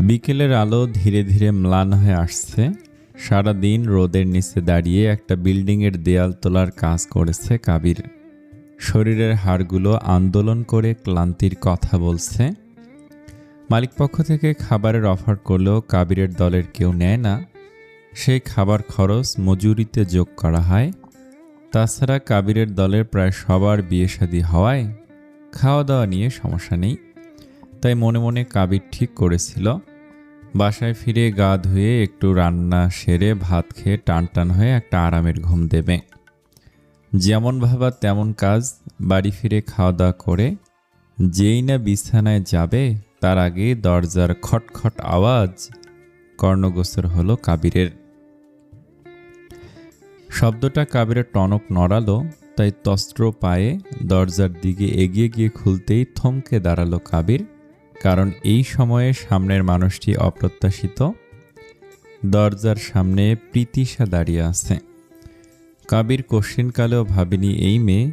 বিকেলের আলো ধীরে ধীরে ম্লান হয়ে আসছে। সারাদিন রোদের নিচে দাঁড়িয়ে একটা বিল্ডিংয়ের দেয়াল তোলার কাজ করেছে কাবির। শরীরের হাড়গুলো আন্দোলন করে ক্লান্তির কথা বলছে। মালিকপক্ষ থেকে খাবারের অফার করলেও কাবিরের দলের কেউ নেয় না। সেই খাবার খরচ মজুরিতে যোগ করা হয়। তাছাড়া কাবিরের দলের প্রায় সবার বিয়ে শাদী হওয়ায় খাওয়া দাওয়া নিয়ে সমস্যা নেই। তাই মনে মনে কাবির ঠিক করেছিল বাসায় ফিরে গা ধুয়ে একটু রান্না সেরে ভাত খেয়ে টান টান হয়ে একটা আরামের ঘুম দেবে। যেমন ভাবা তেমন কাজ। বাড়ি ফিরে খাওয়া দাওয়া করে যেই না বিছানায় যাবে তার আগে দরজার খটখট আওয়াজ কর্ণগোচর হলো কাবিরের। শব্দটা কাবিরের টনক নড়ালো, তাই তস্ত্র পায়ে দরজার দিকে এগিয়ে গিয়ে খুলতেই থমকে দাঁড়ালো কাবির। কারণ এই সময়ে সামনের মানুষটি অপ্রত্যাশিত। দরজার সামনে প্রীতিশা দাঁড়িয়ে আছে। কাবির কশ্চিনকালেও ভাবেনি এই মেয়ে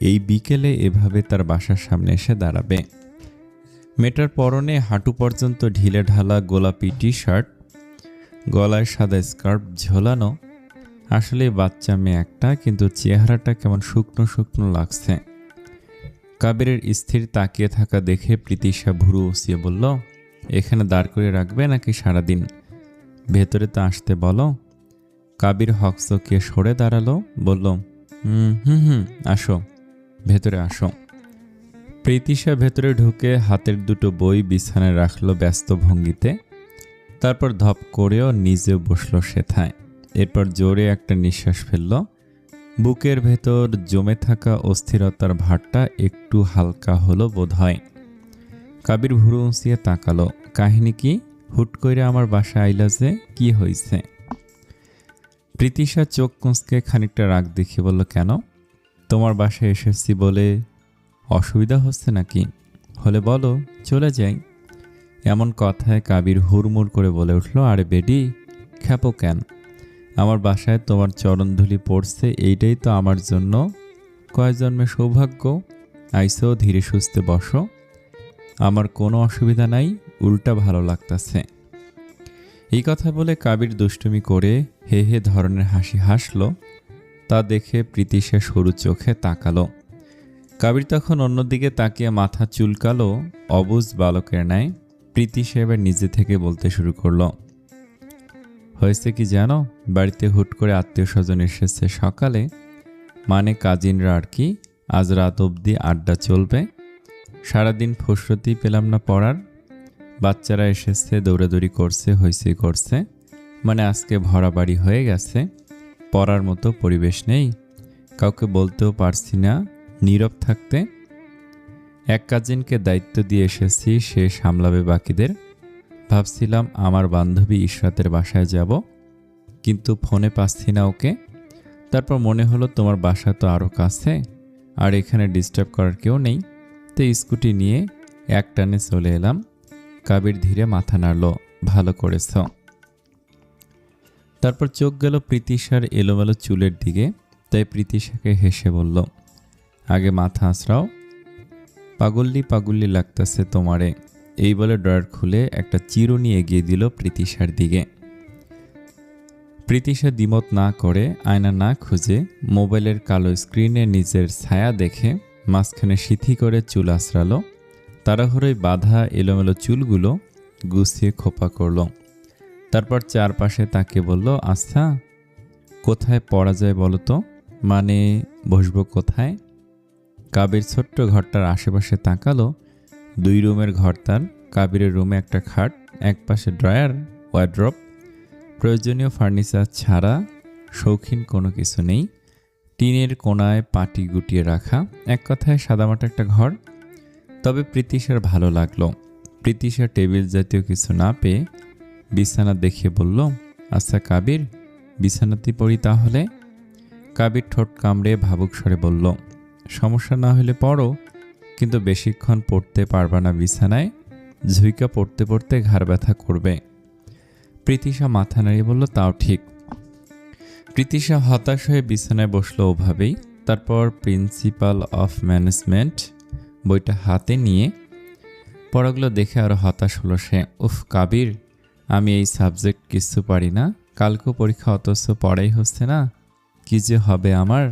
এই বিকেলে এভাবে তার বাসার সামনে এসে দাঁড়াবে। মেয়েটার পরনে হাঁটু পর্যন্ত ঢিলে ঢালা গোলাপি টি শার্ট, গলায় সাদা স্কার্ফ ঝোলানো। আসলে বাচ্চা মেয়ে একটা, কিন্তু চেহারাটা কেমন শুকনো শুকনো লাগছে। কাবিরের স্থির তাকিয়ে থাকা দেখে প্রীতিশা ভুরু উঁচিয়ে বলল, এখানে দাঁড় করে রাখবে নাকি সারাদিন? ভেতরে তো আসতে বলো। কাবির হকচকিয়ে সরে দাঁড়ালো, বলল, হুম আসো, ভেতরে আসো। প্রীতিশা ভেতরে ঢুকে হাতের দুটো বই বিছানায় রাখলো ব্যস্ত ভঙ্গিতে। তারপর ধপ করেও নিজেও বসলো সেথায়। এরপর জোরে একটা নিঃশ্বাস ফেলল। বুকের ভেতর জমে থাকা অস্থিরতার ভারটা একটু হালকা হলো বোধহয়। কাবির ভুরু উঁচিয়ে তাকালো। কাহিনী কি? হুট করে আমার বাসায় আইলা যে, কি হয়েছে? প্রীতিশা চোখ কুঁচকে খানিকটা রাগ দেখিয়ে বলল, কেন? তোমার বাসায় এসেছি বলে অসুবিধা হচ্ছে নাকি? হলে বলো, চলে যাই। এমন কথায় কাবির হুড়মুড় করে বলে উঠল, আরে বেডি, খ্যাপো কেন? আমার বাসায় তোমার চরণধুলি পড়ছে, এইটাই তো আমার জন্য কয় জন্মের সৌভাগ্য। আইসো, ধীরে সুস্থে বসো, আমার কোনো অসুবিধা নাই, উল্টা ভালো লাগতাছে। এই কথা বলে কাবির দুষ্টুমি করে হে হে ধরনের হাসি হাসল। তা দেখে প্রীতিশা সরু চোখে তাকালো। কাবির তখন অন্যদিকে তাকিয়ে মাথা চুলকালো অবুঝ বালকের ন্যায়। প্রীতিশা এবার নিজে থেকে বলতে শুরু করলো, হয়েছে কি জানো, বাড়িতে হুট করে আত্মীয় স্বজন এসেছে সকালে, মানে কাজিনরা আর কি। আজ রাত অবধি আড্ডা চলবে। সারাদিন ফুসরতি পেলাম না পড়ার। বাচ্চারা এসেছে, দৌড়াদৌড়ি করছে, হইচই করছে। মানে আজকে ভরা বাড়ি হয়ে গেছে, পড়ার মতো পরিবেশ নেই। কাউকে বলতেও পারছি না নীরব থাকতে। এক কাজিনকে দায়িত্ব দিয়ে এসেছি, সে সামলাবে বাকিদের। ভাবছিলাম আমার বান্ধবী ইশরাতের বাসায় যাব, কিন্তু ফোনে পাচ্ছি না ওকে। তারপর মনে হলো তোমার বাসা তো আরও কাছে, আর এখানে ডিস্টার্ব করার কেউ নেই, তো স্কুটি নিয়ে একটানে চলে এলাম। কাবির ধীরে মাথা নাড়ল, ভালো করেছ। তারপর চোখ গেল প্রীতিশার এলোমেলো চুলের দিকে, তাই প্রীতিশাকে হেসে বলল, আগে মাথা আঁচড়াও, পাগল্লি পাগল্লি লাগতেছে তোমারে। এই বলে ড্রয়ার খুলে একটা চিরুনি এগিয়ে দিল প্রীতিশার দিকে। প্রীতিশা দ্বিমত না করে, আয়না না খুঁজে, মোবাইলের কালো স্ক্রিনে নিজের ছায়া দেখে মাঝখানে সিথি করে চুল আঁচড়ালো। তাড়াহুড়োয় বাঁধা এলোমেলো চুলগুলো গুছিয়ে খোপা করল। তারপর চারপাশে তাকে বলল, আচ্ছা কোথায় পড়া যায় বলো তো? মানে বসবো কোথায়? কাবির ছোট্ট ঘরটার আশেপাশে তাকালো। 2 রুমের ঘর তার। কাবিরের রুমে একটা খাট, এক পাশে ড্রয়ার, ওয়ার্ড্রপ। প্রয়োজনীয় ফার্নিচার ছাড়া শৌখিন কোনো কিছু নেই। টিনের কোনায় পাটি গুটিয়ে রাখা, এক কথায় সাদামাটা একটা ঘর। তবে প্রীতিশার ভালো লাগলো। প্রীতিশা টেবিল জাতীয় কিছু না পেয়ে বিছানা দেখিয়ে বলল, আচ্ছা কাবির, বিছানাতে পড়ি তাহলে? কাবির ঠোঁট কামড়ে ভাবুক স্বরে বলল, সমস্যা না হলে পড়ো, কিন্তু বেশিক্ষণ পড়তে পারবা না বিছানায়, ঝুইকা পড়তে পড়তে ঘাড় ব্যথা করবে। প্রীতিশা মাথা নাড়িয়ে বলল, তাও ঠিক। প্রীতিশা হতাশ হয়ে বিছানায় বসলো ওভাবেই। তারপর প্রিন্সিপাল অফ ম্যানেজমেন্ট বইটা হাতে নিয়ে পড়াগুলো দেখে আরও হতাশ হলো সে। উফ কাবির, আমি এই সাবজেক্ট কিছু পারি না, কালকেও পরীক্ষা অথচ পড়াই হচ্ছে না, কি যে হবে আমার।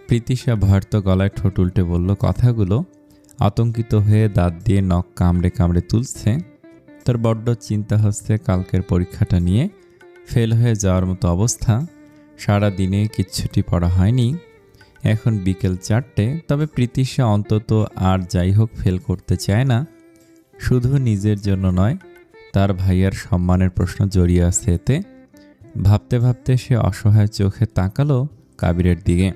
প্রীতিশা ভয়ার্ত গলায় ঠোঁট উল্টে বলল কথাগুলো, আতঙ্কিত হয়ে দাঁত দিয়ে নখ কামড়ে কামড়ে তুলছে। তার বড্ড চিন্তা হচ্ছে কালকের পরীক্ষাটা নিয়ে। ফেল হয়ে যাওয়ার মতো অবস্থা, সারা দিনে কিচ্ছুটি পড়া হয়নি। এখন বিকেল 4টে, তবে প্রীতিশা অন্তত আর যাই হোক ফেল করতে চায় না। শুধু নিজের জন্য নয়, তার ভাইয়ার সম্মানের প্রশ্ন জড়িয়ে আছে এতে। ভাবতে ভাবতে সে অসহায় চোখে তাকালো কাবিরের দিকে।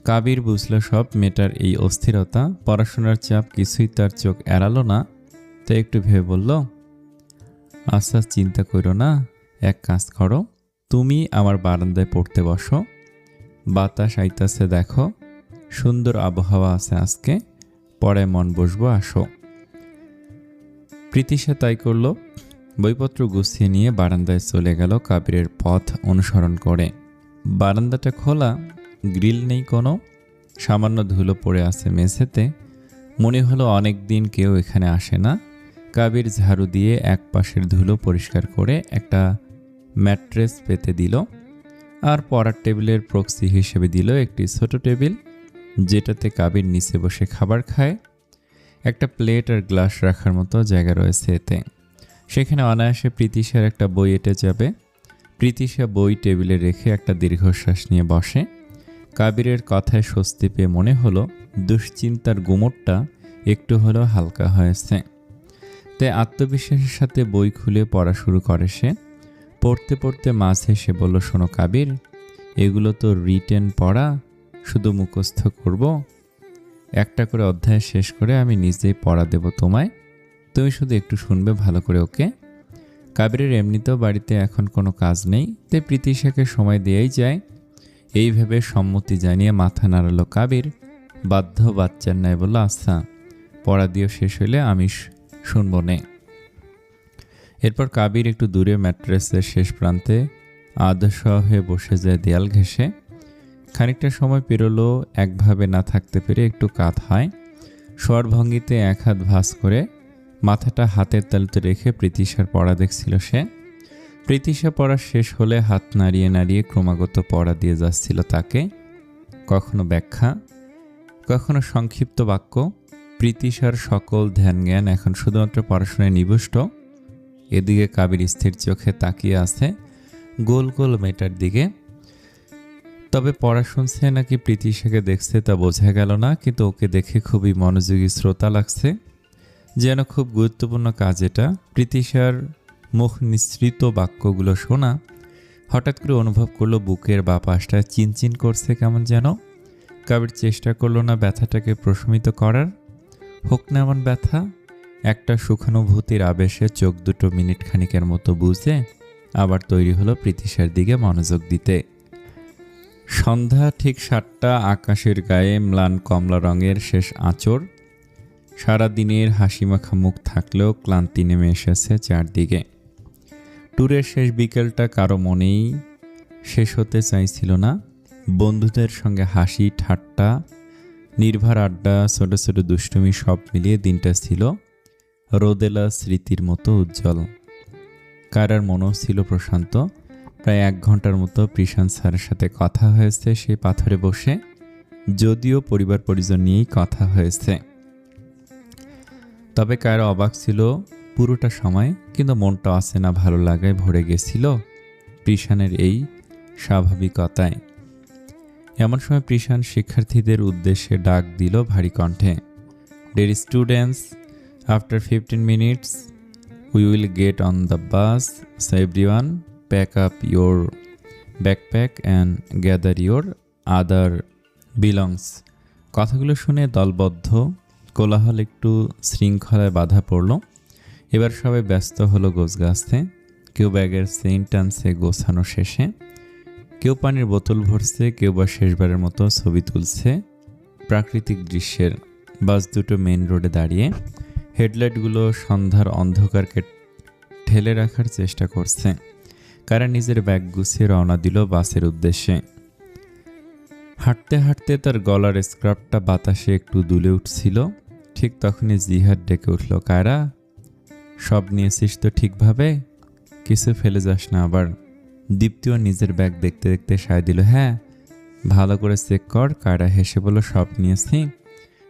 কাবির বুঝল সব। মেয়েটার এই অস্থিরতা, পড়াশোনার চাপ কিছুই তার চোখ এড়ালো না। তাই একটু ভেবে বলল, আচ্ছা চিন্তা করো না, এক কাজ করো, তুমি আমার বারান্দায় পড়তে বসো, বাতাস আইতাছে দেখো, সুন্দর আবহাওয়া আছে আজকে, পরে মন বসবো, আসো। প্রীতিশা তাই করল। বইপত্র গুছিয়ে নিয়ে বারান্দায় চলে গেল কাবিরের পথ অনুসরণ করে। বারান্দাটা খোলা, গ্রিল নেই কোনো, সামান্য ধুলো পড়ে আছে মেঝেতে। মনে হলো অনেক দিন কেউ এখানে আসে না। কাবির ঝাড়ু দিয়ে এক পাশের ধুলো পরিষ্কার করে একটা ম্যাট্রেস পেতে দিল, আর পড়ার টেবিলের প্রক্সি হিসেবে দিল একটি ছোট টেবিল, যেটাতে কাবির নিচে বসে খাবার খায়। একটা প্লেট আর গ্লাস রাখার মতো জায়গা রয়েছে এতে। সেখানে অনায়াসে প্রীতিশার একটা বই এঁটে যাবে। প্রীতিশা বই টেবিলে রেখে একটা দীর্ঘশ্বাস নিয়ে বসে। কাবিরের কথায় স্বস্তি পেয়ে মনে হলো দুশ্চিন্তার গুমটটা একটু হলেও হালকা হয়েছে। তাই আত্মবিশ্বাসের সাথে বই খুলে পড়া শুরু করে সে। পড়তে পড়তে মাঝে সে বলল, শোনো কাবির, এগুলো তো রিটেন পড়া, শুধু মুখস্থ করব। একটা করে অধ্যায় শেষ করে আমি নিজেই পড়া দেব তোমায়, তুমি শুধু একটু শুনবে ভালো করে, ওকে? কাবিরের এমনিতেও বাড়িতে এখন কোনো কাজ নেই, তাই প্রীতিশাকে সময় দিয়েই যায়। এই ভেবে সম্মতি জানিয়ে মাথা নাড়ালো কাবির। বাধ্য বাচ্চার ন্যায় বলল, আচ্ছা পড়া দিও, শেষ হইলে আমি শুনব নে। এরপর কাবির একটু দূরে ম্যাট্রেসের শেষ প্রান্তে আধশোয়া হয়ে বসে যায় দেয়াল ঘেঁষে। খানিকটা সময় পেরোলো, একভাবে না থাকতে পেরে একটু কাত হয়। শোয়ার ভঙ্গিতে এক হাত ভাঁজ করে মাথাটা হাতের তালুতে রেখে প্রীতিশার পড়া দেখছিল সে। প্রীতিশা পড়া শেষ হলে হাত নাড়িয়ে নাড়িয়ে ক্রমাগত পড়া দিয়ে যাচ্ছিল তাকে, কখনো ব্যাখ্যা, কখনো সংক্ষিপ্ত বাক্য। প্রীতিশার সকল ধ্যান জ্ঞান এখন শুধুমাত্র পড়াশোনায় নিবিষ্ট। এদিকে কাবির স্থির চোখে তাকিয়ে আছে গোল গোল মেয়েটার দিকে। তবে পড়া শুনছে নাকি প্রীতিশাকে দেখছে তা বোঝা গেল না, কিন্তু ওকে দেখে খুবই মনোযোগী শ্রোতা লাগছে, যেন খুব গুরুত্বপূর্ণ কাজ এটা। প্রীতিশার মুখ নিঃসৃত বাক্যগুলো শোনা। হঠাৎ করে অনুভব করলো বুকের বা পাশটা চিনচিন করছে কেমন যেন। কাবির চেষ্টা করলো না ব্যথাটাকে প্রশমিত করার। হোক না এমন ব্যথা। একটা সুখানুভূতির আবেশে চোখ দুটো মিনিট খানিকের মতো বুঝে আবার তৈরি হলো প্রীতিশার দিকে মনোযোগ দিতে। সন্ধ্যা ঠিক 7টা। আকাশের গায়ে ম্লান কমলা রঙের শেষ আঁচড়। সারাদিনের হাসিমাখা মুখ থাকলেও ক্লান্তি নেমে এসেছে চারদিকে। ট্যুরের শেষ বিকেলটা কারো মনেই শেষ হতে চাইছিল না। বন্ধুদের সঙ্গে হাসি ঠাট্টা, নির্ভার আড্ডা, ছোট ছোট দুষ্টুমি সব মিলিয়ে দিনটা ছিল রোদেলা স্মৃতির মতো উজ্জ্বল। কারার মনও ছিল প্রশান্ত। প্রায় 1 ঘন্টার মতো প্রিশান স্যারের সাথে কথা হয়েছে সেই পাথরে বসে, যদিও পরিবার পরিজন নিয়েই কথা হয়েছে। তবে কায়রা অবাক ছিল পুরোটা সময়, কিন্তু মনটা আছে না ভালো লাগায় ভরে গেছিল প্রিশানের এই স্বাভাবিকতায়। এমন সময় প্রিশান শিক্ষার্থীদের উদ্দেশ্যে ডাক দিল ভারী কণ্ঠে, dear students, after 15 minutes we will get on the bus, so everyone pack up your backpack and gather your other belongings. কথাগুলো শুনে দলবদ্ধ কোলাহল একটু শৃঙ্খলায় বাধা পড়ল। এবার সবাই ব্যস্ত হলো গোছগাছতে। কেউ ব্যাগের চেইন টানছে গোছানো শেষে, কেউ পানির বোতল ভরছে, কেউ বা শেষবারের মতো ছবি তুলছে প্রাকৃতিক দৃশ্যের। বাস দুটো মেইন রোডে দাঁড়িয়ে, হেডলাইটগুলো সন্ধ্যার অন্ধকারকে ঠেলে রাখার চেষ্টা করছে। কারা নিজের ব্যাগ গুছিয়ে রওনা দিল বাসের উদ্দেশ্যে। হাঁটতে হাঁটতে তার গলার স্কার্ফটা বাতাসে একটু দুলে উঠছিল। ঠিক তখনই জিহাদ ডেকে উঠল, কায়রা, সব নিয়েছিস তো ঠিকভাবে? কিছু ফেলে যাস না আবার। দীপ্তিও নিজের ব্যাগ দেখতে দেখতে সায় দিল, হ্যাঁ ভালো করে চেক কর। কায়রা হেসে বলল, সব নিয়েছি,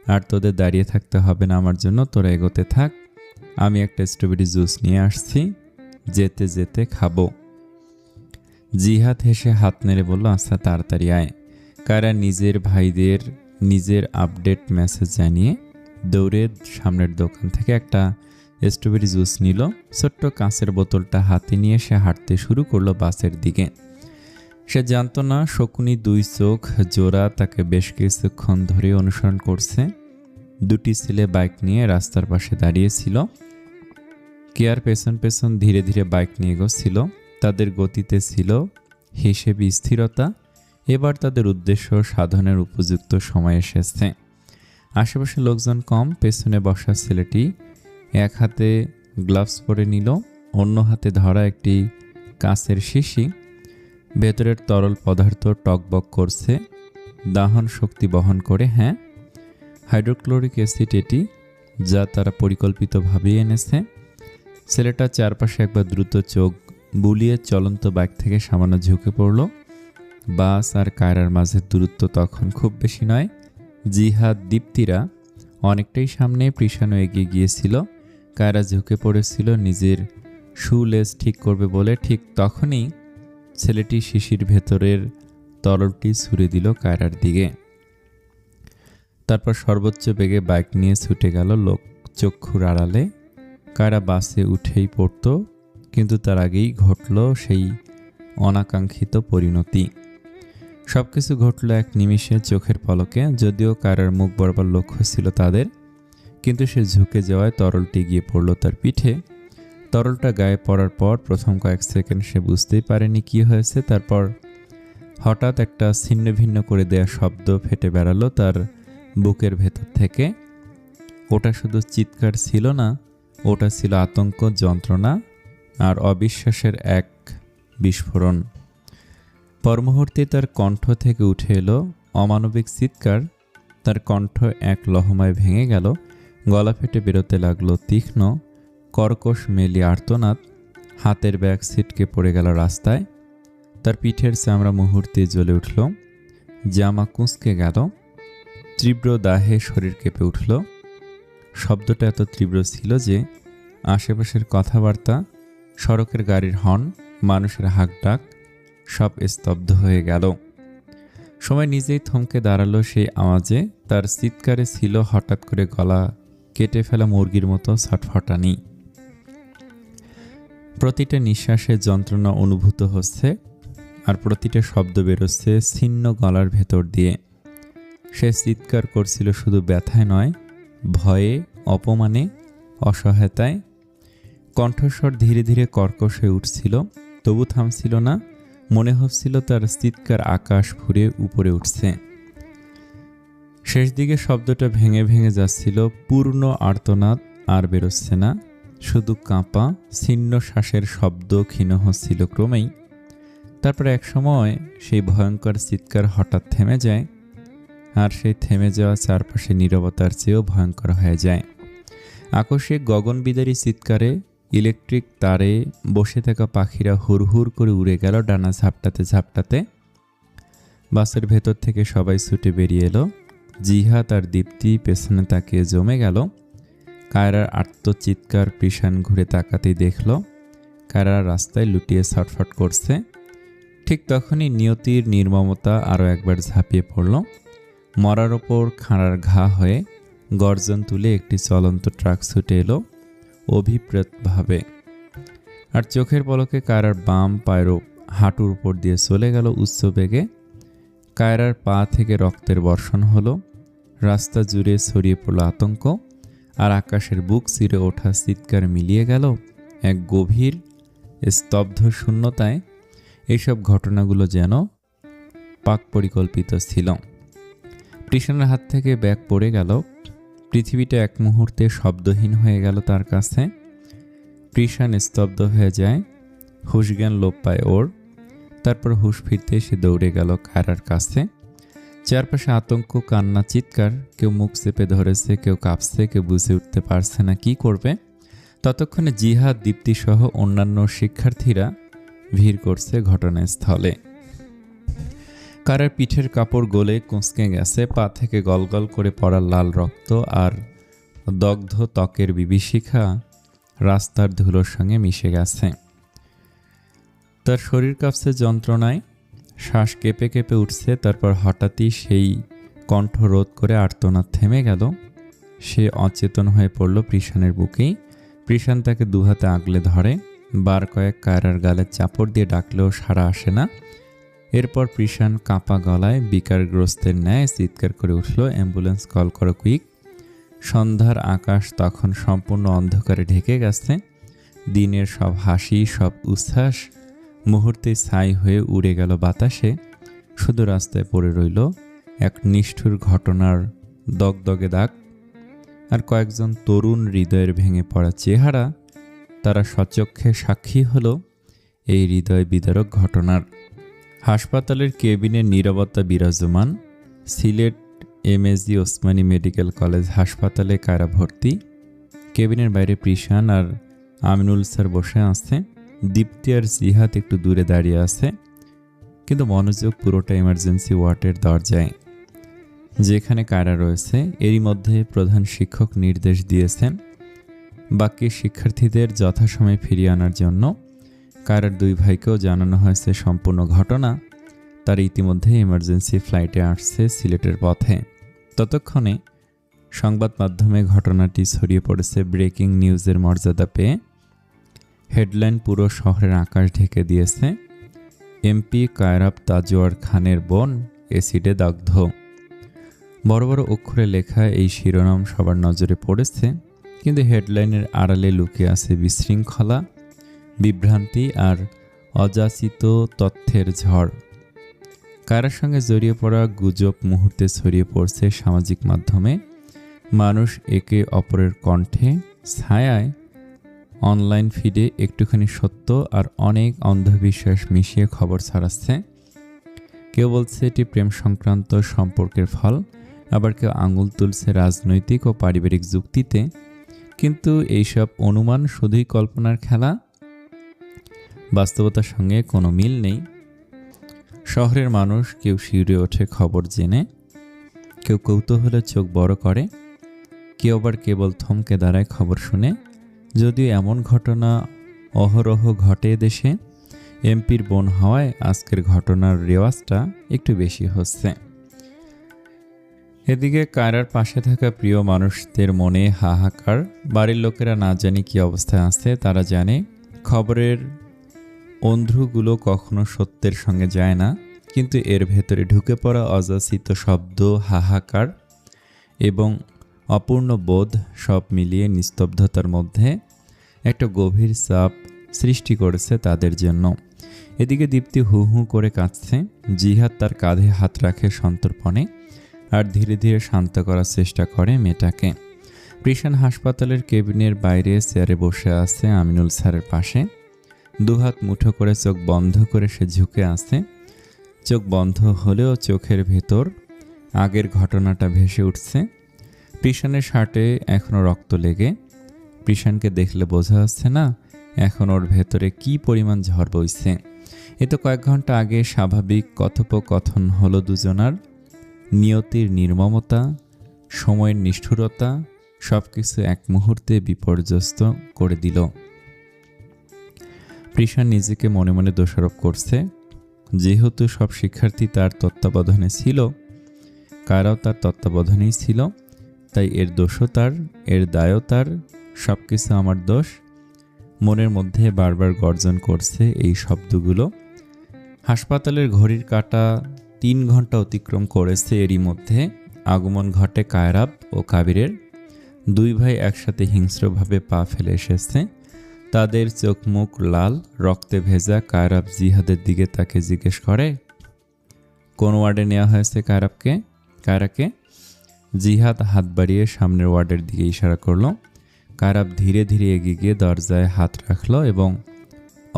আর তোদের দাঁড়িয়ে থাকতে হবে না আমার জন্য, তোরা এগোতে থাক। আমি একটা স্ট্রবেরি জুস নিয়ে আসছি, যেতে যেতে খাবো। জিহাদ হেসে হাত নেড়ে বলল, আচ্ছা তাড়াতাড়ি আয়। কায়রা নিজের ভাইদের নিজের আপডেট মেসেজ জানিয়ে দৌড়ে সামনের দোকান থেকে একটা স্ট্রবেরি জুস নিল। ছোট্ট কাঁচের বোতলটা হাতে নিয়ে সে হাঁটতে শুরু করলো বাসের দিকে। সে জানতো না শকুনি দুই চোখ জোড়া তাকে বেশ কিছুক্ষণ ধরে অনুসরণ করছে। দুটি ছেলে বাইক নিয়ে রাস্তার পাশে দাঁড়িয়েছিল। কেয়ার পেছন পেছন ধীরে ধীরে বাইক নিয়ে এগোচ্ছিল। তাদের গতিতে ছিল হিসেবে স্থিরতা। এবার তাদের উদ্দেশ্য সাধনের উপযুক্ত সময় এসেছে। আশেপাশে লোকজন কম। পেছনে বসা ছেলেটি এক হাতে গ্লাভস পরে নিল, অন্য হাতে ধরা একটি কাঁচের শিশি। ভেতরের তরল পদার্থ টকবক করছে, দাহন শক্তি বহন করে। হ্যাঁ, হাইড্রোক্লোরিক অ্যাসিড এটি, যা তারা পরিকল্পিতভাবেই এনেছে। ছেলেটা চারপাশে একবার দ্রুত চোখ বুলিয়ে চলন্ত বাইক থেকে সামান্য ঝুঁকে পড়ল। বাস আর কায়রার মাঝের দূরত্ব তখন খুব বেশি নয়। জিহাদ দীপ্তিরা অনেকটাই সামনে, কৃষাণও এগিয়ে গিয়েছিল। কায়রা ঝুঁকে পড়েছিল নিজের শুলেস ঠিক করবে বলে। ঠিক তখনই ছেলেটি শিশির ভেতরের তরলটি ছুঁড়ে দিল কায়রার দিকে। তারপর সর্বোচ্চ বেগে বাইক নিয়ে ছুটে গেল লোক চক্ষুর আড়ালে। কায়রা বাসে উঠেই পড়ত, কিন্তু তার আগেই ঘটল সেই অনাকাঙ্ক্ষিত পরিণতি। সবকিছু ঘটল এক নিমিষে, চোখের পলকে। যদিও কায়রার মুখ বরাবর লক্ষ্য ছিল তাদের, কিন্তু সে ঝুঁকে যাওয়ায় তরলটি গিয়ে পড়ল তার পিঠে। তরলটা গায়ে পড়ার পর প্রথম কয়েক সেকেন্ড সে বুঝতেই পারেনি কি হয়েছে। তারপর হঠাৎ একটা ছিন্ন ভিন্ন করে দেয়া শব্দ ফেটে বেড়ালো তার বুকের ভেতর থেকে। ওটা শুধু চিৎকার ছিল না, ওটা ছিল আতঙ্ক, যন্ত্রণা আর অবিশ্বাসের এক বিস্ফোরণ। পরমুহূর্তে তার কণ্ঠ থেকে উঠে এলো অমানবিক চিৎকার। তার কণ্ঠ এক লহমায় ভেঙে গেল, গলা ফেটে বেরোতে লাগলো তীক্ষ্ণ কর্কশ মেলি আর্তনাদ। হাতের ব্যাগ ছিটকে পড়ে গেল রাস্তায়। তার পিঠের চামড়া মুহূর্তে জ্বলে উঠল, জামা কুঁচকে গেল, তীব্র দাহে শরীর কেঁপে উঠল। শব্দটা এত তীব্র ছিল যে আশেপাশের কথাবার্তা, সড়কের গাড়ির হর্ন, মানুষের হাঁকডাক সব স্তব্ধ হয়ে গেল। সময় নিজেই থমকে দাঁড়ালো সেই আওয়াজে। তার চিৎকারে ছিল হঠাৎ করে গলা কেটে ফেলা মুরগির মতো ছটফটানি। প্রতিটা নিঃশ্বাসে যন্ত্রণা অনুভূত হচ্ছে, আর প্রতিটা শব্দ বেরোচ্ছে ছিন্ন গলার ভেতর দিয়ে। সে চিৎকার করছিল শুধু ব্যথায় নয়, ভয়ে, অপমানে, অসহায়তায়। কণ্ঠস্বর ধীরে ধীরে কর্কশ হয়ে উঠছিল, তবু থামছিল না। মনে হচ্ছিল তার চিৎকার আকাশ ফুঁড়ে উপরে উঠছে। শেষ দিকে শব্দটা ভেঙে ভেঙে যাচ্ছিল, পূর্ণ আর্তনাদ আর বেরোচ্ছে না, শুধু কাঁপা ছিন্ন শ্বাসের শব্দ ক্ষীণ হচ্ছিল ক্রমেই। তারপর এক সময় সেই ভয়ঙ্কর চিৎকার হঠাৎ থেমে যায়, আর সেই থেমে যাওয়া চারপাশে নীরবতার চেয়েও ভয়ঙ্কর হয়ে যায়। আকস্মিক গগনবিদারী চিৎকারে ইলেকট্রিক তারে বসে থাকা পাখিরা হুড়হুড় করে উড়ে গেল ডানা ঝাপটাতে ঝাপটাতে। বাসের ভেতর থেকে সবাই ছুটে বেরিয়ে এলো। জিহাদ আর দীপ্তি পেছনে তাকিয়ে জমে গেল। কায়রার আর্তচিৎকার কৃষাণ ঘুরে তাকাতেই দেখল কায়রা রাস্তায় লুটিয়ে ছটফট করছে। ঠিক তখনই নিয়তির নির্মমতা আরও একবার ঝাঁপিয়ে পড়ল। মরার ওপর খাঁড়ার ঘা হয়ে গর্জন তুলে একটি চলন্ত ট্রাক ছুটে এলো অভিপ্রেতভাবে, আর চোখের পলকে কায়রার বাম পায়ের হাঁটুর উপর দিয়ে চলে গেল উচ্চ বেগে। কায়রার পা থেকে রক্তের বর্ষণ হলো, রাস্তা জুড়ে ছড়িয়ে পড়ল আতঙ্ক, আর আকাশের বুক চিরে ওঠা চিৎকার মিলিয়ে গেল এক গভীর স্তব্ধ শূন্যতায়। এইসব ঘটনাগুলো যেন পাক পরিকল্পিত ছিল। কৃষ্ণের হাত থেকে ব্যাগ পড়ে গেল। পৃথিবীটা এক মুহূর্তে শব্দহীন হয়ে গেল তার কাছে। কৃষাণ স্তব্ধ হয়ে যায়, হুঁশজ্ঞান লোপ পায় ওর। তারপর হুঁশ ফিরতে সে দৌড়ে গেল কায়রার কাছে। চারপাশে আতঙ্ক, কান্না, চিৎকার। কেউ মুখ চেপে ধরেছে, কেউ কাঁপছে, কেউ বুঝে উঠতে পারছে না কি করবে। ততক্ষণে জিহাদ, দীপ্তি সহ অন্যান্য শিক্ষার্থীরা ভিড় করছে ঘটনাস্থলে। কারার পিঠের কাপড় গলে কুঁচকে গেছে, পা থেকে গলগল করে পড়া লাল রক্ত আর দগ্ধ ত্বকের বিভীষিকা রাস্তার ধুলোর সঙ্গে মিশে গেছে। তার শরীর কাঁপছে যন্ত্রণায়, শ্বাস কেঁপে কেঁপে উঠছে। তারপর হঠাৎই সেই কণ্ঠ রোধ করে আর্তনাদ থেমে গেল। সে অচেতন হয়ে পড়ল প্রিশানের বুকেই। প্রিশান তাকে দুহাতে আগলে ধরে, বার কয়েক কায়রার গালে চাপড় দিয়ে ডাকলেও সাড়া আসে না। এরপর প্রিশান কাঁপা গলায় বিকারগ্রস্তের ন্যায় চিৎকার করে উঠল, অ্যাম্বুলেন্স কল করো কুইক। সন্ধ্যার আকাশ তখন সম্পূর্ণ অন্ধকারে ঢেকে গেছে। দিনের সব হাসি, সব উচ্ছ্বাস মুহূর্তে ছাই হয়ে উড়ে গেল বাতাসে। শুধু রাস্তায় পড়ে রইল এক নিষ্ঠুর ঘটনার দগদগে দাগ আর কয়েকজন তরুণ হৃদয়ের ভেঙে পড়া চেহারা। তারা সচক্ষে সাক্ষী হলো এই হৃদয় বিদারক ঘটনার। হাসপাতালের কেবিনের নীরবতা বিরাজমান। Sylhet MAG Osmani medical college হাসপাতালে কায়রা ভর্তি। কেবিনের বাইরে প্রিশান আর আমিনুল স্যার বসে আছে। দীপ্তি আর জিহাদ একটু দূরে দাঁড়িয়ে আছে, কিন্তু মনোযোগ পুরোটা ইমার্জেন্সি ওয়ার্ডের দরজায়, যেখানে কায়রা রয়েছে। এরই মধ্যে প্রধান শিক্ষক নির্দেশ দিয়েছেন বাকি শিক্ষার্থীদের যথাসময়ে ফিরিয়ে আনার জন্য। কায়রার দুই ভাইকেও জানানো হয়েছে সম্পূর্ণ ঘটনা। তার ইতিমধ্যে ইমার্জেন্সি ফ্লাইটে আসছে সিলেটের পথে। ততক্ষণে সংবাদ মাধ্যমে ঘটনাটি ছড়িয়ে পড়েছে ব্রেকিং নিউজের মর্যাদা পেয়ে। হেডলাইন পুরো শহরের আকাশ ঢেকে দিয়েছে। এমপি কায়রাব তাজওয়ার খানের বোন এসিডে দগ্ধ। বড় বড় অক্ষরে লেখা এই শিরোনাম সবার নজরে পড়েছে, কিন্তু হেডলাইনের আড়ালে লুকিয়ে আছে বিশৃঙ্খলা, বিভ্রান্তি আর অযাচিত তথ্যের ঝড়। কায়রার সঙ্গে জড়িয়ে পড়া গুজব মুহূর্তে ছড়িয়ে পড়ছে সামাজিক মাধ্যমে। মানুষ একে অপরের কণ্ঠে, ছায়ায়, অনলাইন ফিডে একটুখানি সত্য আর অনেক অন্ধবিশ্বাস মিশিয়ে খবর ছড়াচ্ছে। কেউ বলছে এটি প্রেম সংক্রান্ত সম্পর্কের ফল, আবার কেউ আঙুল তুলছে রাজনৈতিক ও পারিবারিক যুক্তিতে। কিন্তু এইসব অনুমান শুধুই কল্পনার খেলা, বাস্তবতার সঙ্গে কোনো মিল নেই। শহরের মানুষ কেউ শিউরে ওঠে খবর জেনে, কেউ কৌতূহলে চোখ বড় করে, কেউ আবার কেবল থমকে দাঁড়ায় খবর শুনে। যদিও এমন ঘটনা অহরহ ঘটে দেশে, এমপির বোন হওয়ায় আজকের ঘটনার রেওয়াজটা একটু বেশি হচ্ছে। এদিকে কায়রার পাশে থাকা প্রিয় মানুষদের মনে হাহাকার। বাড়ির লোকেরা না জানি কি অবস্থায় আছে, তারা জানে খবরের অন্ধ্রগুলো কখনো সত্যের সঙ্গে যায় না, কিন্তু এর ভেতরে ঢুকে পড়া অযাচিত শব্দ, হাহাকার এবং অপূর্ণ বোধ সব মিলিয়ে নিস্তব্ধতার মধ্যে একটা গভীর চাপ সৃষ্টি করেছে তাদের জন্য। এদিকে দীপ্তি হু হু করে কাঁদছে। জিহাদ তার কাঁধে হাত রাখে সন্তর্পণে আর ধীরে ধীরে শান্ত করার চেষ্টা করে মেয়েটাকে। প্রিশান হাসপাতালের কেবিনের বাইরে চেয়ারে বসে আছে আমিনুল স্যারের পাশে। দুহাত মুঠো করে চোখ বন্ধ করে সে ঝুঁকে আছে। চোখ বন্ধ হলেও চোখের ভেতর আগের ঘটনাটা ভেসে উঠছে। প্রিশানের শার্টে এখনও রক্ত লেগে। প্রিশানকে দেখলে বোঝা যাচ্ছে না এখন ওর ভেতরে কি পরিমাণ ঝড় বইছে। এ তো কয়েক ঘন্টা আগে স্বাভাবিক কথোপকথন হলো দুজনার। নিয়তির নির্মমতা, সময়ের নিষ্ঠুরতা সব কিছু এক মুহূর্তে বিপর্যস্ত করে দিল। প্রিশান নিজেকে মনে মনে দোষারোপ করছে। যেহেতু সব শিক্ষার্থী তার তত্ত্বাবধানে ছিল, কায়রাও তার তত্ত্বাবধানেই ছিল, তাই এর দোষও তার, এর দায়ও তার। সব কিছু আমার দোষ। মনের মধ্যে বারবার গর্জন করছে এই শব্দগুলো। হাসপাতালের ঘড়ির কাঁটা 3 ঘন্টা অতিক্রম করেছে। এরই মধ্যে আগমন ঘটে কায়রাব ও কাবিরের। দুই ভাই একসাথে হিংস্রভাবে পা ফেলে এসেছে। তাদের চোখ মুখ লাল, রক্তে ভেজা। কায়রাব জিহাদের দিকে তাকে জিজ্ঞেস করে, কোন ওয়ার্ডে নেওয়া হয়েছে কায়রাকে? জিহাদ হাত বাড়িয়ে সামনের ওয়ার্ডের দিকে ইশারা করল। কায়রাব ধীরে ধীরে এগিয়ে গিয়ে দরজায় হাত রাখল এবং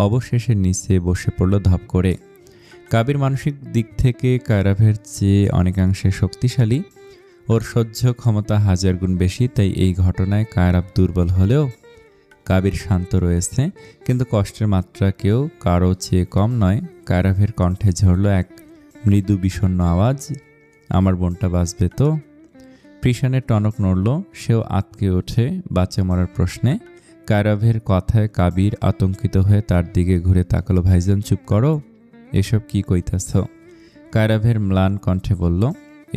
অবশেষে নিচে বসে পড়ল ধপ করে। কাবির মানসিক দিক থেকে কায়রাভের চেয়ে অনেকাংশে শক্তিশালী। ওর সহ্য ক্ষমতা 1000 গুণ বেশি, তাই এই ঘটনায় কায়রাভ দুর্বল হলেও কাবির শান্ত রয়েছে। কিন্তু কষ্টের মাত্রা কেউ কারো চেয়ে কম নয়। কায়রাভের কণ্ঠে ঝরল এক মৃদু বিষণ্ণ আওয়াজ, আমার বোনটা বাঁচবে তো? কৃষাণের টনক নড়ল, সেও আতকে ওঠে বাচ্চা মরার প্রশ্নে। কায়রাভের কথায় কাবির আতঙ্কিত হয়ে তার দিকে ঘুরে তাকালো। ভাইজান চুপ করো, এসব কি কইতাছ? কায়রাভের ম্লান কণ্ঠে বলল,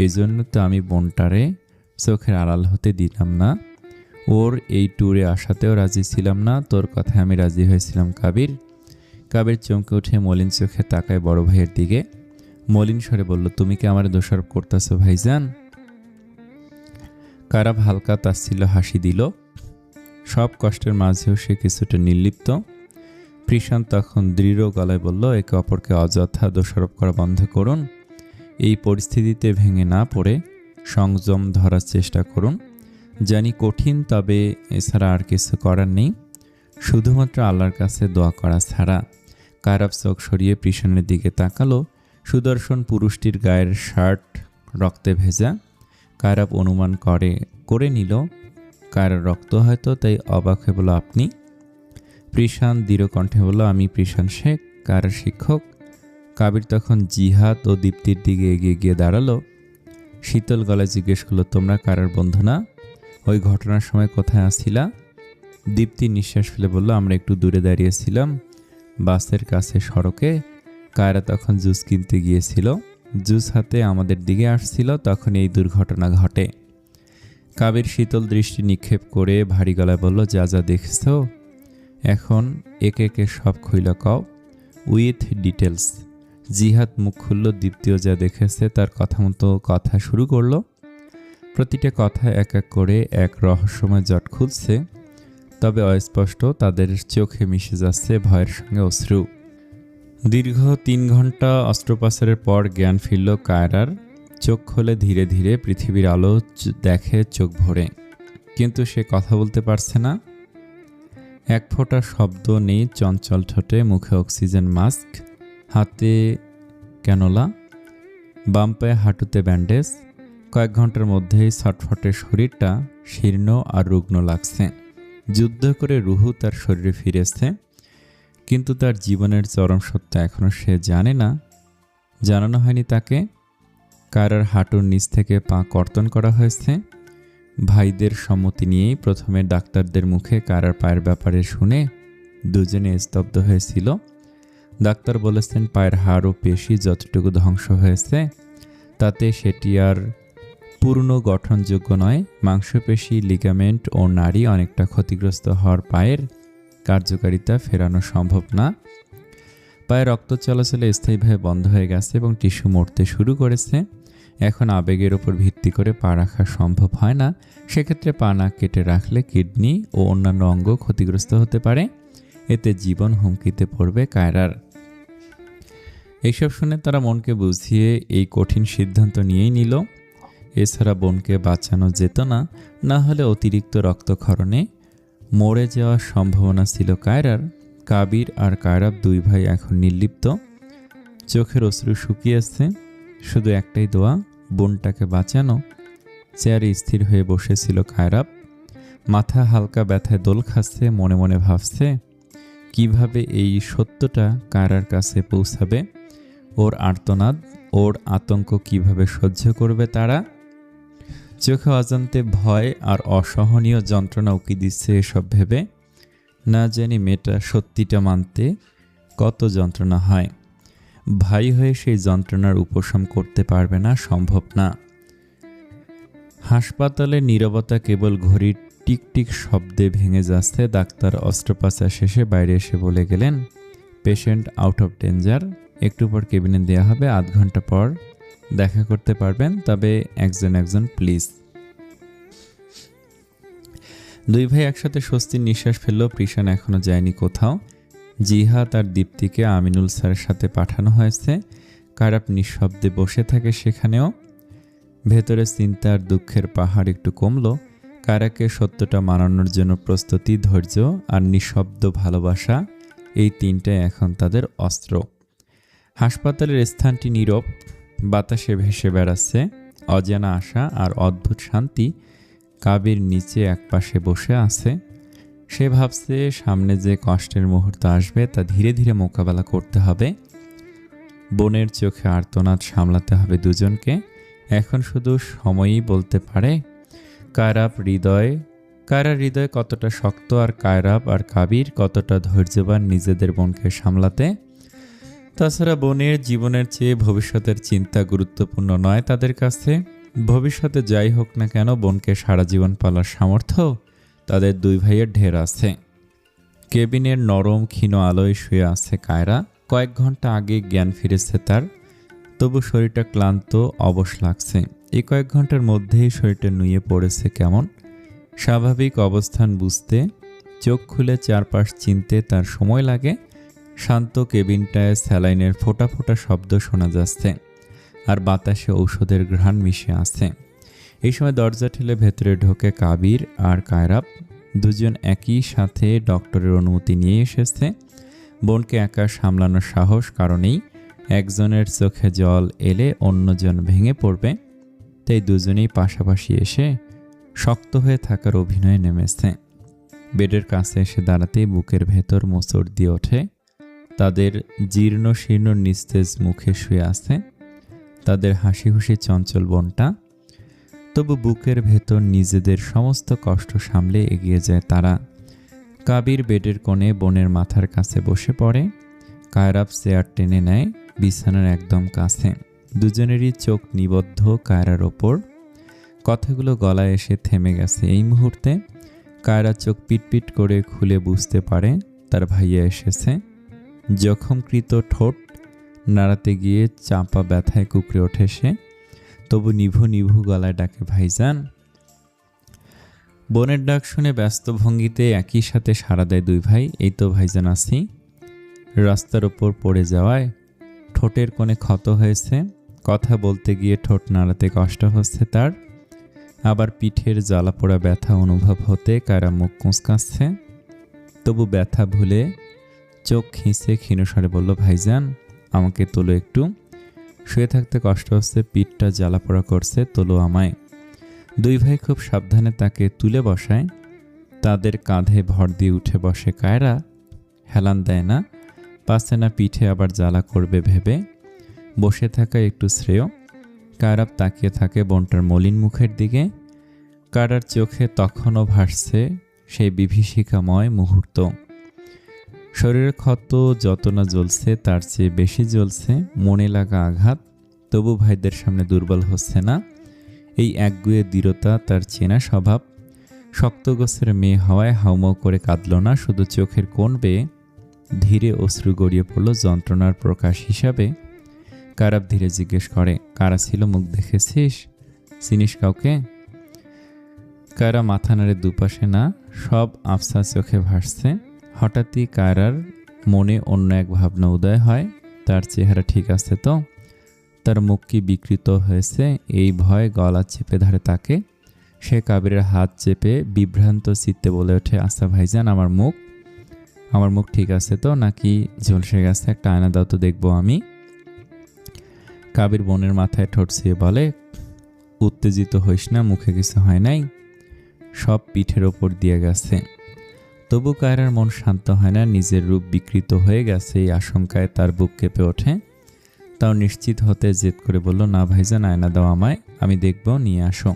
এই জন্য তো আমি বোনটারে চোখের আড়াল হতে দিলাম না। ওর এই ট্যুরে আসাতেও রাজি ছিলাম না, তোর কথায় আমি রাজি হয়েছিলাম কাবির। কাবির চমকে উঠে মলিন চোখে তাকায় বড় ভাইয়ের দিকে। মলিন স্বরে বলল, তুমি কি আমার দোষারোপ করতেছ ভাইজান? কায়রাভ হালকা তাচ্ছিল্য হাসি দিল। সব কষ্টের মাঝেও সে কিছুটা নির্লিপ্ত। কৃষাণ তখন দৃঢ় গলায় বলল, একে অপরকে অযথা দোষারোপ করা বন্ধ করুন। এই পরিস্থিতিতে ভেঙে না পড়ে সংযম ধরার চেষ্টা করুন। জানি কঠিন, তবে এছাড়া আর কিছু করার নেই, শুধুমাত্র আল্লাহর কাছে দোয়া করা ছাড়া। কায়রাভ চোখ সরিয়ে কৃষাণের দিকে তাকালো। সুদর্শন পুরুষটির গায়ের শার্ট রক্তে ভেজা। কায়রাভ অনুমান করে নিল কায়রার রক্ত হয়তো, তাই অবাক হয়ে বলল, আপনি? কৃষাণ দৃঢ় কণ্ঠে বলল, আমি কৃষাণ শেখ, কায়রার শিক্ষক। কাবির তখন জিহাদ ও দীপ্তির দিকে এগিয়ে গিয়ে দাঁড়ালো। শীতল গলায় জিজ্ঞেস করলো, তোমরা কায়রার বন্ধু না? ওই ঘটনার সময় কোথায় আছিলা? দীপ্তি নিঃশ্বাস ফেলে বলল, আমরা একটু দূরে দাঁড়িয়েছিলাম বাসের কাছে সড়কে। কায়রা তখন জুস কিনতে গিয়েছিল, জুস হাতে আমাদের দিকে আসছিল, তখন এই দুর্ঘটনা ঘটে। কাবির শীতল দৃষ্টি নিক্ষেপ করে ভারী গলায় বলল, যা যা দেখছ এখন একে একে সব খুইলা কও, উইথ ডিটেলস। জিহাদ মুখ খুলল। দীপ্তিও যা দেখেছে তার কথা মতো কথা শুরু করলো। প্রতিটা কথা এক এক করে এক রহস্যময় জট খুলছে, তবে অস্পষ্ট। তাদের চোখে মিশে যাচ্ছে ভয়ের সঙ্গে অশ্রু। দীর্ঘ 3 ঘন্টা অস্ত্রোপচারের পর জ্ঞান ফিরল কায়রার। চোখ খোলে ধীরে ধীরে, পৃথিবীর আলো দেখে চোখ ভরে, কিন্তু সে কথা বলতে পারছে না। এক ফোঁটা শব্দ নেই। চঞ্চল ঠোঁটে, মুখে অক্সিজেন মাস্ক, হাতে ক্যানোলা, বাম পায়ে হাঁটুতে ব্যান্ডেজ। কয়েক ঘন্টার মধ্যেই ছটফটে শরীরটা শীর্ণ আর রুগ্ন লাগছে। যুদ্ধ করে রুহু তার শরীরে ফিরেছে, কিন্তু তার জীবনের চরম সত্য এখনও সে জানে না, জানানো হয়নি তাকে। কায়রার হাঁটুর নিচ থেকে পা কর্তন করা হয়েছে। ভাইদের সম্মতি নিয়েই প্রথমে ডাক্তারদের মুখে কায়রার পায়ের ব্যাপারে শুনে দুজনে স্তব্ধ হয়েছিল। ডাক্তার বলেছেন, পায়ের হাড় ও পেশি যতটুকু ধ্বংস হয়েছে তাতে সেটি আর পূর্ণ গঠনযোগ্য নয়। মাংসপেশি, লিগামেন্ট ও নাড়ি অনেকটা ক্ষতিগ্রস্ত হওয়ার পায়ের কার্যকারিতা ফেরানো সম্ভব না। পায়ে রক্ত চলাচলে স্থায়ীভাবে বন্ধ হয়ে গেছে এবং টিস্যু মরতে শুরু করেছে। এখন আবেগের উপর ভিত্তি করে পা রাখা সম্ভব হয় না। সেক্ষেত্রে পা না কেটে রাখলে কিডনি ও অন্যান্য অঙ্গ ক্ষতিগ্রস্ত হতে পারে। এতে জীবন হুমকিতে পড়বে কায়রার। এইসব শুনে তারা মনকে বুঝিয়ে এই কঠিন সিদ্ধান্ত নিয়েই নিল। এছাড়া বোনকে বাঁচানো যেত না, না হলে অতিরিক্ত রক্তক্ষরণে মরে যাওয়ার সম্ভাবনা ছিল কায়রার। কাবির আর কায়রাব দুই ভাই এখন নির্লিপ্ত, চোখের অশ্রু শুকিয়েছে। শুধু একটাই দোয়া, বোনটাকে বাঁচানো। চেয়ারে স্থির হয়ে বসেছিল কায়রাব, মাথা হালকা ব্যথায় দোল খাচ্ছে। মনে মনে ভাবছে কিভাবে এই সত্যটা কায়রার কাছে পৌঁছাবে। ওর আর্তনাদ, ওর আতঙ্ক কিভাবে সহ্য করবে তারা। চোখে অজান্তে ভয় আর অসহনীয় যন্ত্রণা উকি দিচ্ছে এসব ভেবে। না জানি মেয়েটা সত্যিটা মানতে কত যন্ত্রণা হয়। ভাই হয়ে সেই যন্ত্রণার উপশম করতে পারবে না, সম্ভব না। হাসপাতালের নীরবতা কেবল ঘড়ির টিকটিক শব্দে ভেঙে যাচ্ছে। ডাক্তার অস্ত্রোপচার শেষে বাইরে এসে বলে গেলেন, পেশেন্ট আউট অফ ডেঞ্জার, একটু পর কেবিনে দেওয়া হবে, 8 ঘন্টা পর দেখা করতে পারবেন, তবে একজন একজন প্লিজ। দুই ভাই একসাথে স্বস্তির নিঃশ্বাস ফেলল। কৃষাণ এখনো যায়নি কোথাও। জিহাদ আর দীপ্তিকে আমিনুল স্যারের সাথে পাঠানো হয়েছে। কায়রাব নিঃশব্দে বসে থাকে সেখানেও। ভেতরে চিন্তার দুঃখের পাহাড় একটু কমলো। কায়রাকে সত্যটা মানানোর জন্য প্রস্তুতি, ধৈর্য আর নিঃশব্দ ভালোবাসা, এই তিনটাই এখন তাদের অস্ত্র। হাসপাতালের স্থানটি নীরব, বাতাসে ভেসে বেড়াচ্ছে অজানা আশা আর অদ্ভুত শান্তি। কাবির নিচে একপাশে বসে আছে। সে ভাবছে সামনে যে কষ্টের মুহূর্ত আসবে তা ধীরে ধীরে মোকাবেলা করতে হবে। বোনের চোখে আর্তনাদ সামলাতে হবে দুজনকে। এখন শুধু সময়ই বলতে পারে কায়রার হৃদয় কতটা শক্ত, আর কায়রাব আর কাবির কতটা ধৈর্যবান নিজেদের বোনকে সামলাতে। তাছাড়া বোনের জীবনের চেয়ে ভবিষ্যতের চিন্তা গুরুত্বপূর্ণ নয় তাদের কাছে। ভবিষ্যতে যাই হোক না কেন, বোনকে সারা জীবন পালার সামর্থ্য তাদের দুই ভাইয়ের ঢের আছে। কেবিনের নরম ক্ষীণ আলোয় শুয়ে আছে কায়রা। কয়েক ঘন্টা আগে জ্ঞান ফিরেছে তার, তবু শরীরটা ক্লান্ত, অবশ লাগছে। এই কয়েক ঘন্টার মধ্যেই শরীরটা নুয়ে পড়েছে কেমন। স্বাভাবিক অবস্থান বুঝতে, চোখ খুলে চারপাশ চিনতে তার সময় লাগে। শান্ত কেবিনটায় স্যালাইনের ফোঁটা ফোঁটা শব্দ শোনা যাচ্ছে, আর বাতাসে ঔষধের ঘ্রাণ মিশে আছে। এই সময় দরজা ঠেলে ভেতরে ঢোকে কাবির আর কায়রাব। দুজন একই সাথে ডক্টরের অনুমতি নিয়ে এসেছে। বোনকে একা সামলানোর সাহস কারণেই একজনের চোখে জল এলে অন্যজন ভেঙে পড়বে, তাই দুজনেই পাশাপাশি এসে শক্ত হয়ে থাকার অভিনয়ে নেমেছে। বেডের কাছে এসে দাঁড়াতেই বুকের ভেতর মোচড় দিয়ে ওঠে। তাদের জীর্ণ শীর্ণ নিস্তেজ মুখে শুয়ে আছে তাদের হাসি খুশি চঞ্চল বোনটা। তবু বুকের ভেতর নিজেদের সমস্ত কষ্ট সামলে এগিয়ে যায় তারা। কাবির বেডের কোণে বোনের মাথার কাছে বসে পড়ে। কায়রাব চেয়ার টেনে নেয় বিছানার একদম কাছে। দুজনেরই চোখ নিবদ্ধ কায়রার ওপর। কথাগুলো গলায় এসে থেমে গেছে এই মুহূর্তে। কায়রা চোখ পিটপিট করে খুলে বুঝতে পারে তার ভাইয়া এসেছে। জখমকৃত ঠোঁট নাড়াতে গিয়ে চাপা ব্যথায় কুঁকড়ে ওঠে সে। তবু নিভু নিভু গলায় ডাকে, ভাইজান। বোনের ডাক শুনে ব্যস্ত ভঙ্গিতে একই সাথে সাড়া দেয় দুই ভাই। এই তো ভাইজান আছি। রাস্তার ওপর পড়ে যাওয়ায় ঠোঁটের কোণে ক্ষত হয়েছে। কথা বলতে গিয়ে ঠোঁট নাড়াতে কষ্ট হচ্ছে তার। আবার পিঠের জ্বালা পোড়া ব্যথা অনুভব হতে কায়রা মুখ কুঁচকাচ্ছে। তবু ব্যথা ভুলে চোখ খিঁচে ক্ষীণস্বরে বলল, ভাইজান আমাকে তোলো একটু। শুয়ে থাকতে কষ্ট হচ্ছে, পিঠটা জ্বালা পোড়া করছে, তোলো আমায়। দুই ভাই খুব সাবধানে তাকে তুলে বসায়। তাদের কাঁধে ভর দিয়ে উঠে বসে কায়রা। হেলান দেয় না, পাচ্ছে না পিঠে আবার জ্বালা করবে ভেবে। বসে থাকা একটু শ্রেয়। কায়রাব তাকিয়ে থাকে বোনটার মলিন মুখের দিকে। কায়রার চোখে তখনও ভাসছে সেই বিভীষিকাময় মুহূর্ত। শরীরের ক্ষত যত না জ্বলছে তার চেয়ে বেশি জ্বলছে মনে লাগা আঘাত। তবু ভাইদের সামনে দুর্বল হচ্ছে না। এই একগুয়ে দৃঢ়তা তার চেনা স্বভাব। শক্ত গোছের মেয়ে হওয়ায় হাউমাউ করে কাঁদল না, শুধু চোখের কোণ বেয়ে ধীরে অশ্রু গড়িয়ে পড়ল যন্ত্রণার প্রকাশ হিসাবে। কায়রাব ধীরে জিজ্ঞেস করে, কারা ছিল, মুখ দেখেছিস, চিনিস কাউকে? কায়রা মাথা নাড়ে দুপাশে না, সব আফসা চোখে ভাসছে। হঠাৎই কায়রার মনে অন্য এক ভাবনা উদয় হয়। তার চেহারা ঠিক আছে তো? তার মুখ কি বিকৃত হয়েছে? এই ভয় গলা চেপে ধরে তাকে। সে কাবিরের হাত চেপে বিভ্রান্ত চিত্তে বলে ওঠে, আচ্ছা ভাইজান, আমার মুখ ঠিক আছে তো, নাকি ঝলসে গেছে? একটা আয়না দাও তো দেখবো আমি। কাবির বোনের মাথায় ঠোঁট ছুঁয়ে বলে, উত্তেজিত হইস না, মুখে কিছু হয় নাই, সব পিঠের ওপর দিয়ে গেছে। তবু কায়রার মন শান্ত হয় না। নিজের রূপ বিকৃত হয়ে গেছে এই আশঙ্কায় তার বুক কেঁপে ওঠে। তাও নিশ্চিত হতে জেদ করে বলল, না ভাইজান, আয়না দাও আমায়, আমি দেখব, নিয়ে আসো।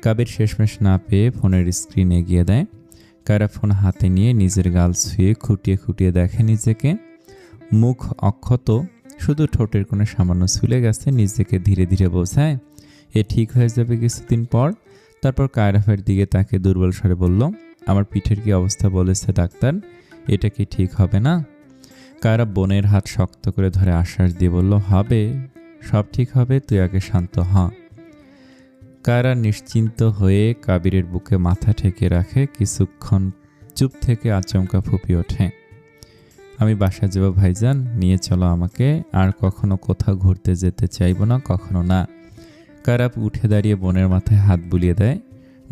কাবির শেষমেশ না পেয়ে ফোনের স্ক্রিন এগিয়ে দেয়। কায়রা ফোন হাতে নিয়ে নিজের গাল ছুঁয়ে খুঁটিয়ে খুঁটিয়ে দেখে নিজেকে। মুখ অক্ষত, শুধু ঠোঁটের কোণে সামান্য ছুলে গেছে। নিজেকে ধীরে ধীরে বোঝায় এ ঠিক হয়ে যাবে কিছুদিন পর। তারপর কায়রাফের দিকে তাকে দুর্বল স্বরে বলল, আমার পিঠের কি অবস্থা বলেছে ডাক্তার, এটা কি ঠিক হবে না? কায়রা বোনের হাত শক্ত করে ধরে আশ্বাস দিয়ে বলল, হবে, সব ঠিক হবে, তুই আগে শান্ত হ। কায়রা নিশ্চিন্ত হয়ে কাবিরের বুকে মাথা ঠেকে রাখে। কিছুক্ষণ চুপ থেকে আচমকা ফুঁপিয়ে ওঠে, আমি বাসায় যাব ভাইজান, নিয়ে চলো আমাকে, আর কখনো কোথাও ঘুরতে যেতে চাইবো না, কখনো না। কায়রা উঠে দাঁড়িয়ে বোনের মাথায় হাত বুলিয়ে দেয়।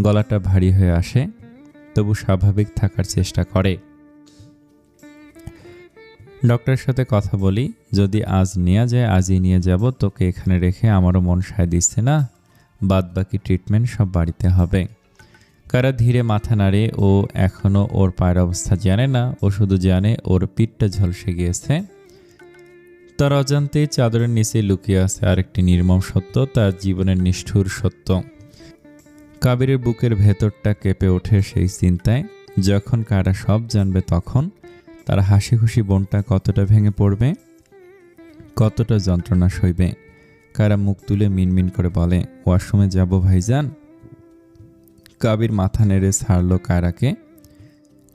গলাটা ভারী হয়ে আসে, তবু স্বাভাবিক থাকার চেষ্টা করে। ডক্টরের সাথে কথা বলি, যদি আজ নেওয়া যায় আজই নিয়ে যাব, তোকে এখানে রেখে আমারও মন সায় দিচ্ছে না, বাদ বাকি ট্রিটমেন্ট সব বাড়িতে হবে। কারা ধীরে মাথা নাড়ে, ও এখনও ওর পায়ের অবস্থা জানে না, ও শুধু জানে ওর পিঠটা ঝলসে গিয়েছে। তার অজান্তেই চাদরের নিচে লুকিয়ে আছে আরেকটি নির্মম সত্য, তার জীবনের নিষ্ঠুর সত্য। কাবিরের বুকের ভেতরটা কেঁপে ওঠে সেই চিন্তায়, যখন কারা সব জানবে তখন তার হাসি খুশি বোনটা কতটা ভেঙে পড়বে, কতটা যন্ত্রণা সইবে। কারা মুখ তুলে মিনমিন করে বলে, ওয়াশরুমে যাব ভাইজান। কাবির মাথা নেড়ে ছাড়ল কারাকে।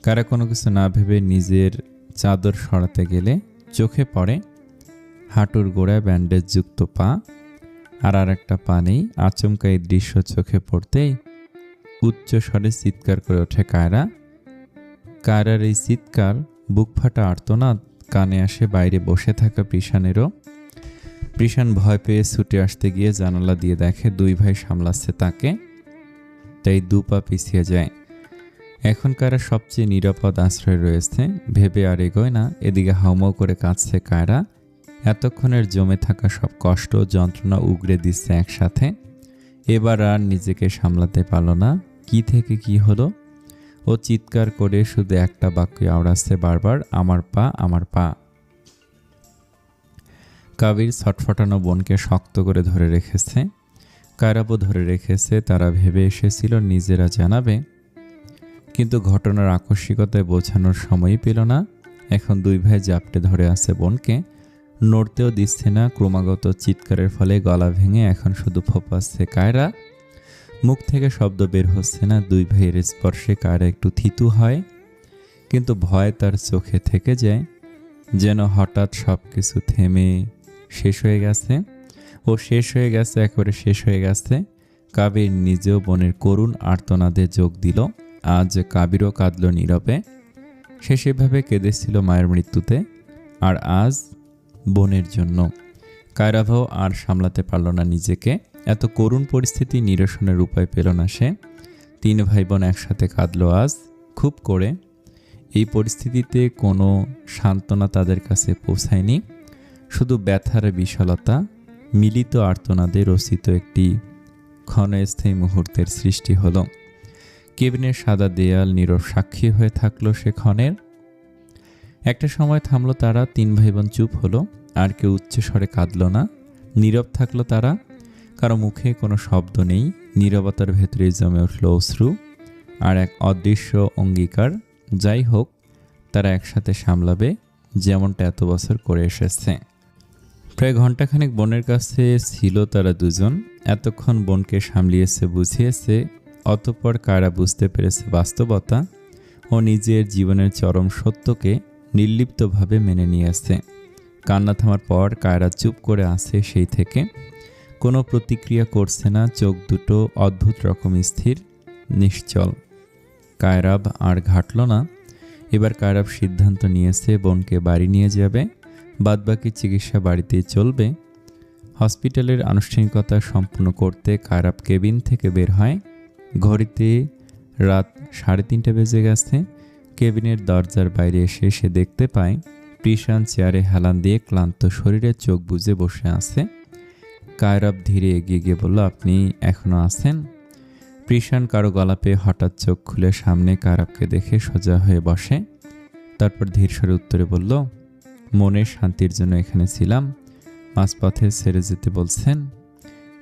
কারা কোনো কিছু না ভেবে নিজের চাদর সরাতে গেলে চোখে পড়ে হাঁটুর গোড়ায় ব্যান্ডেজ যুক্ত পা, আর একটা পা নেই। আচমকা এই দৃশ্য চোখে পড়তেই উচ্চ স্বরে চিৎকার করে ওঠে কায়রা। কায়রার এই চিৎকার বুক ফাটা আর্তনাদ কানে আসে বাইরে বসে থাকা প্রিশানেরও। প্রিশান ভয় পেয়ে ছুটে আসতে গিয়ে জানালা দিয়ে দেখে দুই ভাই সামলাচ্ছে তাকে, তাই দু পা পিছিয়ে যায়। এখন কায়রা সবচেয়ে নিরাপদ আশ্রয় রয়েছে ভেবে আর এগোয় না। এদিকে হাউমাউ করে কাঁদছে কায়রা, এতক্ষণের জমে থাকা সব কষ্ট যন্ত্রণা উগড়ে দিচ্ছে একসাথে। এবার আর নিজেকে সামলাতে পারল না। কি থেকে কি হলো, ও চিৎকার করে শুধু একটা বাক্য আওড়াচ্ছে বারবার, আমার পা, আমার পা। কাবির ছটফটানো বোনকে শক্ত করে ধরে রেখেছে, কায়রাবও ধরে রেখেছে। তারা ভেবে এসেছিল নিজেরা জানাবে, কিন্তু ঘটনার আকস্মিকতায় বোঝানোর সময়ই পেল না। এখন দুই ভাই জাপটে ধরে আছে বোনকে, নড়তেও দিচ্ছে না। ক্রমাগত চিৎকারের ফলে গলা ভেঙে এখন শুধু ফোঁপাচ্ছে কায়রা, মুখ থেকে শব্দ বের হচ্ছে না। দুই ভাইয়ের স্পর্শে কায়রা একটু থিতু হয়, কিন্তু ভয় তার চোখে থেকে যায়, যেন হঠাৎ সব কিছু থেমে শেষ হয়ে গেছে। ও শেষ হয়ে গেছে, একেবারে শেষ হয়ে গেছে। কাবির নিজেও বোনের করুণ আর্তনাদে যোগ দিল। আজ কাবিরও কাঁদল নীরবে। সে সেভাবে কেঁদেছিল মায়ের মৃত্যুতে, আর আজ বোনের জন্য। কায়রাভাও আর সামলাতে পারল না নিজেকে। এত করুণ পরিস্থিতি নিরসনের উপায় পেল না সে। তিন ভাই বোন একসাথে কাঁদল আজ খুব করে। এই পরিস্থিতিতে কোনো সান্ত্বনা তাদের কাছে পৌঁছায়নি, শুধু ব্যথার বিশালতা। মিলিত আর্তনাদে রচিত একটি ক্ষণস্থায়ী মুহূর্তের সৃষ্টি হলো। কেবিনের সাদা দেয়াল নীরব সাক্ষী হয়ে থাকলো সে ক্ষণের। একটা সময় থামলো তারা, তিন ভাই বোন চুপ হলো, আর কেউ উচ্চস্বরে কাঁদল না। নীরব থাকলো তারা, কারো মুখে কোনো শব্দ নেই। নীরবতার ভেতরে জমে উঠল অশ্রু আর এক অদৃশ্য অঙ্গীকার, যাই হোক তারা একসাথে সামলাবে, যেমনটা এত বছর করে এসেছে। প্রায় ঘন্টাখানেক বোনের কাছে ছিল তারা দুজন। এতক্ষণ বোনকে সামলিয়েছে, বুঝিয়েছে। অতঃপর কায়রা বুঝতে পেরেছে বাস্তবতা ও নিজের জীবনের চরম সত্যকে নির্লিপ্তভাবে মেনে নিয়েছে। কান্না থামার পর কায়রা চুপ করে আছে সেই থেকে, কোনো প্রতিক্রিয়া করছে না। চোখ দুটো অদ্ভুত রকম স্থির, নিশ্চল। কায়রাব আর ঘাটল না। এবার কায়রাব সিদ্ধান্ত নিয়েছে বোনকে বাড়ি নিয়ে যাবে, বাদবাকি চিকিৎসা বাড়িতেই চলবে। হসপিটালের আনুষ্ঠানিকতা সম্পূর্ণ করতে কায়রাব কেবিন থেকে বের হয়। ঘড়িতে রাত 3:30 বেজে গেছে। কেবিনের দরজার বাইরে এসে সে দেখতে পায় প্রিশান চেয়ারে হেলান দিয়ে ক্লান্ত শরীরে চোখ বুজে বসে আছে। কায়রাব ধীরে এগিয়ে গিয়ে বলল, আপনি এখনো আছেন? প্রিশান কারো গলা পেয়ে হঠাৎ চোখ খুলে সামনে কায়রাবকে দেখে সোজা হয়ে বসে। তারপর ধীর স্বরে উত্তরে বলল, মনের শান্তির জন্য এখানে ছিলাম, মাঝপথে ছেড়ে যেতে বলছেন?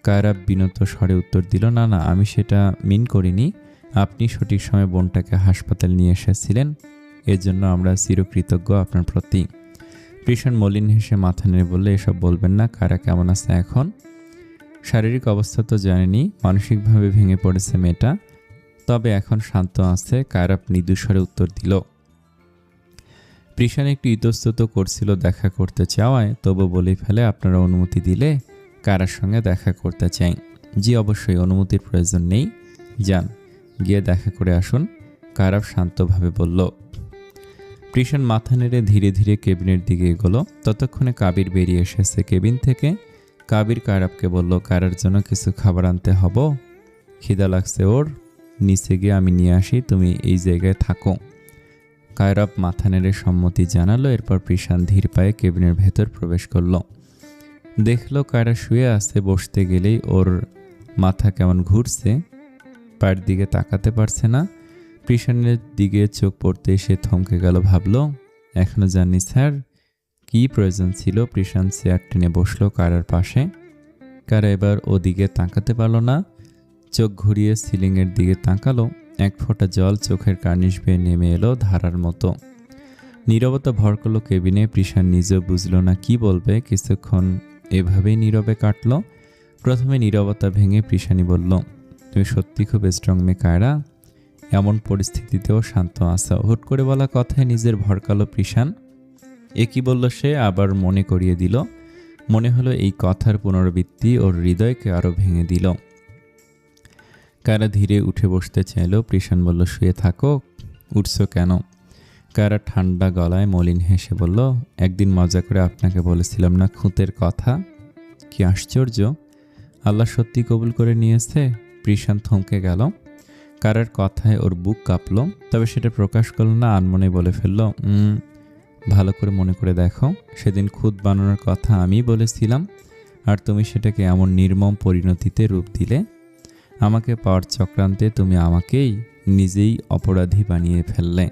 কায়রাব বিনত স্বরে উত্তর দিল, না না, আমি সেটা মিন করিনি। আপনি সঠিক সময়ে বোনটাকে হাসপাতাল নিয়ে এসেছিলেন, এর জন্য আমরা চিরকৃতজ্ঞ আপনার প্রতি। প্রিশান মলিন হেসে মাথা নেড়ে বললে, এসব বলবেন না। কায়রা কেমন আছে এখন? শারীরিক অবস্থা তো জানেনি, মানসিকভাবে ভেঙে পড়েছে মেয়েটা, তবে এখন শান্ত আছে। কায়রা মৃদু স্বরে উত্তর দিল। প্রিশান একটু ইতস্তত করছিল দেখা করতে চাওয়ায়, তবু বলেই ফেলে, আপনারা অনুমতি দিলে কায়রার সঙ্গে দেখা করতে চাই। জি অবশ্যই, অনুমতির প্রয়োজন নেই, যান গিয়ে দেখা করে আসুন, কায়রা শান্তভাবে বলল। প্রিশান মাথা নেড়ে ধীরে ধীরে কেবিনের দিকে এগোলো। ততক্ষণে কাবির বেরিয়ে এসেছে কেবিন থেকে। কাবির কায়রাবকে বলল, কায়রার জন্য কিছু খাবার আনতে হব, খিদা লাগছে ওর। নিচে গিয়ে আমি নিয়ে আসি, তুমি এই জায়গায় থাকো। কায়রাব মাথা নেড়ে সম্মতি জানালো। এরপর প্রিশান ধীর পায়ে কেবিনের ভেতর প্রবেশ করলো। দেখলো কায়রা শুয়ে আছে। বসতে গেলেই ওর মাথা কেমন ঘুরছে, পায়ের দিকে তাকাতে পারছে না। প্রিশানের দিকে চোখ পড়তে সে থমকে গেল। ভাবলো, এখনো জানি স্যার, কি প্রয়োজন ছিল? প্রিশান চেয়ার টেনে বসলো কায়রার পাশে। কায়রা এবার ওদিকে তাকাতে পারল না। চোখ ঘুরিয়ে সিলিংয়ের দিকে তাকালো। এক ফোঁটা জল চোখের কার্নিশ বেয়ে নেমে এলো ধারার মতো। নীরবতা ভর করলো কেবিনে। প্রিশান নিজেও বুঝলো না কি বলবে। কিছুক্ষণ এভাবেই নীরবে কাটল। প্রথমে নীরবতা ভেঙে প্রিশানি বলল, তুমি সত্যি খুব স্ট্রং মেয়ে কায়রা, এমন পরিস্থিতিতেও শান্ত আছো। হুট করে বলা কথায় নিজের ভরকালো প্রিশান। এ কি বলল সে? আবার মনে করিয়ে দিল। মনে হলো এই কথার পুনরাবৃত্তি ওর হৃদয়কে আরো ভেঙে দিল। কায়রা ধীরে উঠে বসতে চাইল। প্রিশান বলল, শুয়ে থাকো। উঠছো কেন? কায়রা ঠান্ডা গলায় মলিন হেসে বলল, একদিন মজা করে আপনাকে বলেছিলাম না খুঁতের কথা। কি আশ্চর্য, আল্লাহ সত্যি কবুল করে নিয়েছে। প্রিশান থমকে গেল। কায়রার কথায় ওর বুক কাঁপল, তবে সেটা প্রকাশ করল না। আনমনে বলে ফেলল, ভালো করে মনে করে দেখো, সেদিন খুদ বানানোর কথা আমি বলেছিলাম, আর তুমি সেটাকে এমন নির্মম পরিণতিতে রূপ দিলে। আমাকে পাওয়ার চক্রান্তে তুমি আমাকেই নিজেই অপরাধী বানিয়ে ফেললে।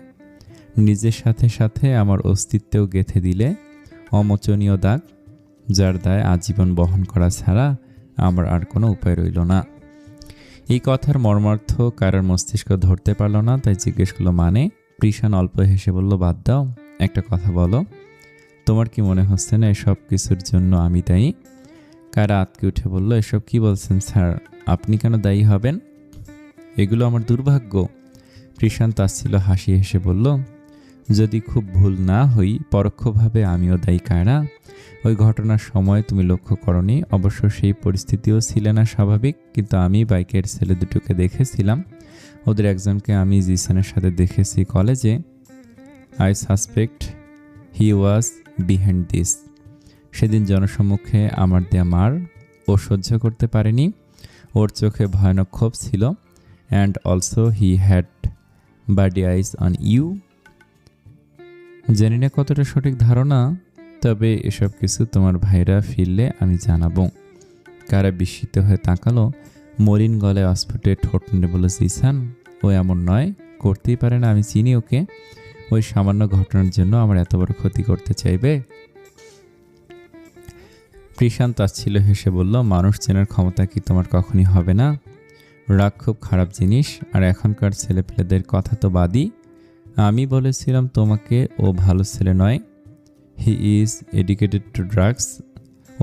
নিজের সাথে সাথে আমার অস্তিত্বেও গেঁথে দিলে অমোচনীয় দাগ, যার দায় আজীবন বহন করা ছাড়া আমার আর কোনো উপায় রইল না। এই কথার মর্মার্থ কায়রার মস্তিষ্ক ধরতে পারল না, তাই জিজ্ঞেস করলো, মানে? প্রিশান অল্প হেসে বলল, বাদ দাও, একটা কথা বলো, তোমার কি মনে হচ্ছে না এসব কিছুর জন্য আমি দায়ী? কায়রা আতকে উঠে বলল, এসব কি বলছেন স্যার? আপনি কেন দায়ী হবেন? এগুলো আমার দুর্ভাগ্য। প্রিশান তাচ্ছিল হাসি হেসে বলল, যদি খুব ভুল না হই পরোক্ষভাবে আমিও দায়ী কায়রা। ওই ঘটনার সময় তুমি লক্ষ্য করনি, অবশ্য সেই পরিস্থিতিও ছিল না স্বাভাবিক, কিন্তু আমি বাইকের ছেলে দুটোকে দেখেছিলাম। ওদের একজনকে আমি জিসানের সাথে দেখেছি কলেজে। I suspect he was behind this. সেদিন জনসম্মুখে আমার দেয়া মার ও সহ্য করতে পারেনি। ওর চোখে ভয়ানক ক্ষোভ ছিল। And also he had bad eyes on you. জানি না কতটা সঠিক ধারণা, তবে এসব কিছু তোমার ভাইরা ফিরলে আমি জানাবো। কায়রা বিস্মিত হয়ে তাকালো। মলিন গলায় অস্ফুটে ঠোঁট নেড়ে বলল, জিসান, ও এমন নয়, করতেই পারে না, আমি চিনি ওকে। ওই সামান্য ঘটনার জন্য আমার এত বড় ক্ষতি করতে চাইবে? প্রিশান তাচ্ছিল হেসে বলল, মানুষ চেনার ক্ষমতা কি তোমার কখনই হবে না? রাগ খুব খারাপ জিনিস, আর এখনকার ছেলেপেলেদের কথা তো বাদই। আমি বলেছিলাম তোমাকে ও ভালো ছেলে নয়। He is addicted to drugs.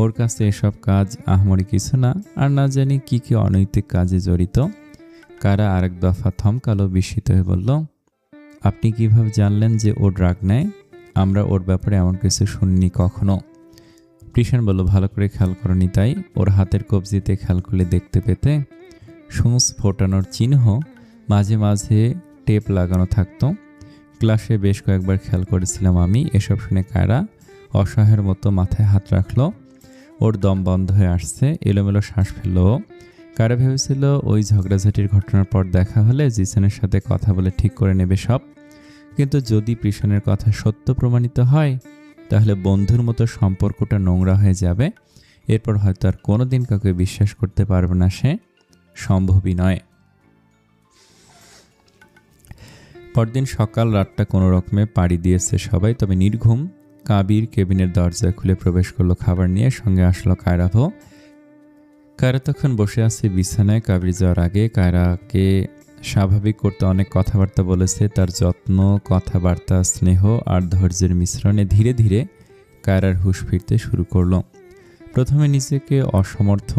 ওর কাছে এসব কাজ আহামরি কিছু না, আর না জানি কি কি অনৈতিক কাজে জড়িত। কায়রা আরেক দফা থমকালো, বিস্মিত হয়ে বলল, আপনি কিভাবে জানলেন যে ও ড্রাগ নেয়? আমরা ওর ব্যাপারে এমন কিছু শুনিনি কখনো। প্রিশান বলল, ভালো করে খেয়াল করনি তাই? ওর হাতের কবজিতে খেয়াল করলে দেখতে পেতে সূঁচ ফোটানোর চিহ্ন, মাঝে মাঝে টেপ লাগানো থাকতো। ক্লাসে বেশ কয়েকবার খেয়াল করেছিলাম আমি। এসব শুনে কায়রা অসহায়ের মতো মাথায় হাত রাখলো। ওর দম বন্ধ হয়ে আসছে, এলোমেলো শ্বাস ফেলল। কায়রা ভেবেছিল ওই ঝগড়াঝাটির ঘটনার পর দেখা হলে জিসানের সাথে কথা বলে ঠিক করে নেবে সব। কিন্তু যদি প্রিশানের কথা সত্য প্রমাণিত হয়, তাহলে বন্ধুর মতো সম্পর্কটা নোংরা হয়ে যাবে। এরপর হয়তো আর কোনোদিন কাউকে বিশ্বাস করতে পারবে না সে। সম্ভবই নয়। পরদিন সকাল রাতটা কোনো রকমে পাড়ি দিয়েছে সবাই, তবে নির্ঘুম। কাবির কেবিনের দরজা খুলে প্রবেশ করলো খাবার নিয়ে, সঙ্গে আসলো কায়রাভো। কায়রা তখন বসে আছে বিছানায়। কাবির যাওয়ার আগে কায়রাকে স্বাভাবিক করতে অনেক কথাবার্তা বলেছে। তার যত্ন, কথাবার্তা, স্নেহ আর ধৈর্যের মিশ্রণে ধীরে ধীরে কায়রার হুঁশ ফিরতে শুরু করলো। প্রথমে নিজেকে অসমর্থ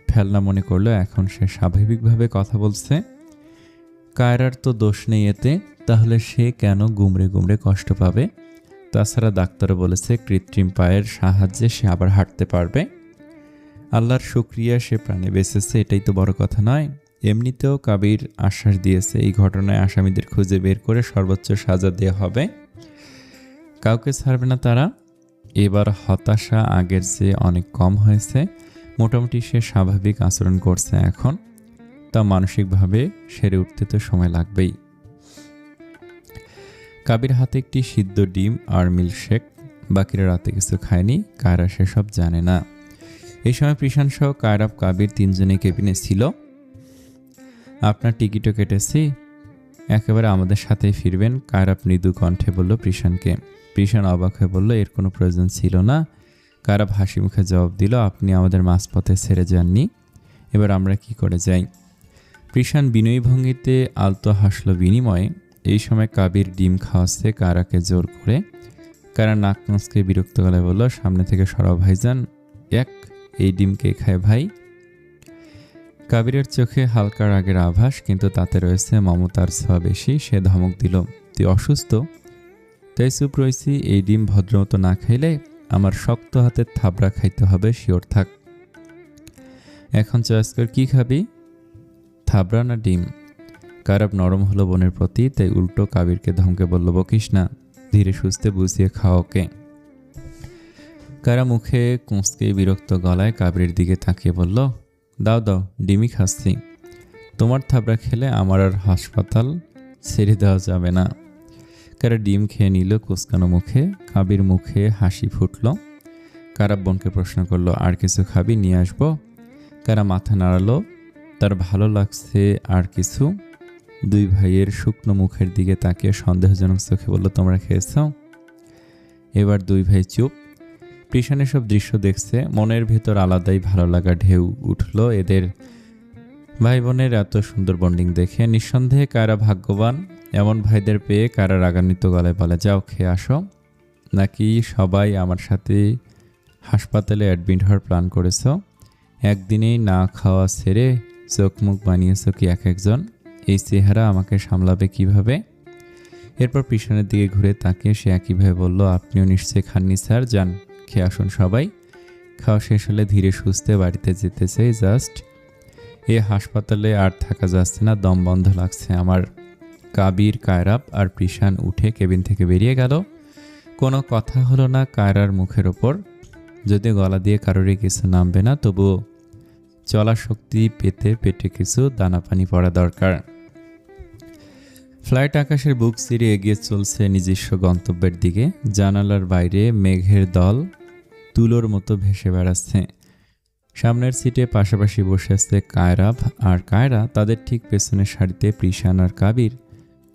ফেলনা মনে করলো, এখন সে স্বাভাবিকভাবে কথা বলছে। কায়রার তো দোষ নেই এতে, তাহলে সে কেন গুমড়ে গুমড়ে কষ্ট পাবে? তাছাড়া ডাক্তারও বলেছে কৃত্রিম পায়ের সাহায্যে সে আবার হাঁটতে পারবে। আল্লাহর শুকরিয়া, সে প্রাণে বেঁচেছে, এটাই তো বড় কথা নয়। এমনিতেও কাবির আশ্বাস দিয়েছে এই ঘটনায় আসামিদের খুঁজে বের করে সর্বোচ্চ সাজা দেওয়া হবে, কাউকে ছাড়বে না তারা। এবার হতাশা আগের চেয়ে অনেক কম হয়েছে। মোটামুটি সে স্বাভাবিক আচরণ করছে এখন। তা মানসিকভাবে সেরে উঠতে তো সময় লাগবেই। কাবির হাতে একটি সিদ্ধ ডিম আর মিল্কশেক। বাকিরা রাতে কিছু খায়নি, কায়রা সেসব জানে না। এই সময় প্রিশান সহ কায়রাব, কাবির তিনজনে কেবিনে ছিল। আপনার টিকিটও কেটেছি, একেবারে আমাদের সাথেই ফিরবেন, কায়রাব মৃদু কণ্ঠে বলল প্রিশানকে। প্রিশান অবাক হয়ে বলল, এর কোনো প্রয়োজন ছিল না। কায়রাব হাসি মুখে জবাব দিল, আপনি আমাদের মাঝপথে ছেড়ে যাননি, এবার আমরা কি করে যাই? প্রিশান বিনয়ী ভঙ্গিতে আলতো হাসল বিনিময়ে। এই সময় কাবির ডিম খাওয়াচ্ছে কায়রাকে জোর করে। কায়রা নাক মুচকে বিরক্ত গলায় বলল, সামনে থেকে সরাও ভাইজান, এই ডিম কে খায় ভাই? কাবিরের চোখে হালকা রাগের আভাস, কিন্তু তাতে রয়েছে মমতার ছোঁয়া বেশি। সে ধমক দিল, তুই অসুস্থ? তাই চুপ রয়েছি, এই ডিম ভদ্রমতো না খাইলে আমার শক্ত হাতের থাবড়া খাইতে হবে, শিওর থাক। এখন চয়েস কর, কি খাবি, থাবড়া না ডিম? কায়রাব নরম হলো বোনের প্রতি, তাই উল্টো কাবিরকে ধমকে বলল, বকিস না, ধীরে সুস্থে বুঝিয়ে খাও ওকে। কায়রা মুখে কুঁচকে বিরক্ত গলায় কাবিরের দিকে তাকিয়ে বলল, দাও দাও, ডিমই খাচ্ছি, তোমার থাবড়া খেলে আমার আর হাসপাতাল ছেড়ে দেওয়া যাবে না। কায়রা ডিম খেয়ে নিল কুচকানো মুখে। কাবির মুখে হাসি ফুটল। কায়রাব বোনকে প্রশ্ন করলো, আর কিছু খাবি, নিয়ে আসবো? কায়রা মাথা নাড়ালো, তার ভালো লাগছে আর কিছু। দুই ভাইয়ের শুকনো মুখের দিকে তাকিয়ে সন্দেহজনক চোখে বলল, তোমরা খেয়েছ? এবার দুই ভাই চুপ। প্রিশান এসব দৃশ্য দেখছে, মনের ভেতর আলাদাই ভালো লাগা ঢেউ উঠল এদের ভাই বোনের এত সুন্দর বন্ডিং দেখে। নিঃসন্দেহে কায়রা ভাগ্যবান, এমন ভাইদের পেয়ে। কায়রা রাগান্বিত গলায় বলে, যাও খেয়ে আসো, নাকি সবাই আমার সাথে হাসপাতালে অ্যাডমিট হওয়ার প্ল্যান করেছ? একদিনেই না খাওয়া ছেড়ে চোখ মুখ বানিয়েছ কি এক একজন? এই চেহারা আমাকে সামলাবে কিভাবে? এরপর প্রিশানের দিকে ঘুরে তাকিয়ে সে একইভাবে বলল, আপনিও নিশ্চয়ই খাননি স্যার, যান খেয়ে আসুন সবাই। খাওয়া শেষ হলে ধীরে সুস্থে বাড়িতে যেতে চাই, জাস্ট এ হাসপাতালে আর থাকা যাচ্ছে না, দম বন্ধ লাগছে আমার। কাবির, কায়রাব আর প্রিশান উঠে কেবিন থেকে বেরিয়ে গেল। কোনো কথা হলো না কায়রার মুখের ওপর। যদিও গলা দিয়ে কারোরই কিছু নামবে না, তবুও চলা শক্তি পেতে পেটে কিছু দানা পানি পড়া দরকার। ফ্লাইট আকাশের বুক চিরে এগিয়ে চলছে নিজস্ব গন্তব্যের দিকে। জানালার বাইরে মেঘের দল তুলোর মতো ভেসে বেড়াচ্ছে। সামনের সিটে পাশাপাশি বসে আছে কায়রাব আর কায়রা, তাদের ঠিক পেছনের সারিতে প্রিশান আর কাবির।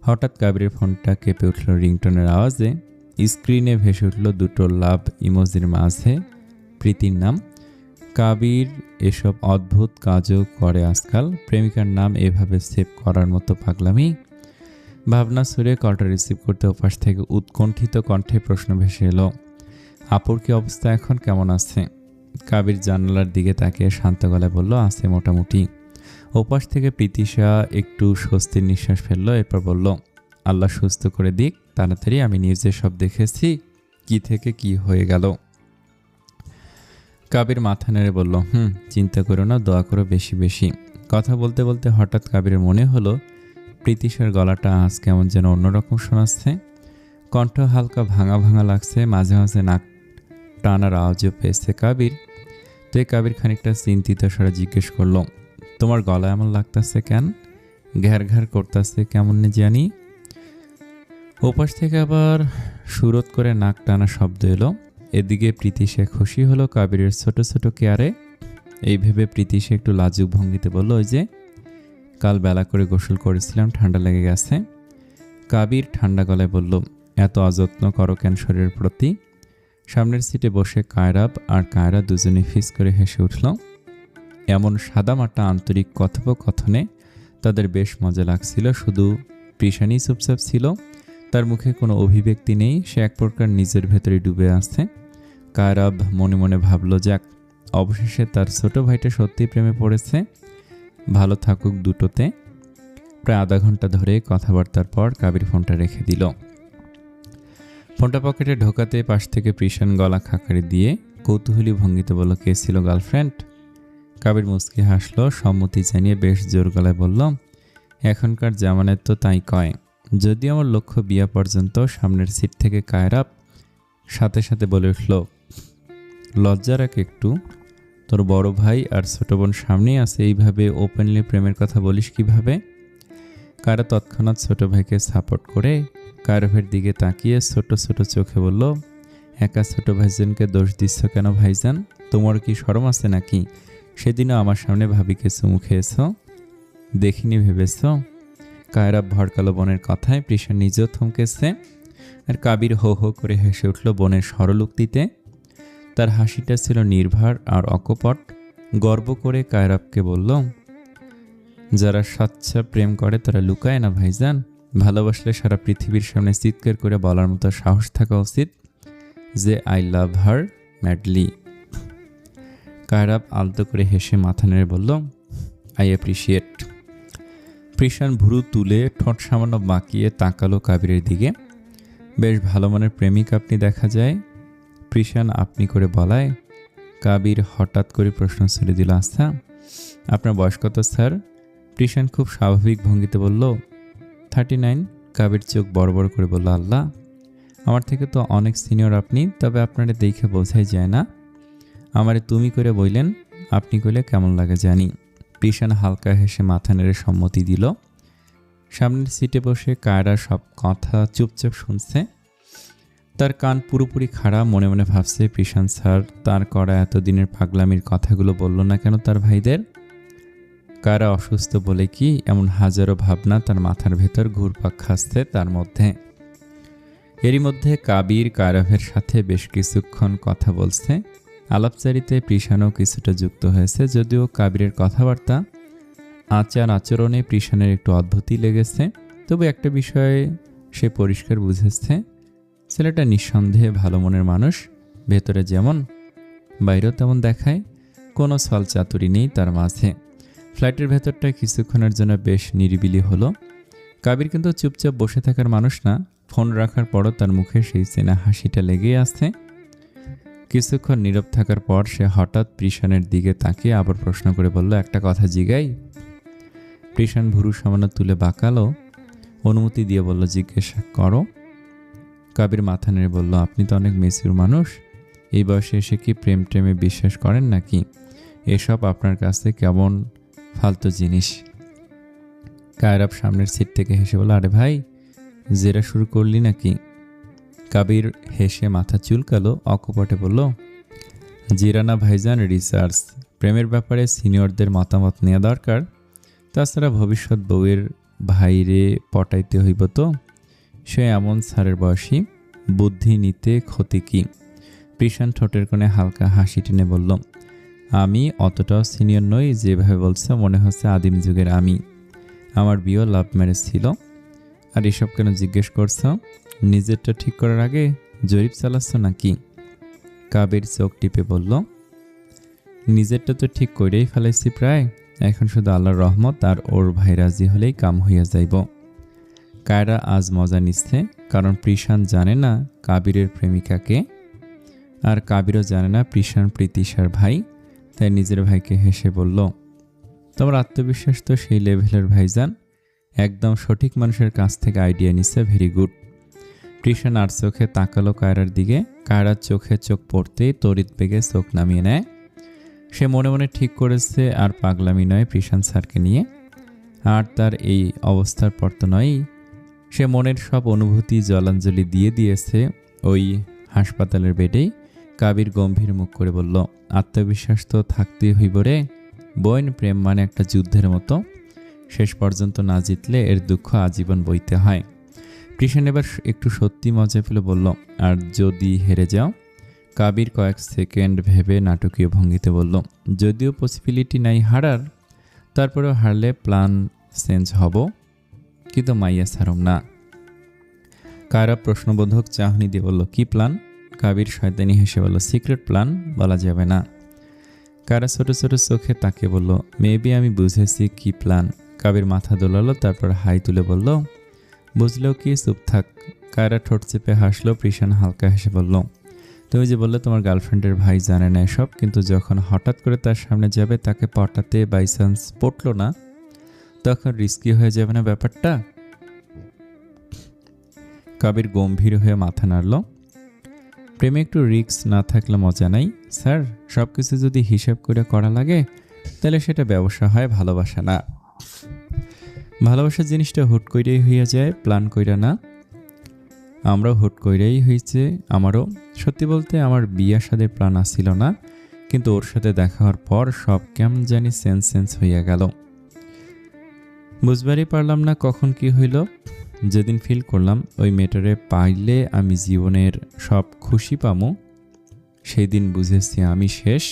হঠাৎ কাবিরের ফোনটা কেঁপে উঠল রিংটনের আওয়াজে। স্ক্রিনে ভেসে উঠল দুটো লাভ ইমোজির মাঝে প্রীতির নাম। কাবির এসব অদ্ভুত কাজও করে আজকাল, প্রেমিকার নাম এভাবে সেভ করার মতো পাগলামি। ভাবনা সুরে কলটা রিসিভ করতে ওপাশ থেকে উৎকণ্ঠিত কণ্ঠে প্রশ্ন ভেসে এলো, আপুর কি অবস্থা এখন, কেমন আছে? কাবির জানালার দিকে তাকিয়ে শান্ত গলায় বলল, আছে মোটামুটি। ওপাশ থেকে প্রীতিশা একটু স্বস্তির নিঃশ্বাস ফেলল। এরপর বলল, আল্লাহ সুস্থ করে দিক তাড়াতাড়ি, আমি নিজে সব দেখেছি কি থেকে কি হয়ে গেল। কাবির মাথা নেড়ে বলল, চিন্তা করো না, দোয়া করো বেশি বেশি। কথা বলতে বলতে হঠাৎ কাবিরের মনে হলো প্রীতিশার গলাটা আজ কেমন যেন অন্যরকম শোনাচ্ছে। কণ্ঠ হালকা ভাঙা ভাঙা লাগছে, মাঝে মাঝে নাক টানার আওয়াজও পেয়েছে কাবির। তো কাবির খানিকটা চিন্তিত স্বরে জিজ্ঞেস করলো, তোমার গলা এমন লাগতেছে কেন, ঘ্যার ঘ্যার করতেছে কেমন জানি? ওপাশ থেকে আবার সুরত করে নাক টানা শব্দ এলো। এদিকে প্রীতিশা খুশি হলো কাবিরের ছোট ছোট কেয়ারে। এই ভেবে প্রীতিশা একটু লাজুক ভঙ্গিতে বলল, ওই যে কাল বেলা করে গোসল করেছিলাম, ঠান্ডা লেগে গেছে। কাবির ঠান্ডা গলায় বলল, এত অযত্ন করো কেন শরীরের প্রতি? সামনের সিটে বসে কায়রাব আর কায়রা দুজনে ফিস করে হেসে উঠল। এমন সাদামাটা আন্তরিক কথোপকথনে তাদের বেশ মজা লাগছিল। শুধু প্রিশানই চুপচাপ ছিল, তার মুখে কোনো অভিব্যক্তি নেই, সে এক প্রকার নিজের ভেতরে ডুবে আছে। কায়রাব মনে মনে ভাবল, যাক অবশেষে তার ছোট ভাইটা সত্যি প্রেমে পড়েছে, ভালো থাকুক দুটোতে। প্রায় আধা ঘন্টা ধরে কথাবার্তার পর কাবির ফোনটা রেখে দিল। ফোনটা পকেটে ঢোকাতে পাশ থেকে প্রিশান গলা খাকারি দিয়ে কৌতূহলী ভঙ্গিতে বলল, কে ছিল গার্লফ্রেন্ড? কাবির মুচকি হাসলো, সম্মতি জানিয়ে বেশ জোর গলায় বলল, এখনকার জামানায় তো তাই কয়। যদি আমার লক্ষ্য বিয়া পর্যন্ত। সামনের সিট থেকে কায়রাব সাথে সাথে বলে উঠল, লজ্জা রাখ একটু, তোর বড় ভাই আর ছোট বোন সামনেই আছে, এইভাবে ওপেনলি প্রেমের কথা বলিস কিভাবে? কায়রা তৎক্ষণাৎ ছোট ভাইকে সাপোর্ট করে কায়রভের দিকে তাকিয়ে ছোট ছোট চোখে বলল, একা ছোট ভাইজানকে দোষ দিচ্ছ কেন ভাইজান? তোমার কি শরম আছে নাকি? সেদিনও আমার সামনে ভাবিকে চুমু খেয়েছ, দেখিনি ভেবেছ? কায়রাব ভড়কালো বোনের কথায় প্রিশান নিজেও থমকেছে। আর কাবির হো হো করে হেসে উঠল বোনের সরল উক্তিতে। তার হাসিটা ছিল নির্ভার আর অকপট। গর্ব করে কায়রাবকে বলল, যারা স্বচ্ছা প্রেম করে তারা লুকায় না ভাইজান। ভালোবাসলে সারা পৃথিবীর সামনে চিৎকার করে বলার মতো সাহস থাকা উচিত যে আই লাভ হার ম্যাডলি। কায়রাব আলতো করে হেসে মাথা নেড়ে বলল, আই অ্যাপ্রিসিয়েট। প্রিশান ভুরু তুলে ঠোঁট সামান্য বাঁকিয়ে তাকালো কাবিরের দিকে। বেশ ভালো মনের প্রেমিক আপনি দেখা যায়। প্রিশান আপনি করে বলায় কাবির হঠাৎ করে প্রশ্ন ছুড়ে দিল, আচ্ছা আপনার বয়স কত স্যার? প্রিশান খুব স্বাভাবিক ভঙ্গিতে বলল, 39। কাবির চোখ বড় বড় করে বলল, আল্লাহ, আমার থেকে তো অনেক সিনিয়র আপনি। তবে আপনারে দেখে বোঝাই যায় না। আমারে তুমি করে বললেন, আপনি কইলে কেমন লাগে জানি। প্রিশান হালকা হেসে মাথা নেড়ে সম্মতি দিল। সামনের সিটে বসে কায়রা সব কথা চুপচাপ শুনছে। তার কান পুরোপুরি খাড়া। মনে মনে ভাবছে, প্রিশান স্যার তার করা এতদিনের পাগলামির কথাগুলো বলল না কেন তার ভাইদের? কায়রা অসুস্থ বলে কি এমন হাজারো ভাবনা তার মাথার ভেতর ঘুরপাক খাচ্ছে তার মধ্যে। এরই মধ্যে কাবির কায়রাভের সাথে বেশ কিছুক্ষণ কথা বলছে। আলাপচারিতে প্রিশানও কিছুটা যুক্ত হয়েছে, যদিও কাবিরের কথাবার্তা আচার আচরণে প্রিশানের একটু অদ্ভুতই লেগেছে। তবে একটা বিষয়ে সে পরিষ্কার বুঝেছে, ছেলেটা নিঃসন্দেহে ভালো মনের মানুষ। ভেতরে যেমন বাইরেও তেমন দেখায়। কোনো ছল চাতুরি নেই তার মাঝে। ফ্লাইটের ভেতরটা কিছুক্ষণের জন্য বেশ নিরিবিলি হলো। কাবির কিন্তু চুপচাপ বসে থাকার মানুষ না। ফোন রাখার পরও তার মুখে সেই চেনা হাসিটা লেগেই আছে। কিছুক্ষণ নীরব থাকার পর সে হঠাৎ প্রিশানের দিকে তাকিয়ে আবার প্রশ্ন করে বলল, একটা কথা জিগাই? প্রিশান ভুরু সামান্য তুলে বাঁকালো। অনুমতি দিয়ে বলল, জিজ্ঞাসা করো। কাবির মাথা নেড়ে বলল, আপনি তো অনেক মেচুর মানুষ। এই বয়সে এসে কি প্রেম টেমে বিশ্বাস করেন নাকি? এসব আপনার কাছে কেমন ফালতু জিনিস। কায়রাব সামনের সিট থেকে হেসে বলল, আরে ভাই, জেরা শুরু করলি নাকি? কাবির হেসে মাথা চুলকালো, অকপটে বলল, জিরানা ভাইজান, রিসার্চ। প্রেমের ব্যাপারে সিনিয়রদের মতামত নেওয়া দরকার। তাছাড়া ভবিষ্যৎ বউয়ের ভাইরে পটাইতে হইব তো। সে এমন স্যারের বয়সী, বুদ্ধি নিতে ক্ষতি কি? প্রিশান ঠোঁটের কোণে হালকা হাসি টেনে বলল, আমি অতটাও সিনিয়র নই। যেভাবে বলছে মনে হচ্ছে আদিম যুগের আমি। আমার বিয়েও লাভ ম্যারেজ ছিল। আর এসব কেন জিজ্ঞেস করছ? নিজেরটা ঠিক করার আগে জরিপ চালাচ্ছ নাকি? কাবির চোখ টিপে বলল, নিজেরটা তো ঠিক করেই ফেলাইছি প্রায়। এখন শুধু আল্লাহর রহমত আর ওর ভাই রাজি হলেই কাম হইয়া যাইব। কায়রা আজ মজা নিচ্ছে, কারণ প্রিশান জানে না কাবিরের প্রেমিকাকে, আর কাবিরও জানে না প্রিশান প্রীতিশার ভাই। তাই নিজের ভাইকে হেসে বলল, তোমার আত্মবিশ্বাস তো সেই লেভেলের ভাইজান। একদম সঠিক মানুষের কাছ থেকে আইডিয়া নিচ্ছে, ভেরি গুড। প্রিশান আর চোখে তাকালো কায়রার দিকে। কায়রার চোখে চোখ পড়তেই তড়িৎ বেগে চোখ নামিয়ে নেয়। সে মনে মনে ঠিক করেছে আর পাগলামি নয় প্রিশান স্যারকে নিয়ে। আর তার এই অবস্থার পর তো নয়ই। সে মনের সব অনুভূতি জলাঞ্জলি দিয়ে দিয়েছে ওই হাসপাতালের বেডেই। কাবির গম্ভীর মুখ করে বলল, আত্মবিশ্বাস তো থাকতেই হইব রে বোন। প্রেম মানে একটা যুদ্ধের মতো। শেষ পর্যন্ত না জিতলে এর দুঃখ আজীবন বইতে হয়। প্রিশান এবার একটু সত্যি মজা ফেলে বলল, আর যদি হেরে যাও? কাবির কয়েক সেকেন্ড ভেবে নাটকীয় ভঙ্গিতে বলল, যদিও পসিবিলিটি নাই হারার, তারপরেও হারলে প্ল্যান চেঞ্জ হব, কিন্তু মাইয়া ছাড়ম না। কায়রা প্রশ্নবোধক চাহনি দিয়ে বলল, কি প্ল্যান? কাবির শয়তানি হেসে বলল, সিক্রেট প্ল্যান, বলা যাবে না। কায়রা ছোট ছোট চোখে তাকে বলল, মেবি আমি বুঝেছি কি প্ল্যান। কাবির মাথা দোলালো, তারপর হাই তুলে বলল, বুঝলেও কি, চুপ থাক। কায়রা ঠোঁট চেপে হাসলো। প্রিশান হালকা হেসে বলল, তুমি যে বললে তোমার গার্লফ্রেন্ডের ভাই জানে না এসব, কিন্তু যখন হঠাৎ করে তার সামনে যাবে, তাকে পটাতে বাই চান্স পটলো না, তখন রিস্কি হয়ে যাবে না ব্যাপারটা? কাবির গম্ভীর হয়ে মাথা নাড়ল। প্রেমে একটু রিস্ক না থাকলে মজা নাই স্যার। সব কিছু যদি হিসাব করে করা লাগে, তাহলে সেটা ব্যবসা হয়, ভালোবাসা না। ভালোবাসার জিনিসটা হুট কইরেই হইয়া যায়, প্ল্যান কইরা না। আমরাও হুট কইরাই হয়েছে আমারও। সত্যি বলতে আমার বিয়া শাদের প্ল্যান আসছিল না, কিন্তু ওর সাথে দেখা হওয়ার পর সব কেমন জানি সেন্স হইয়া গেল। বুঝবারই পারলাম না কখন কি হইল। যেদিন ফিল করলাম ওই মেয়েটারে পাইলে আমি জীবনের সব খুশি পামু, সেই দিন বুঝেছি আমি শেষ,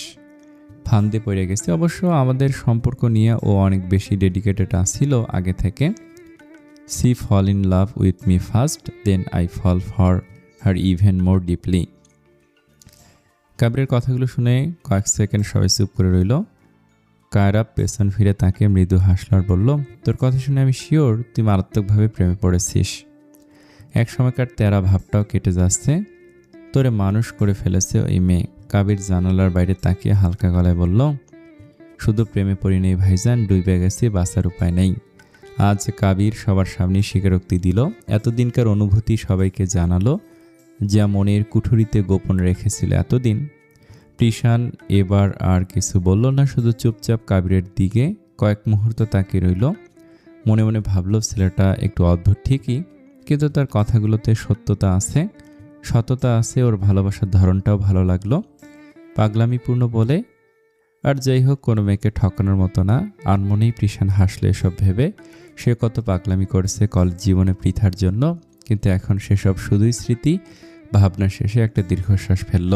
ফান্দে পড়ে গেছি। অবশ্য আমাদের সম্পর্ক নিয়ে ও অনেক বেশি ডেডিকেটেড আছিল আগে থেকে। She fall in love with me first, then I fall for her even more deeply. কাবরের কথাগুলো শুনে কয়েক সেকেন্ড সবাই চুপ করে রইল। কায়রা পেছন ফিরে তাকে মৃদু হাসল আর বলল, তোর কথা শুনে আমি শিওর তুই মারাত্মকভাবে প্রেমে পড়েছিস। এক সময়কার তেরা ভাবটাও কেটে যাচ্ছে। তোরে মানুষ করে ফেলেছে ওই মেয়ে। কাবির জানালার বাইরে তাকিয়ে হালকা গলায় বলল, শুধু প্রেমে পড়ি নেই ভাইজান, ডুবে গেছি, বাঁচার উপায় নেই। আজ কাবির সবার সামনে স্বীকারোক্তি দিল, এতদিনকার অনুভূতি সবাইকে জানালো, যা মনের কুঠুরিতে গোপন রেখেছিল এতদিন। প্রিশান এবার আর কিছু বলল না, শুধু চুপচাপ কাবিরের দিকে কয়েক মুহূর্ত তাকিয়ে রইল। মনে মনে ভাবল ছেলেটা একটু অদ্ভুত ঠিকই, কিন্তু তার কথাগুলোতে সত্যতা আছে, সততা আছে। ওর ভালোবাসার ধরনটাও ভালো লাগলো, পাগলামিপূর্ণ বলে। আর যাই হোক, কোনো মেয়েকে ঠকানোর মতো না। আনমনেই প্রিশান হাসলে এসব ভেবে। সে কত পাগলামি করেছে কলেজ জীবনে পৃথার জন্য, কিন্তু এখন সেসব শুধুই স্মৃতি। ভাবনা শেষে একটা দীর্ঘশ্বাস ফেলল।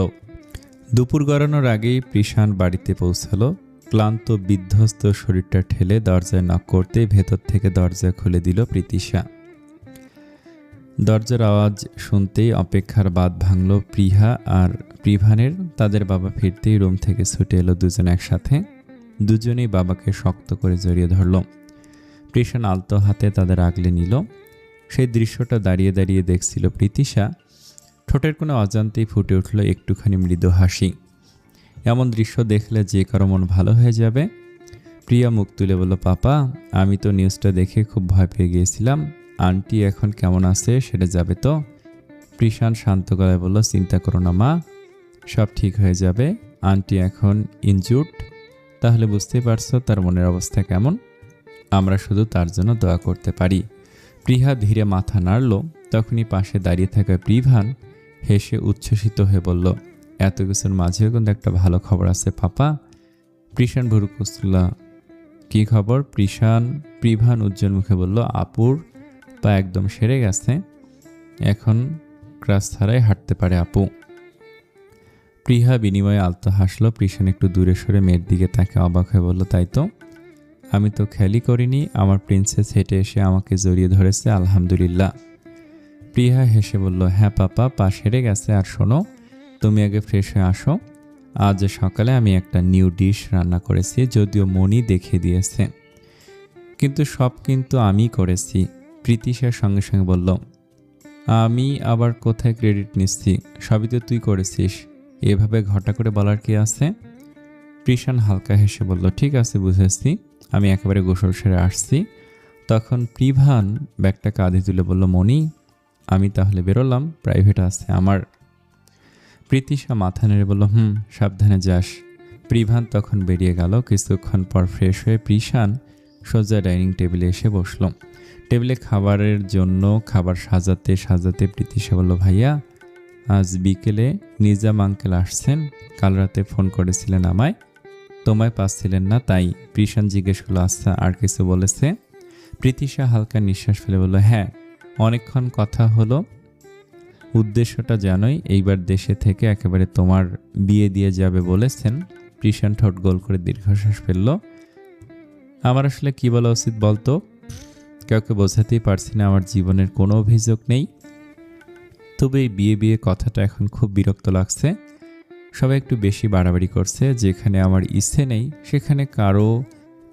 দুপুর গড়ানোর আগেই প্রিশান বাড়িতে পৌঁছালো। ক্লান্ত বিধ্বস্ত শরীরটা ঠেলে দরজায় নক করতেই ভেতর থেকে দরজা খুলে দিল প্রীতিশা। দরজার আওয়াজ শুনতেই অপেক্ষার বাঁধ ভাঙল প্রিহা আর প্রিভানের। তাদের বাবা ফিরতেই রুম থেকে ছুটে এলো দুজন একসাথে। দুজনেই বাবাকে শক্ত করে জড়িয়ে ধরল। প্রিশান আলতো হাতে তাদের আগলে নিল। সেই দৃশ্যটা দাঁড়িয়ে দাঁড়িয়ে দেখছিল প্রীতিশা। ঠোঁটের কোনো অজান্তেই ফুটে উঠল একটুখানি মৃদু হাসি। এমন দৃশ্য দেখলে যে কারো মন ভালো হয়ে যাবে। প্রিয়া মুখ তুলে বলল, পাপা, আমি তো নিউজটা দেখে খুব ভয় পেয়ে গিয়েছিলাম। আন্টি এখন কেমন আছে সেটা যাবে তো? প্রিশান শান্ত গলায় বলল, চিন্তা করো না মা, সব ঠিক হয়ে যাবে। আন্টি এখন ইনজুর্ড, তাহলে বুঝতেই পারছো তার মনের অবস্থা কেমন। আমরা শুধু তার জন্য দোয়া করতে পারি। প্রিহা ধীরে মাথা নাড়ল। তখনই পাশে দাঁড়িয়ে থাকা প্রিভান হেসে উচ্ছ্বসিত হয়ে বলল, এত কিছুর মাঝেও কিন্তু একটা ভালো খবর আছে পাপা। প্রিশান ভুরু কুচল। কী খবর? প্রিভান উজ্জ্বল মুখে বলল, আপুর পা একদম সেরে গেছে, এখন ক্রাস ছাড়াই হাঁটতে পারে আপু। প্রিহা বিনিময়ে আলতো হাসলো। প্রিশান একটু দূরে সরে মেয়ের দিকে তাকে অবাক হয়ে বলল, তাই তো? আমি তো খেয়ালই করিনি। আমার প্রিন্সেস হেঁটে এসে আমাকে জড়িয়ে ধরেছে, আলহামদুলিল্লাহ। প্রিহা হেসে বলল, হ্যাঁ পাপা, পা সেরে গেছে। আর শোনো, তুমি আগে ফ্রেশ হয়ে আসো। আজ সকালে আমি একটা নিউ ডিশ রান্না করেছি, যদিও মনি দেখিয়ে দিয়েছে, কিন্তু সব কিন্তু আমি করেছি। প্রীতিশার সঙ্গে সঙ্গে বলল, আমি আবার কোথায় ক্রেডিট নিচ্ছি? সবই তো তুই করেছিস, এভাবে ঘটা করে বলার কি আছে? প্রিশান হালকা হেসে বলল, ঠিক আছে বুঝেছি, আমি একেবারে গোসল সেরে আসছি। তখন প্রিভান ব্যাগটা কাঁধে তুলে বলল, মনি, আমি তাহলে বেরোলাম, প্রাইভেট আছে আমার। প্রীতিশা মাথা নেড়ে বলল, সাবধানে যাস। প্রিভান তখন বেরিয়ে গেল। কিছুক্ষণ পর ফ্রেশ হয়ে প্রিশান সোজা ডাইনিং টেবিলে এসে বসল। টেবিলে খাবারের জন্য খাবার সাজাতে সাজাতে প্রীতিশা বলল, ভাইয়া, আজ বিকেলে নিজাম আঙ্কেল আসছেন। কাল রাতে ফোন করেছিলেন আমায়, তোমায় পাচ্ছিলেন না, তাই। প্রিশান জিজ্ঞেস করলো, আচ্ছা আর কিছু বলেছে? প্রীতিশা হালকা নিঃশ্বাস ফেলে বলল, হ্যাঁ, অনেকক্ষণ কথা হলো। উদ্দেশ্যটা জানোই, এইবার দেশে থেকে একেবারে তোমার বিয়ে দিয়ে যাবে বলেছেন। প্রিশান ঠোঁট গোল করে দীর্ঘশ্বাস ফেলল। আমার আসলে কি বলা উচিত বলতো? কাউকে বোঝাতেই পারছি না আমার জীবনের কোনো অভিযোগ নেই, তবে এই বিয়ে কথাটা এখন খুব বিরক্ত লাগছে। সবাই একটু বেশি বাড়াবাড়ি করছে। যেখানে আমার ইচ্ছে নেই সেখানে কারো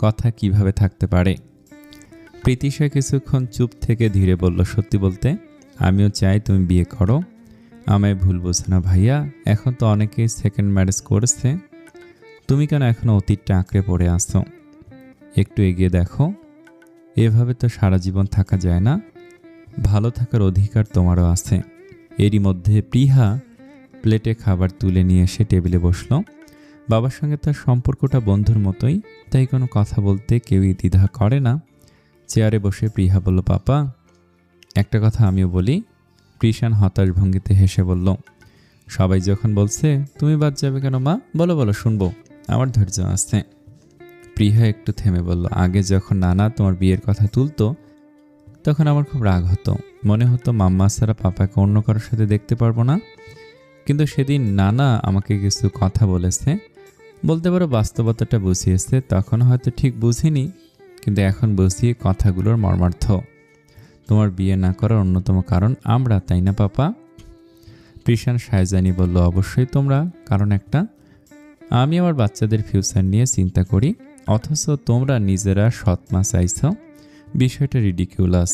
কথা কিভাবে থাকতে পারে? প্রীতিশা কিছুক্ষণ চুপ থেকে ধীরে বলল, সত্যি বলতে আমিও চাই তুমি বিয়ে করো। আমায় ভুল বোঝো না ভাইয়া, এখন তো অনেকেই সেকেন্ড ম্যারেজ করেছে, তুমি কেন এখনো অতীতটা আঁকড়ে পড়ে আসো? একটু এগিয়ে দেখো। এভাবে তো সারা জীবন থাকা যায় না, ভালো থাকার অধিকার তোমারও আছে। এরই মধ্যে প্রিহা প্লেটে খাবার তুলে নিয়ে এসে টেবিলে বসল। বাবার সঙ্গে তার সম্পর্কটা বন্ধুর মতোই, তাই কোনো কথা বলতে কেউই দ্বিধা করে না। চেয়ারে বসে প্রিহা বলল, পাপা, একটা কথা আমিও বলি। কৃষাণ হতাশ ভঙ্গিতে হেসে বলল, সবাই যখন বলছে তুমি বাদ যাবে কেন মা, বলো বলো শুনবো, আমার ধৈর্য আছে। প্রিয়া একটু থেমে বলল, আগে যখন নানা তোমার বিয়ের কথা তুলতো তখন আমার খুব রাগ হতো, মনে হতো মাম্মা ছাড়া পাপাকে অন্য কারোর সাথে দেখতে পারবো না। কিন্তু সেদিন নানা আমাকে কিছু কথা বলেছে, বলতে পারো বাস্তবতাটা বুঝিয়েছে, তখন হয়তো ঠিক বুঝিনি, কিন্তু এখন বুঝি কথাগুলোর মর্মার্থ। তোমার বিয়ে না করার অন্যতম কারণ আমরা, তাই না পাপা? কৃষাণ সায়জানি বলল, অবশ্যই তোমরা, কারণ একটা, আমি আমার বাচ্চাদের ফিউচার নিয়ে চিন্তা করি, অথচ তোমরা নিজেরা সৎমা চাইছ। বিষয়টা রিডিকিউলাস।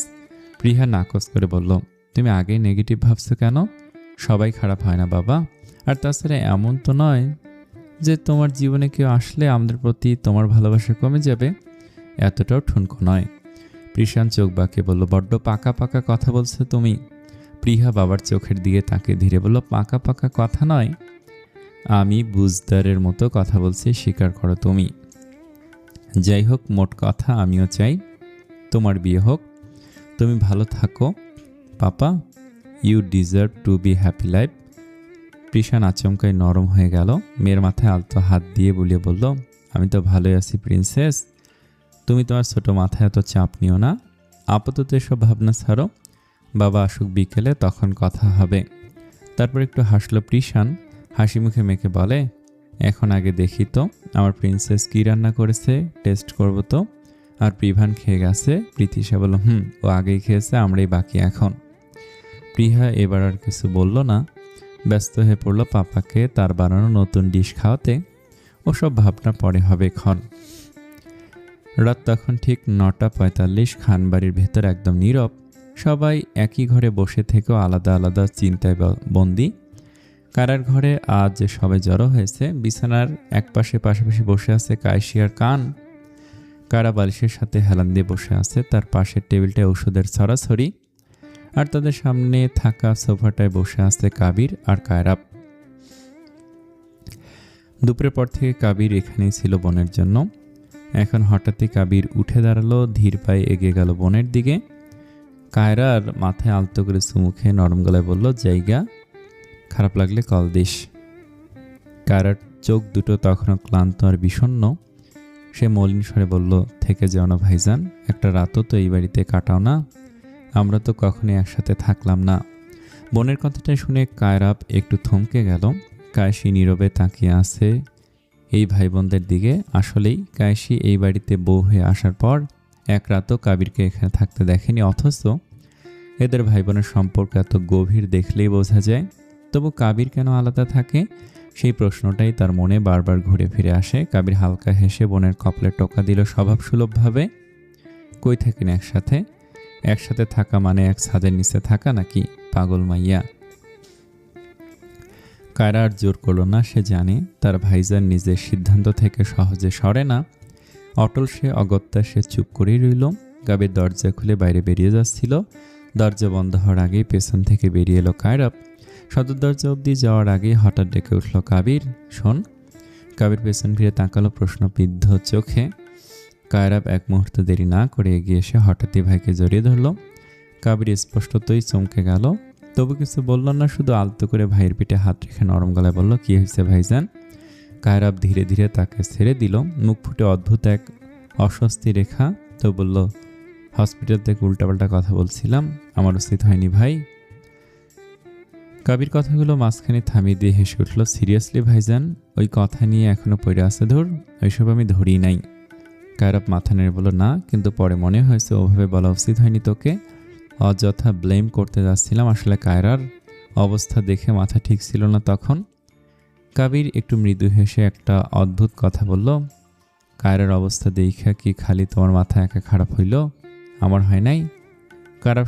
প্রিয়া নাকচ করে বলল, তুমি আগেই নেগেটিভ ভাবছো কেন? সবাই খারাপ হয় না বাবা, আর তাছাড়া এমন তো নয় যে তোমার জীবনে কেউ আসলে আমাদের প্রতি তোমার ভালোবাসা কমে যাবে, এতটাও ঠুনকো নয়। কৃষাণ চোখ বাঁকে বলল, বড্ড পাকা পাকা কথা বলছো তুমি। প্রিয়া বাবার চোখের দিকে তাকে ধীরে বলল, পাকা পাকা কথা নয়, আমি বুঝদারের মতো কথা বলছি, স্বীকার করো তুমি। যাই হোক, মোট কথা আমিও চাই তোমার বিয়ে হোক, তুমি ভালো থাকো papa, you deserve to be happy life. Krishan আচমকাই নরম হয়ে গেল, মেয়ের মাথায় আলতো হাত দিয়ে বুলিয়ে বলল, আমি তো ভালোই আছি প্রিন্সেস, তুমি তোমার ছোট মাথায় এত চাপ নিও না, আপাতত এসব ভাবনা ছাড়ো, বাবা আসুক বিকেলে, তখন কথা হবে। তারপর একটু হাসলো কৃষাণ, হাসি মুখে মেখে বলে, এখন আগে দেখি তো আমার প্রিন্সেস কী রান্না করেছে, টেস্ট করব তো। আর প্রিভান খেয়ে গেছে? প্রীতিশা বলল, ও আগেই খেয়েছে, আমরাই বাকি এখন। প্রিয়া এবার আর কিছু বলল না, ব্যস্ত হয়ে পড়ল পাপাকে তার বানানো নতুন ডিশ খাওয়াতে। ওসব ভাবনা পরে হবে ক্ষণ। রাত তখন ঠিক 9:45। খানবাড়ির ভেতর একদম নীরব, সবাই একই ঘরে বসে থেকেও আলাদা আলাদা চিন্তায় বন্দি। কারার ঘরে আজ যে সবাই জড়ো হয়েছে, বিছানার একপাশে পাশাপাশি বসে আছে কায়সি আর কান। কারা বালিশের সাথে হেলান দিয়ে বসে আছে, তার পাশের টেবিলটায় ওষুধের ছড়াছড়ি, আর তাদের সামনে থাকা সোফাটায় বসে আছে কাবির আর কায়রাপ। দুপুরের পর থেকে কাবির এখানেই ছিল বোনের জন্য। এখন হঠাৎই কাবির উঠে দাঁড়ালো, ধীর পায়ে এগিয়ে গেল বোনের দিকে। কায়রার মাথায় আলতো করে চুমুখে নরম গলায় বলল, জায়গা খারাপ লাগলে কল দিস। কায়রার চোখ দুটো তখনও ক্লান্ত আর বিষণ্ণ। সে মলিন স্বরে বলল, থেকে যাও না ভাইজান, একটা রাতও তো এই বাড়িতে কাটাও না, আমরা তো কখনোই একসাথে থাকলাম না। বোনের কথাটা শুনে কায়রাপ একটু থমকে গেল। কায়সি নীরবে তাকিয়ে আছে এই ভাই বোনদের দিকে। আসলেই কায়সি এই বাড়িতে বউ হয়ে আসার পর এক রাতও কাবিরকে এখানে থাকতে দেখেনি, অথচ এদের ভাই বোনের সম্পর্ক এত গভীর দেখলেই বোঝা যায়। তবু কাবির কেন আলাদা থাকে, সেই প্রশ্নটাই তার মনে বারবার ঘুরে ফিরে আসে। কাবির হালকা হেসে বোনের কপালে টোকা দিল স্বভাবসুলভভাবে, কই থাকেন একসাথে? একসাথে থাকা মানে এক ছাদের নিচে থাকা নাকি, পাগল মাইয়া? কায়রা আর জোর করলো না, সে জানে তার ভাইজান নিজের সিদ্ধান্ত থেকে সহজে সরে না। অটল সে, অগত্যা সে চুপ করেই রইল। কাবির দরজা খুলে বাইরে বেরিয়ে যাচ্ছিল। দরজা বন্ধ হওয়ার আগেই পেছন থেকে বেরিয়ে এলো কায়রাপ। সদর দরজা অবধি যাওয়ার আগেই হঠাৎ ডেকে উঠল, কাবির শোন। কাবির পেছন ফিরে তাকালো প্রশ্নবিদ্ধ চোখে। কায়রাপ এক মুহূর্ত দেরি না করে এগিয়ে এসে হঠাৎই ভাইকে জড়িয়ে ধরল। কাবির স্পষ্টতই চমকে গেল, তবু কিছু বলল না, শুধু আলতো করে ভাইয়ের পিঠে হাত রেখে নরম গলায় বলল, কি হয়েছে ভাইজান? কায়রাপ ধীরে ধীরে তাকে ছেড়ে দিল, মুখ ফুটে অদ্ভুত এক অস্বস্তি রেখা। তো বলল, হসপিটাল থেকে উল্টাপাল্টা কথা বলছিলাম, আমার উচিত হয়নি ভাই। কাবির কথাগুলো মাঝখানে থামিয়ে দিয়ে হেসে উঠল, সিরিয়াসলি ভাইজান, ওই কথা নিয়ে এখনো পড়ে আছে ধর, ওইসব আমি ধরি নাই। কায়রাপ মাথা নেড়ে বলল, না, কিন্তু পরে মনে হয়েছে ওভাবে বলা উচিত হয়নি তোকে, অযথা ব্লেম করতে যাচ্ছিলাম। আসলে কায়রার অবস্থা দেখে মাথা ঠিক ছিল না তখন। কাবির একটু মৃদু হেসে একটা অদ্ভুত কথা বলল, কায়রার অবস্থা দেখা কি খালি তোমার মাথা একা খারাপ হইল, আমার হয় নাই? কায়রাপ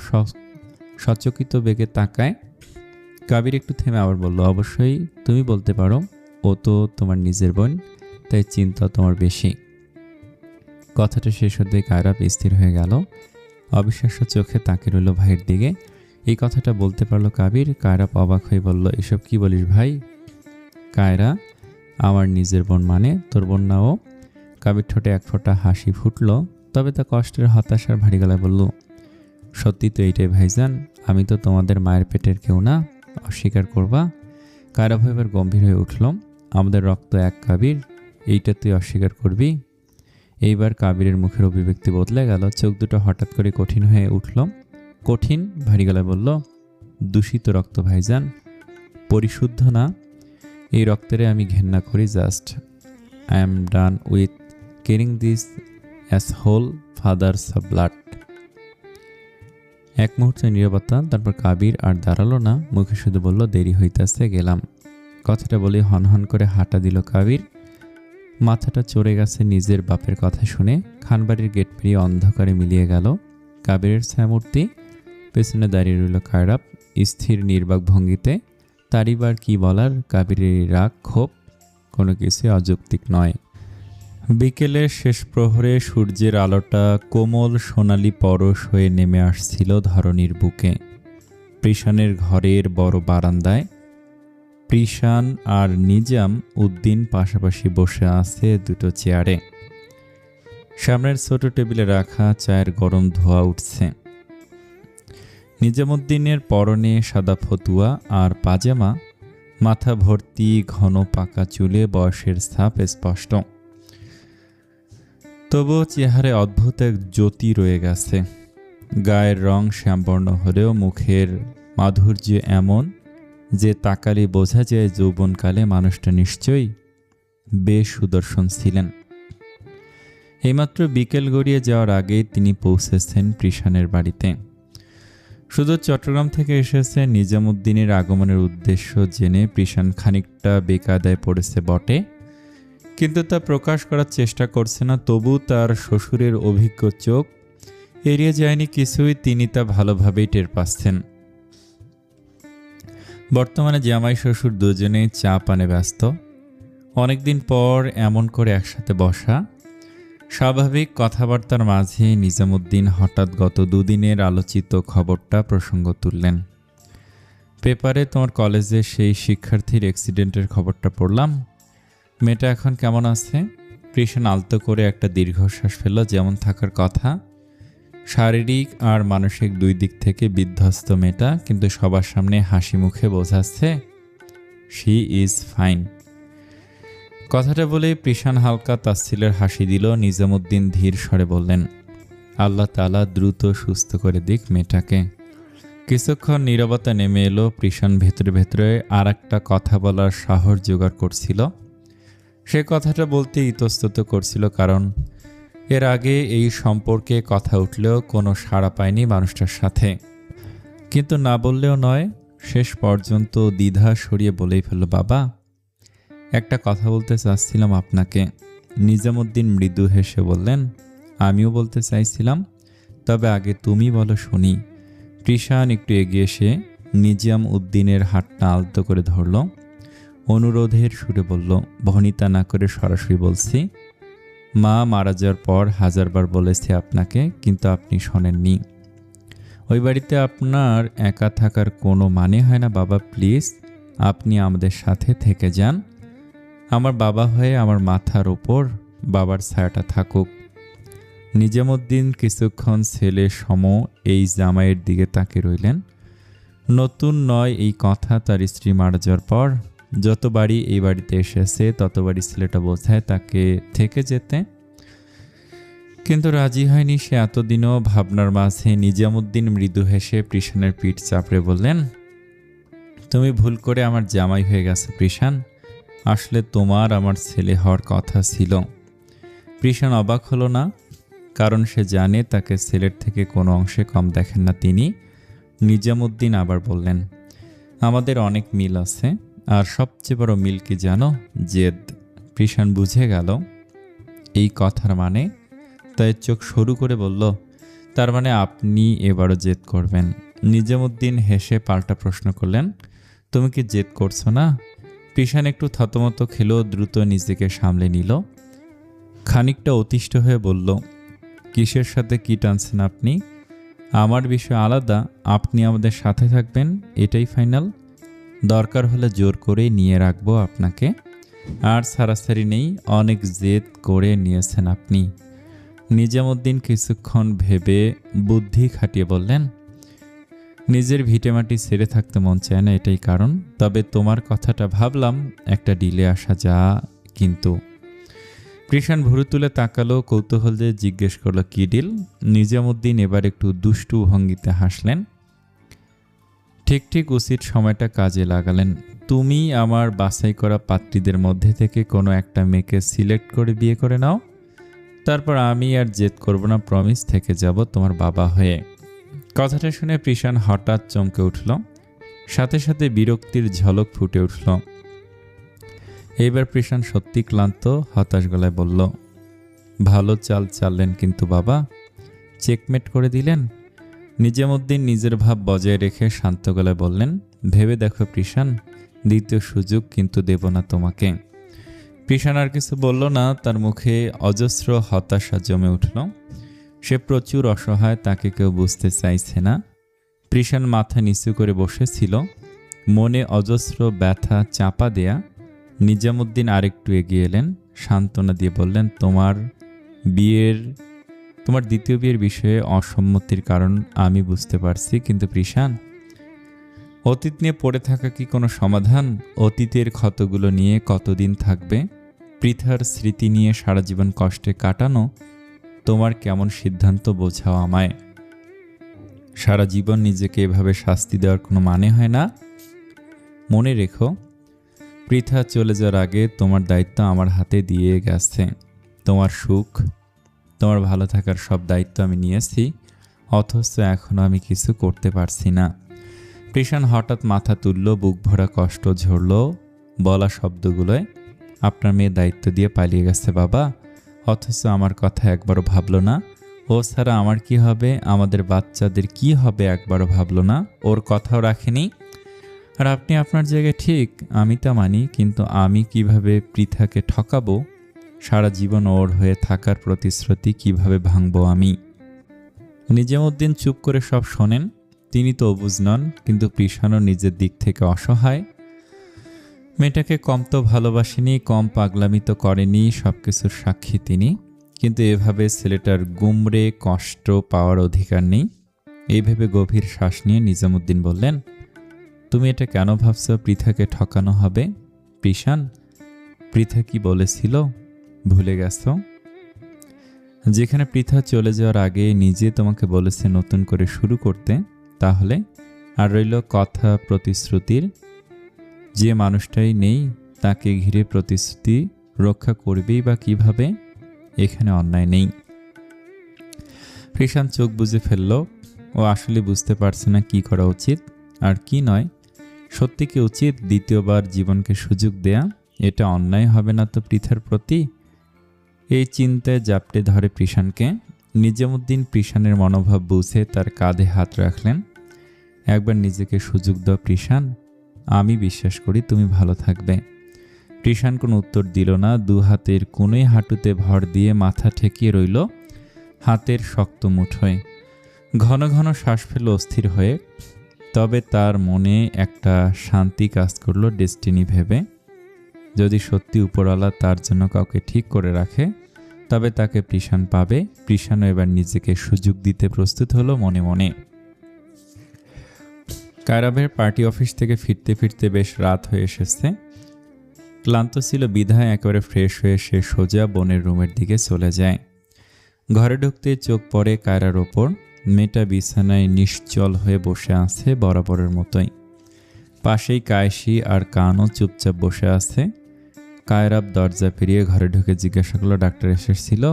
সচকিত বেগে তাকায়। কাবির একটু থেমে আবার বলল, অবশ্যই তুমি বলতে পারো, ও তো তোমার নিজের বোন, তাই চিন্তা তোমার বেশি। কথাটা শেষ হতে কায়রাপ স্থির হয়ে গেল, অবিশ্বাস্য চোখে তাকিয়ে রইল ভাইয়ের দিকে। এই কথাটা বলতে পারলো কাবির। কায়রাপ অবাক হয়ে বলল, এসব কি বলিস ভাই? কায়রা, আমার নিজের বোন মানে তোর বোন না ও? কাবির ঠোঁটে এক ফোঁটা হাসি ফুটল, তবে তা কষ্টের, হতাশার ভারী গলায় বলল, সত্যি তো এইটাই ভাইজান, আমি তো তোমাদের মায়ের পেটের কেউ না, অস্বীকার করবা? কায়রা ভাই এবার গম্ভীর হয়ে উঠল। আমাদের রক্ত এক কাবির, এইটা তুই অস্বীকার করবি? এইবার কাবিরের মুখের অভিব্যক্তি বদলে গেল, চোখ দুটো হঠাৎ করে কঠিন হয়ে উঠল। কঠিন ভারী গলায় বলল, দূষিত রক্ত ভাইজান, পরিশুদ্ধ না। এই রক্তেরে আমি ঘেন্না করি। Just I am done with caring this asshole father's blood. এক মুহূর্তে নীরবতা, তারপর কাবির আর দাঁড়ালো না, মুখে শুধু বলল, দেরি হইতেছে, গেলাম। কথাটা বলে হনহন করে হাঁটা দিল কাবির। মাথাটা চড়ে গেছে নিজের বাপের কথা শুনে। খানবাড়ির গেট পেরিয়ে অন্ধকারে মিলিয়ে গেল কাবিরের ছায়ামূর্তি। পেছনে দাঁড়িয়ে রইল কায়রা স্থির নির্বাক ভঙ্গিতে। তারই বার কি বলার, কাবিরের রাগ ক্ষোভ কোনো কিছুই অযৌক্তিক নয়। বিকেলের শেষ প্রহরে সূর্যের আলোটা কোমল সোনালি পরশ হয়ে নেমে আসছিল ধরণীর বুকে। প্রিশানের ঘরের বড় বারান্দায় প্রিশান আর নিজাম উদ্দিন পাশাপাশি বসে আছে দুটো চেয়ারে। সামনের ছোট টেবিলে রাখা চায়ের গরম ধোঁয়া উঠছে। নিজামুদ্দিনের পরনে সাদা ফতুয়া আর পাজামা, মাথা ভর্তি ঘন পাকা চুলে বয়সের ছাপ স্পষ্ট। তবুও চেহারায় অদ্ভুত এক জ্যোতি রয়ে গেছে। গায়ের রং শ্যামবর্ণ হলেও মুখের মাধুর্য এমন যে তাকালে বোঝা যায় যৌবনকালে মানুষটা নিশ্চয়ই বেশ সুদর্শন ছিলেন। এইমাত্র বিকেল গড়িয়ে যাওয়ার আগেই তিনি পৌঁছেছেন প্রিশানের বাড়িতে। শুধু চট্টগ্রাম থেকে এসেছে নিজামুদ্দিনের আগমনের উদ্দেশ্য জেনে প্রিশান খানিকটা বেকায়দায় পড়েছে বটে, কিন্তু তা প্রকাশ করার চেষ্টা করছে না। তবু তার শ্বশুরের অভিজ্ঞ চোখ এড়িয়ে যায়নি কিছুই, তিনি তা ভালোভাবেই টের পাচ্ছেন। বর্তমানে জামাই শ্বশুর দুজনেই চা পানে ব্যস্ত। অনেকদিন পর এমন করে একসাথে বসা। স্বাভাবিক কথাবার্তার মাঝে নিজামুদ্দিন হঠাৎ গত দুদিনের আলোচিত খবরটা প্রসঙ্গ তুললেন। পেপারে তোমার কলেজে সেই শিক্ষার্থীর অ্যাক্সিডেন্টের খবরটা পড়লাম। মেয়েটা এখন কেমন আছে? প্রিশান আলতো করে একটা দীর্ঘশ্বাস ফেলল। যেমন থাকার কথা, শারীরিক আর মানসিক দুই দিক থেকে বিধ্বস্ত মেয়েটা, কিন্তু সবার সামনে হাসি মুখে বোঝাচ্ছে শি ইজ ফাইন। কথাটা বলে প্রিশান হালকা তাচ্ছিলের হাসি দিল। নিজামুদ্দিন ধীর স্বরে বললেন, আল্লাহ তাআলা দ্রুত সুস্থ করে দিক মেয়েটাকে। কিছুক্ষণ নীরবতা নেমে এলো। প্রিশান ভেতরে ভেতরে আর একটা কথা বলার সাহস জোগাড় করছিল। সে কথাটা বলতে ইতস্তত করছিল, কারণ এর আগে এই সম্পর্কে কথা উঠলেও কোনো সাড়া পায়নি মানুষটার সাথে। কিন্তু না বললেও নয়, শেষ পর্যন্ত দ্বিধা সরিয়ে বলেই ফেলল, বাবা একটা কথা বলতে চাচ্ছিলাম আপনাকে। নিজামুদ্দিন মৃদু হেসে বললেন, আমিও বলতে চাইছিলাম, তবে আগে তুমি বলো শুনি। প্রিশান একটু এগিয়ে এসে নিজাম উদ্দিনের হাতটা আলতো করে ধরল। অনুরোধের সুরে বলল, ভনিতা না করে সরাসরি বলছি, মা মারা যাওয়ার পর 1000 বার বলেছি আপনাকে, কিন্তু আপনি শোনেননি। ওই বাড়িতে আপনার একা থাকার কোনো মানে হয় না বাবা, প্লিজ আপনি আমাদের সাথে থেকে যান। আমার বাবা হয়ে আমার মাথার ওপর বাবার ছায়াটা থাকুক। নিজামুদ্দিন কিছুক্ষণ ছেলে সম এই জামাইয়ের দিকে তাকিয়ে রইলেন। নতুন নয় এই কথা, তার স্ত্রী মারা যাওয়ার পর যতবারই এই বাড়িতে এসেছে ততবারই ছেলেটা বোঝায় তাকে থেকে যেতে, কিন্তু রাজি হয়নি সে এতদিনও। ভাবনার মাঝে নিজামুদ্দিন মৃদু হেসে প্রিশানের পিঠ চাপড়ে বললেন, তুমি ভুল করে আমার জামাই হয়ে গেছে প্রিশান, আসলে তোমার আমার ছেলে হওয়ার কথা ছিল। প্রিশান অবাক হলো না, কারণ সে জানে তাকে ছেলের থেকে কোনো অংশে কম দেখেন না তিনি। নিজামুদ্দিন আবার বললেন, আমাদের অনেক মিল আছে, আর সবচেয়ে বড় মিল কি জানো? জেদ। প্রিশান বুঝে গেল এই কথার মানে, তাই চোখ সরু করে বলল, তার মানে আপনি এবারও জেদ করবেন? নিজামুদ্দিন হেসে পাল্টা প্রশ্ন করলেন, তুমি কি জেদ করছো না? প্রিশান একটু থতমত খেলেও দ্রুত নিজেকে সামলে নিল। খানিকটা অতিষ্ঠ হয়ে বলল, কিসের সাথে কি টানছেন আপনি? আমার বিষয় আলাদা, আপনি আমাদের সাথে থাকবেন এটাই ফাইনাল। দরকার হলে জোর করেই নিয়ে রাখবো আপনাকে, আর ছাড়াছাড়ি নেই। অনেক জেদ করে নিয়েছেন আপনি। নিজামুদ্দিন কিছুক্ষণ ভেবে বুদ্ধি খাটিয়ে বললেন, নিজের ভিটেমাটি ছেড়ে থাকতে মন চায় না, এটাই কারণ। তবে তোমার কথাটা ভাবলাম একটা ডিলে আসা যা। কিন্তু কৃষাণ ভুরু তুলে তাকালো, কৌতূহল যে জিজ্ঞেস করলো, কি ডিল? নিজামুদ্দিন এবার একটু দুষ্টু ভঙ্গিতে হাসলেন। ঠিক ঠিক উচিত সময়টা কাজে লাগালেন। তুমি আমার বাছাই করা পাত্রীদের মধ্যে থেকে কোনো একটা মেয়েকে সিলেক্ট করে বিয়ে করে নাও, তারপর আমি আর জেদ করব না, প্রমিস, থেকে যাব তোমার বাবা হয়ে। কথাটা শুনে কৃষাণ হঠাৎ চমকে উঠল, সাথে সাথে বিরক্তির ঝলক ফুটে উঠল। এইবার কৃষাণ সত্যি ক্লান্ত, হতাশ গলায় বলল, ভালো চাল চাললেন কিন্তু বাবা, চেকমেট করে দিলেন। নিজামুদ্দিন নিজের ভাব বজায় রেখে শান্ত গলায় বললেন, ভেবে দেখো কৃষাণ, দ্বিতীয় সুযোগ কিন্তু দেব না তোমাকে। কৃষাণ আর কিছু বলল না, তার মুখে অজস্র হতাশা জমে উঠল। সে প্রচুর অসহায়, তাকে কেউ বুঝতে চাইছে না। কৃষাণ মাথা নিচু করে বসেছিল, মনে অজস্র ব্যথা চাপা দেয়া। নিজামুদ্দিন আরেকটু এগিয়ে এলেন, সান্ত্বনা দিয়ে বললেন, তোমার দ্বিতীয় বিয়ের বিষয়ে অসম্মতির কারণ আমি বুঝতে পারছি, কিন্তু কৃষাণ, অতীত নিয়ে পড়ে থাকা কি কোনো সমাধান? অতীতের ক্ষতগুলো নিয়ে কতদিন থাকবে? পৃথার স্মৃতি নিয়ে সারা জীবন কষ্টে কাটানো তোমার কেমন সিদ্ধান্ত, বোঝাও আমায়। সারা জীবন নিজেকে এভাবে শাস্তি দেওয়ার কোনো মানে হয় না। মনে রেখো, পৃথা চলে যাওয়ার আগে তোমার দায়িত্ব আমার হাতে দিয়ে গেছে। তোমার সুখ, তোমার ভালো থাকার সব দায়িত্ব আমি নিয়েছি, অথচ এখনও আমি কিছু করতে পারছি না। কৃষাণ হঠাৎ মাথা তুলল, বুক ভরা কষ্ট ঝরল বলা শব্দগুলোয়। আপনার মেয়ে দায়িত্ব দিয়ে পালিয়ে গেছে বাবা, অথচ আমার কথা একবারও ভাবলো না। ও ছাড়া আমার কি হবে, আমাদের বাচ্চাদের কি হবে একবারও ভাবলো না, ওর কথাও রাখেনি। আর আপনি আপনার জায়গায় ঠিক, আমি তা মানি, কিন্তু আমি কিভাবে পৃথাকে ঠকাবো? সারা জীবন ওর হয়ে থাকার প্রতিশ্রুতি কিভাবে ভাঙবো আমি? নিজামুদ্দিন চুপ করে সব শোনেন। তিনি তো অবুঝ নন, কিন্তু কৃষাণও নিজের দিক থেকে অসহায়। মেয়েটাকে কম তো ভালোবাসেনি, কম পাগলামি তো করেনি, সবকিছুর সাক্ষী তিনি। কিন্তু এভাবে ছেলেটার গুমরে কষ্ট পাওয়ার অধিকার নেই। এইভাবে গভীর শ্বাস নিয়ে নিজামুদ্দিন বললেন, তুমি এটা কেন ভাবছো পৃথাকে ঠকানো হবে? কৃষাণ, পৃথা কি বলেছিল ভুলে গেছো? যেখানে পৃথা চলে যাওয়ার আগে নিজে তোমাকে বলেছে নতুন করে শুরু করতে, তাহলে আর রইল কথা প্রতিশ্রুতির। যে মানুষটাই নেই তাকে ঘিরে প্রতিশ্রুতি রক্ষা করবেই বা কিভাবে? এখানে অন্যায় নেই। কৃষাণ চোখ বুজে ফেলল। ও আসলে বুঝতে পারছে না কি করা উচিত আর কি নয়। সত্যি কি উচিত দ্বিতীয়বার জীবনকে সুযোগ দেয়া? এটা অন্যায় হবে না তো পৃথার প্রতি? এই চিন্তায় জাপটে ধরে কৃষাণকে। নিজামুদ্দিন কৃষাণের মনোভাব বুঝে তার কাঁধে হাত রাখলেন। একবার নিজেকে সুযোগ দাও কৃষাণ, আমি বিশ্বাস করি তুমি ভালো থাকবে। কৃষাণ কোনো উত্তর দিল না। দু হাতের কোনোই হাঁটুতে ভর দিয়ে মাথা ঠেকিয়ে রইল হাতের শক্ত মুঠোয়। ঘন ঘন শ্বাস ফেলল অস্থির হয়ে। তবে তার মনে একটা শান্তি কাজ করলো ডেস্টিনি ভেবে। যদি সত্যি উপরওয়ালা তার জন্য কাউকে ঠিক করে রাখে, তবে তাকে কৃষাণ পাবে। কৃষাণও এবার নিজেকে সুযোগ দিতে প্রস্তুত হলো মনে মনে। কায়রাবের পার্টি অফিস থেকে ফিরতে ফিরতে বেশ রাত হয়ে এসেছে। ক্লান্ত ছিল বিধায় একেবারে ফ্রেশ হয়ে সে সোজা বোনের রুমের দিকে চলে যায়। ঘরে ঢুকতে চোখ পড়ে কায়রার ওপর। মেয়েটা বিছানায় নিশ্চল হয়ে বসে আছে বরাবরের মতোই। পাশেই কায়েসি আর কানও চুপচাপ বসে আছে। কায়রাব দরজা পেরিয়ে ঘরে ঢুকে জিজ্ঞাসা করলো, ডাক্তার এসেছিল?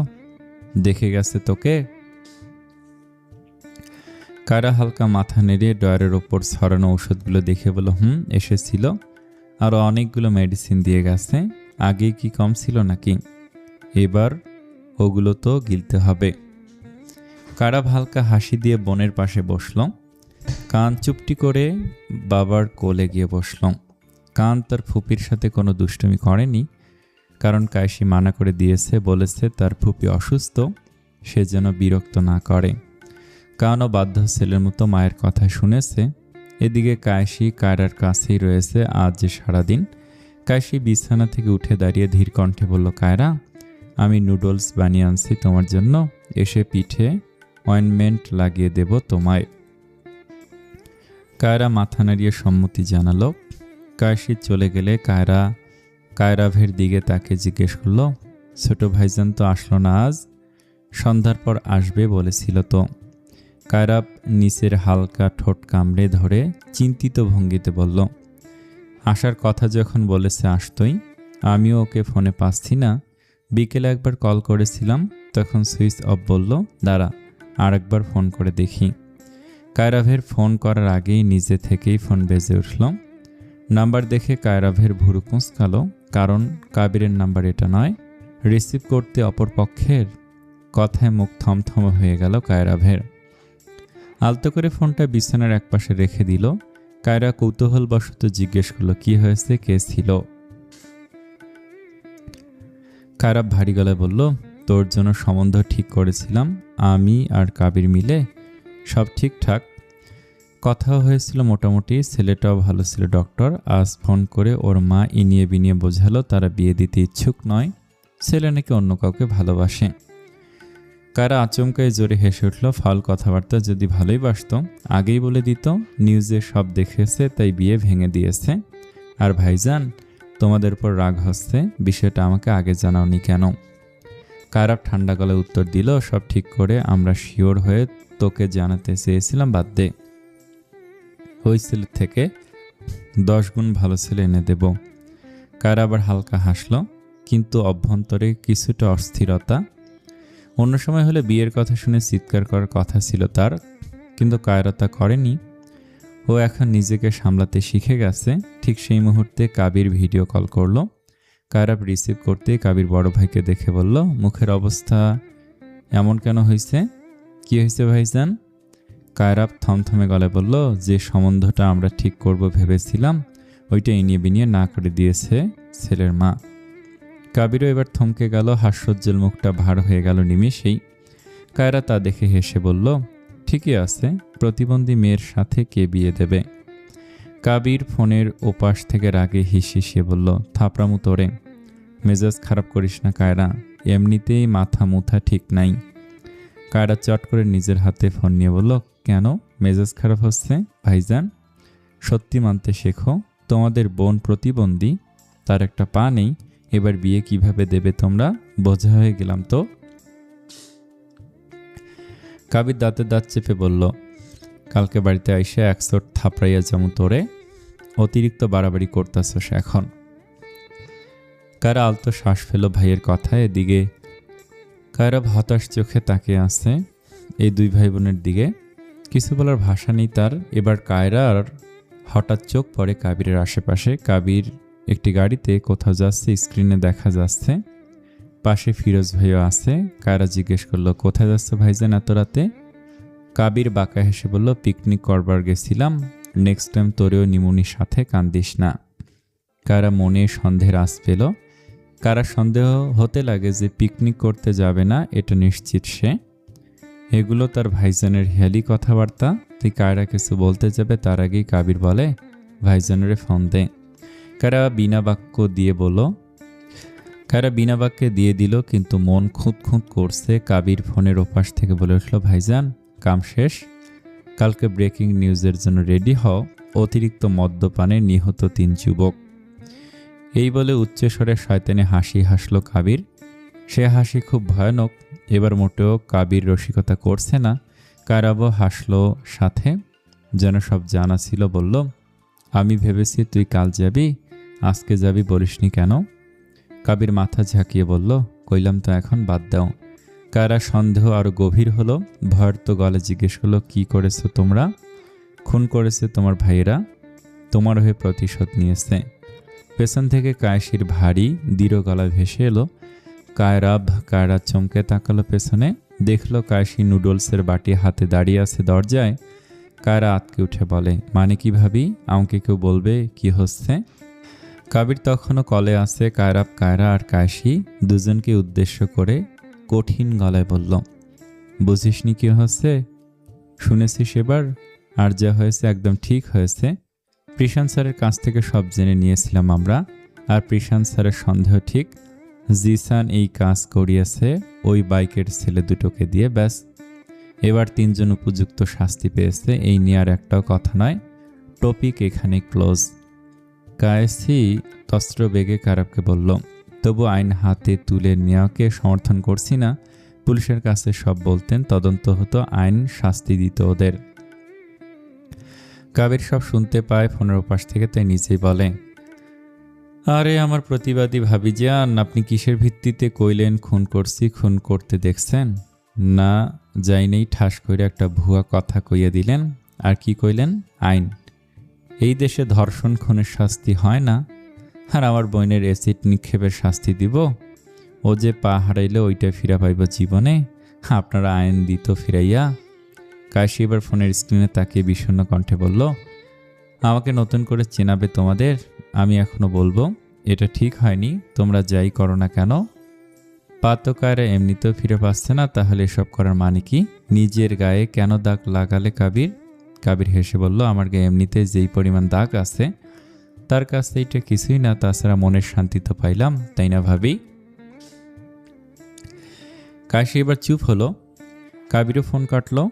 দেখে গেছে তোকে? কায়রা হালকা মাথা নেড়ে ডয়ারের ওপর ছড়ানো ওষুধগুলো দেখে বলল, এসেছিল। আরও অনেকগুলো মেডিসিন দিয়ে গেছে। আগে কি কম ছিল নাকি? এবার ওগুলো তো গিলতে হবে। কায়রা হালকা হাসি দিয়ে বোনের পাশে বসল। কান চুপটি করে বাবার কোলে গিয়ে বসল। কান তার ফুপির সাথে কোনো দুষ্টুমি করেনি, কারণ কায়েসি মানা করে দিয়েছে, বলেছে তার ফুপি অসুস্থ, সে যেন বিরক্ত না করে। কানও বাধ্য ছেলের মতো মায়ের কথা শুনেছে। এদিকে কায়েসি কায়রার কাছেই রয়েছে আজ যে সারাদিন। কায়েসি বিছানা থেকে উঠে দাঁড়িয়ে ধীর কণ্ঠে বলল, কায়রা, আমি নুডলস বানিয়ে আনছি তোমার জন্য, এসে পিঠে অয়েনমেন্ট লাগিয়ে দেব তোমায়। কায়রা মাথা নাড়িয়ে সম্মতি জানালো। কায়সি চলে গেলে কায়রাভের দিকে তাকে জিজ্ঞেস করলো, ছোট ভাইজান তো আসলো না আজ? সন্ধ্যার পর আসবে বলেছিল তো। কায়রাব নিচের হালকা ঠোঁট কামড়ে ধরে চিন্তিত ভঙ্গিতে বলল, আসার কথা যখন বলেছে আসতোই। আমিও ওকে ফোনে পাচ্ছি না। বিকেলে একবার কল করেছিলাম, তখন সুইচ অফ বলল। দাঁড়া, আরেকবার ফোন করে দেখি। কায়রাভের ফোন করার আগেই নিজে থেকেই ফোন বেজে উঠল। নাম্বার দেখে কায়রাভের ভুরু কুঁচকালো, কারণ কাবিরের নাম্বার এটা নয়। রিসিভ করতে অপর পক্ষের কথায় মুখ থমথম হয়ে গেল কায়রাভের। আলতো করে ফোনটা বিছানার একপাশে রেখে দিল। কায়রা কৌতূহলবশত জিজ্ঞেস করলো, কি হয়েছে, কে ছিল? কায়রাব ভারী গলায় বলল, তোর জন্য সম্বন্ধ ঠিক করেছিলাম আমি আর কাবির মিলে, সব ঠিকঠাক, কথাও হয়েছিল মোটামুটি। ছেলেটাও ভালো ছিল ডক্টর। আজ ফোন করে ওর মা ইনিয়ে বিনিয়ে বোঝালো তারা বিয়ে দিতে ইচ্ছুক নয়, ছেলে নাকি অন্য কাউকে ভালোবাসে। কায়রা আচমকায় জোরে হেসে উঠল। ফাউল কথাবার্তা, যদি ভালোই বাসত আগেই বলে দিত। নিউজে সব দেখেছে, তাই বিয়ে ভেঙে দিয়েছে। আর ভাইজান, তোমাদের উপর রাগ হচ্ছে, বিষয়টা আমাকে আগে জানাওনি কেন? কায়রাব ঠান্ডা গলায় উত্তর দিল, সব ঠিক করে আমরা শিওর হয়ে তোকে জানাতে চেয়েছিলাম, বাদ দে। ওই ছেলে থেকে 10 গুণ ভালো ছেলে এনে দেব। কায়রা আবার হালকা হাসল, কিন্তু অভ্যন্তরে কিছুটা অস্থিরতা। অন্য সময় হলে বিয়ের কথা শুনে চিৎকার করার কথা ছিল তার, কিন্তু কায়রা তা করেনি। ও এখন নিজেকে সামলাতে শিখে গেছে। ঠিক সেই মুহূর্তে কাবির ভিডিও কল করলো। কায়রা রিসিভ করতে কাবির বড় ভাইকে দেখে বলল, মুখের অবস্থা এমন কেন হয়েছে? কি হয়েছে ভাইজান? কায়রা থমথমে গলায় বলল, যে সম্বন্ধটা আমরা ঠিক করব ভেবেছিলাম, ওইটা ইনিয়ে বিনিয়ে না করে দিয়েছে ছেলের মা। কাবিরও এবার থমকে গেল, হাস্যোজ্জ্বল মুখটা ভার হয়ে গেল নিমেষেই। কায়রা তা দেখে হেসে বলল, ঠিকই আছে, প্রতিবন্ধী মেয়ের সাথে কে বিয়ে দেবে? কাবির ফোনের ওপাশ থেকে রাগে হিসিয়ে বলল, থাপড়ামু তোরে। মেজাজ খারাপ করিস না কায়রা, এমনিতেই মাথা মুথা ঠিক নাই। কায়রা চট করে নিজের হাতে ফোন নিয়ে বলল, কেন মেজাজ খারাপ হচ্ছে ভাইজান? সত্যি মানতে শেখো, তোমাদের বোন প্রতিবন্ধী, তার একটা পা নেই, এবার বিয়ে কিভাবে দেবে তোমরা? বোঝা হয়ে গেলাম তো। কাবির দাঁতে দাঁত চেপে বলল, কালকে বাড়িতে আইসে 100 থাপড়াইয়া যেমন তোরে, অতিরিক্ত বাড়াবাড়ি করতেছস এখন। কায়রা আলতো শ্বাস ফেল ভাইয়ের কথায়। এদিকে কায়রা হতাশ চোখে তাকিয়ে আছে এই দুই ভাই বোনের দিকে। কিছু বলার ভাষা নেই তার। এবার কায়রার হঠাৎ চোখ পড়ে কাবিরের আশেপাশে। কাবির একটি গাড়িতে কোথাও যাচ্ছে, স্ক্রিনে দেখা যাচ্ছে। পাশে ফিরোজ ভাইও আছে। কায়রা জিজ্ঞেস করলো, কোথায় যাচ্ছে ভাইজান এত রাতে? কাবির বাঁকা হেসে বলল, পিকনিক করবার গেছিলাম, নেক্সট টাইম তোরেও নিমুনির সাথে, কান্দিস না। কায়রা মনে সন্দেহের আঁচ পেল। কারা সন্দেহ হতে লাগে যে পিকনিক করতে যাবে না, এটা নিশ্চিত সে। এগুলো তার ভাইজানের হেয়ালি কথাবার্তা। তুই কায়রা কিছু বলতে যাবে তার আগেই কাবির বলে, ভাইজানের ফোন দে। কায়রা বিনা বাক্যে দিয়ে দিল, কিন্তু মন খুঁত খুঁত করছে। কাবির ফোনের ওপাশ থেকে বলে উঠল, ভাইজান কাম শেষ, কালকে ব্রেকিং নিউজের জন্য রেডি হও, অতিরিক্ত মদ্যপানে নিহত 3 যুবক। এই বলে উচ্চস্বরে শয়তানি হাসি হাসল কাবির। সে হাসি খুব ভয়ানক। এবার মোটেও কাবির রসিকতা করছে না। কায়রাবও হাসল সাথে, যেন সব জানা ছিল। বলল, আমি ভেবেছি তুই কাল যাবি, আজকে যাবি বলিসনি কেন? কাবির মাথা ঝাঁকিয়ে বলল, কইলাম তো এখন, বাদ দাও। কায়রা সন্দেহ আরো গভীর হলো। ভয়ার্ত গলে জিজ্ঞেস করলো, কি করেছো তোমরা? খুন করেছে তোমার ভাইয়েরা, তোমার হয়ে প্রতিশোধ নিয়েছে। পেছন থেকে কায়সির ভারী দৃঢ় গলা ভেসে এলো। কায়রা চমকে তাকালো পেছনে, দেখলো কায়সি নুডলসের বাটি হাতে দাঁড়িয়ে আছে দরজায়। কায়রা আতকে উঠে বলে, মানে কি ভাবি, আমাকে কেউ বলবে কি হচ্ছে? কাবির তখনও কলে আছে। কায়রা আর কায়সি দুজনকে উদ্দেশ্য করে কঠিন গলায় বলল, বুঝিসনি কি হচ্ছে? শুনেছিস এবার? আর যা হয়েছে একদম ঠিক হয়েছে। কৃষাণ স্যারের কাছ থেকে সব জেনে নিয়েছিলাম আমরা, আর কৃষাণ স্যারের সন্দেহ ঠিক। জিসান এই কাজ করিয়েছে ওই বাইকের ছেলে দুটোকে দিয়ে, ব্যাস এবার তিনজন উপযুক্ত শাস্তি পেয়েছে, এই নিয়ে আর একটাও কথা নয়, টপিক এখানে ক্লোজ। কায়েসি তস্ত্র বেগে কারাবকে বলল, তবু আইন হাতে তুলে নেওয়াকে সমর্থন করছি না, পুলিশের কাছে সব বলতেন, তদন্ত হতো, আইন শাস্তি দিত ওদের। কাবির সব শুনতে পায় ফোনের ওপাশ থেকে, তাই নিজেই বলে, আরে আমার প্রতিবাদী ভাবিজান, আপনি কিসের ভিত্তিতে কইলেন খুন করছি, খুন করতে দেখছেন? না যাই নেই, ঠাস করে একটা ভুয়া কথা কইয়া দিলেন। আর কি কইলেন? আইন। এই দেশে ধর্ষণ খুনের শাস্তি হয় না, আর আমার বোনের অ্যাসিড নিক্ষেপের শাস্তি দিব? ও যে পা হারাইলে ওইটা ফিরা পাইব জীবনে, আপনারা আইন দিত ফিরাইয়া? কাশি এবার ফোনের স্ক্রিনে তাকিয়ে বিষণ্ণ কণ্ঠে বলল, আমাকে নতুন করে চেনাবে তোমাদের? আমি এখনো বলবো এটা ঠিক হয়নি, তোমরা যাই করো না কেন। পাতকায়রা এমনিতেও ফিরে পাচ্ছে না, তাহলে এসব করার মানে কি? নিজের গায়ে কেন দাগ লাগালে কাবির? কাবির হেসে বলল, আমার গায়ে এমনিতে যেই পরিমাণ দাগ আছে তার কাছে এটা কিছুই না, তাছাড়া মনের শান্তি তো পাইলাম, তাই না ভাবি? কাশি এবার চুপ হলো। কাবিরও ফোন কাটলো।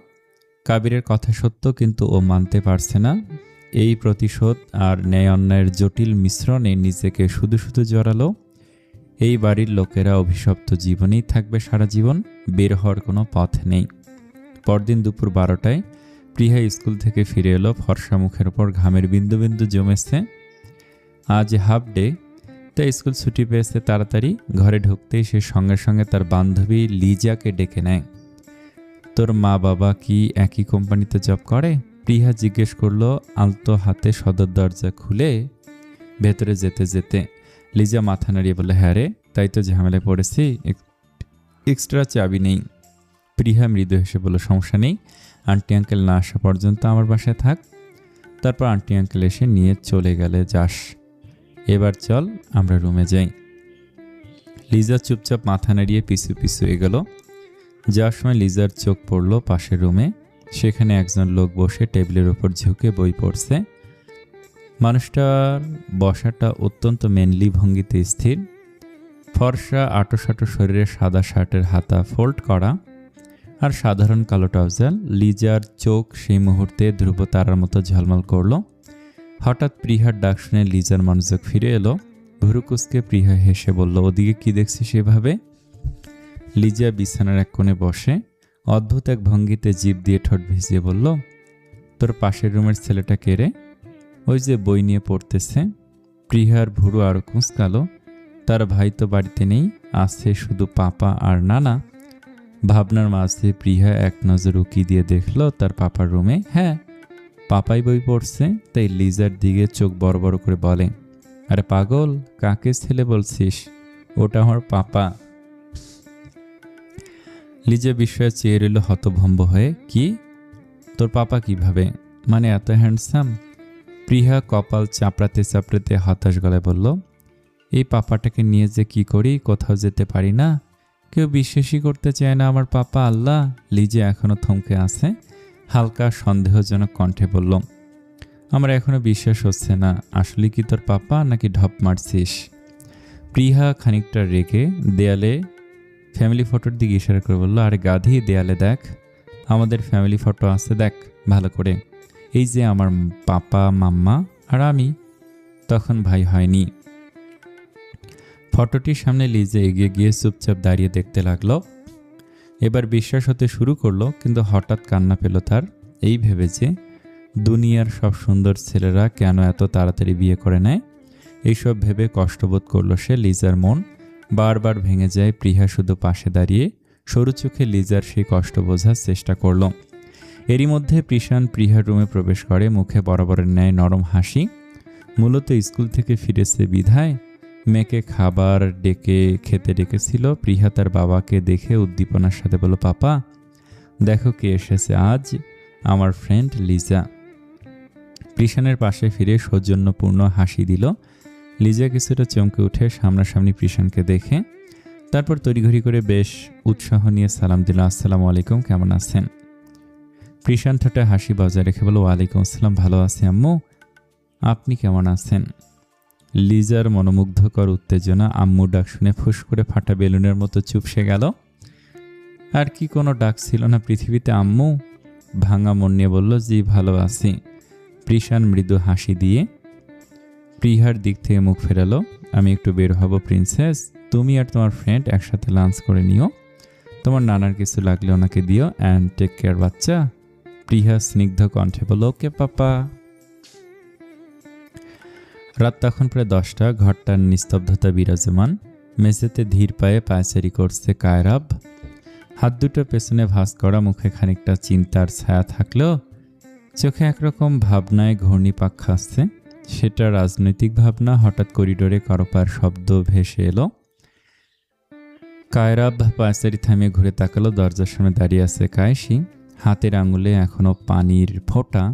কাবিরের কথা সত্য, কিন্তু ও মানতে পারছে না। এই প্রতিশোধ আর ন্যায় অন্যায়ের জটিল মিশ্রণে নিজেকে শুধু শুধু জড়ালো। এই বাড়ির লোকেরা অভিশপ্ত জীবনেই থাকবে সারা জীবন, বের হওয়ার কোনো পথ নেই। পরদিন দুপুর 12টায় প্রিয়া স্কুল থেকে ফিরে এলো, ফর্সা মুখের ওপর ঘামের বিন্দু বিন্দু জমেছে। আজ হাফ ডে, তাই স্কুল ছুটি পেয়েছে তাড়াতাড়ি। ঘরে ঢুকতেই সে সঙ্গে সঙ্গে তার বান্ধবী লিজাকে ডেকে নেয়। তোর মা বাবা কি একই কোম্পানিতে জব করে? প্রিয়া জিজ্ঞেস করলো আলতো হাতে সদর দরজা খুলে ভেতরে যেতে যেতে। লিজা মাথা নাড়িয়ে বলল, হ্যাঁ রে, তাই তো ঝামেলায় পড়েছি, এক্সট্রা চাবি নেই। প্রিয়া মৃদু হেসে বলল, সমস্যা নেই, আন্টি আঙ্কেল না আসা পর্যন্ত আমার বাসায় থাক, তারপর আন্টি আঙ্কেল এসে নিয়ে চলে গেলে যাস। এবার চল আমরা রুমে যাই। লিজা চুপচাপ মাথা নাড়িয়ে পিছু পিছু এগোল। যাওয়ার সময় লিজার চোখ পড়ল পাশের রুমে। সেখানে একজন লোক বসে টেবিলের ওপর ঝুঁকে বই পড়ছে। মানুষটার বসাটা অত্যন্ত মেনলি ভঙ্গিতে স্থির। ফর্সা আটোসাটো শরীরে সাদা শার্টের হাতা ফোল্ড করা আর সাধারণ কালো ট্রাউজার। লিজার চোখ সেই মুহূর্তে ধ্রুব তারার মতো ঝলমল করল। হঠাৎ প্রিহার ডাক শুনে লিজার মনোযোগ ফিরে এলো। ভুরু কুঁচকে প্রিহা হেসে বলল, ওদিকে কি দেখছি সেভাবে? লিজা বিছানার এক কোণে বসে অদ্ভুত এক ভঙ্গিতে জিভ দিয়ে ঠোঁট ভিজিয়ে বলল, তোর পাশের রুমের ছেলেটা কে রে? ওই যে বই নিয়ে পড়তেছে। প্রিহার ভুরু আরো কুঁচকালো। তার ভাই তো বাড়িতে নেই, আছে শুধু পাপা আর নানা। ভাবনার মাঝে প্রিহা এক নজর উকি দিয়ে দেখলো তার পাপার রুমে। হ্যাঁ, পাপাই বই পড়ছে। তাই লিজার দিকে চোখ বড় বড় করে বলে, আরে পাগল, কাকে ছেলে বলছিস? ওটা আমার পাপা। লিজা বিস্ময়ে চেয়ে রইল হতভম্ব হয়ে। কি? তোর পাপা কিভাবে? মানে এত হ্যান্ডসাম? প্রিহা কপাল চাপড়াতে চাপড়াতে হতাশ গলায় বলল, এই পাপাটাকে নিয়ে যে কি করি, কোথাও যেতে পারি না, কেউ বিশ্বাসই করতে চায় না আমার পাপা। আল্লাহ। লিজা এখনো থমকে আছে। হালকা সন্দেহজনক কণ্ঠে বলল, আমার এখনো বিশ্বাস হচ্ছে না, আসলে কি তোর পাপা নাকি ঢপ মারছিস? প্রিহা খানিকটা রেগে দেয়ালে ফ্যামিলি ফটোর দিকে ইশারা করে বলল, আরে গাধি, দেয়ালে দেখ, আমাদের ফ্যামিলি ফটো আছে, দেখ ভালো করে। এই যে আমার পাপা, মাম্মা আর আমি, তখন ভাই হয়নি। ফটোটির সামনে লিজা এগিয়ে গিয়ে চুপচাপ দাঁড়িয়ে দেখতে লাগলো। এবার বিশ্বাস হতে শুরু করলো, কিন্তু হঠাৎ কান্না পেল তার, এই ভেবে যে দুনিয়ার সব সুন্দর ছেলেরা কেন এত তাড়াতাড়ি বিয়ে করে নেয়। এইসব ভেবে কষ্টবোধ করলো সে। লিজার মন বারবার ভেঙে যায়। প্রিহা শুধু পাশে দাঁড়িয়ে সরু চোখে লিজার সেই কষ্ট বোঝার চেষ্টা করল। এরই মধ্যে প্রিশান প্রিহার রুমে প্রবেশ করে, মুখে বরাবরের ন্যায় নরম হাসি। মূলত স্কুল থেকে ফিরেছে বিধায় মেয়েকে খাবার খেতে ডেকেছিল। প্রিহা তার বাবাকে দেখে উদ্দীপনার সাথে বলল, পাপা দেখো কে এসেছে আজ, আমার ফ্রেন্ড লিজা। প্রিশানের পাশে ফিরে সৌজন্যপূর্ণ হাসি দিল। লিজা কিছুটা চমকে উঠে সামনাসামনি প্রিশানকে দেখে, তারপর তড়িঘড়ি করে বেশ উৎসাহ নিয়ে সালাম দিল, আসসালামু আলাইকুম, কেমন আছেন? প্রিশান ঠোঁটে হাসি বজায় রেখে বলল, ওয়ালাইকুম আসসালাম, ভালো আছি আম্মু, আপনি কেমন আছেন? লিজার মনোমুগ্ধকর উত্তেজনা, আম্মু ডাক শুনে ফুস করে ফাটা বেলুনের মতো চুপসে গেল। আর কি কোনো ডাক ছিল না পৃথিবীতে? আম্মু ভাঙা মন নিয়ে বলল, জি ভালো আছি। প্রিশান মৃদু হাসি দিয়ে প্রিহার দিক থেকে মুখ ফেরালো। আমি একটু বের হব প্রিন্সেস, তুমি আর তোমার ফ্রেন্ড একসাথে লাঞ্চ করে নিও। তোমার নানার কিছু লাগলে ওনাকে দিও, অ্যান্ড টেক কেয়ার বাচ্চা। প্রিহা স্নিগ্ধ কণ্ঠে বলল, ওকে পাপা। রাত তখন প্রায় 10টা। ঘরটার নিস্তব্ধতা বিরাজমান। মেঝেতে ধীর পায়ে পায়চারি করছে কায়রাব। হাত দুটো পেছনে ভাঁজ করা, মুখে খানিকটা চিন্তার ছায়া থাকলেও চোখে একরকম ভাবনায় ঘূর্ণিপাক খাচ্ছে। সেটা রাজনৈতিক ভাবনা। হঠাৎ করিডোরে করপার শব্দ ভেসে এলো। কায়রাব পায়চারি থামিয়ে ঘুরে তাকালো। দরজার সামনে দাঁড়িয়ে আছে কায়েসি। হাতের আঙুলে এখনো পানির ফোঁটা,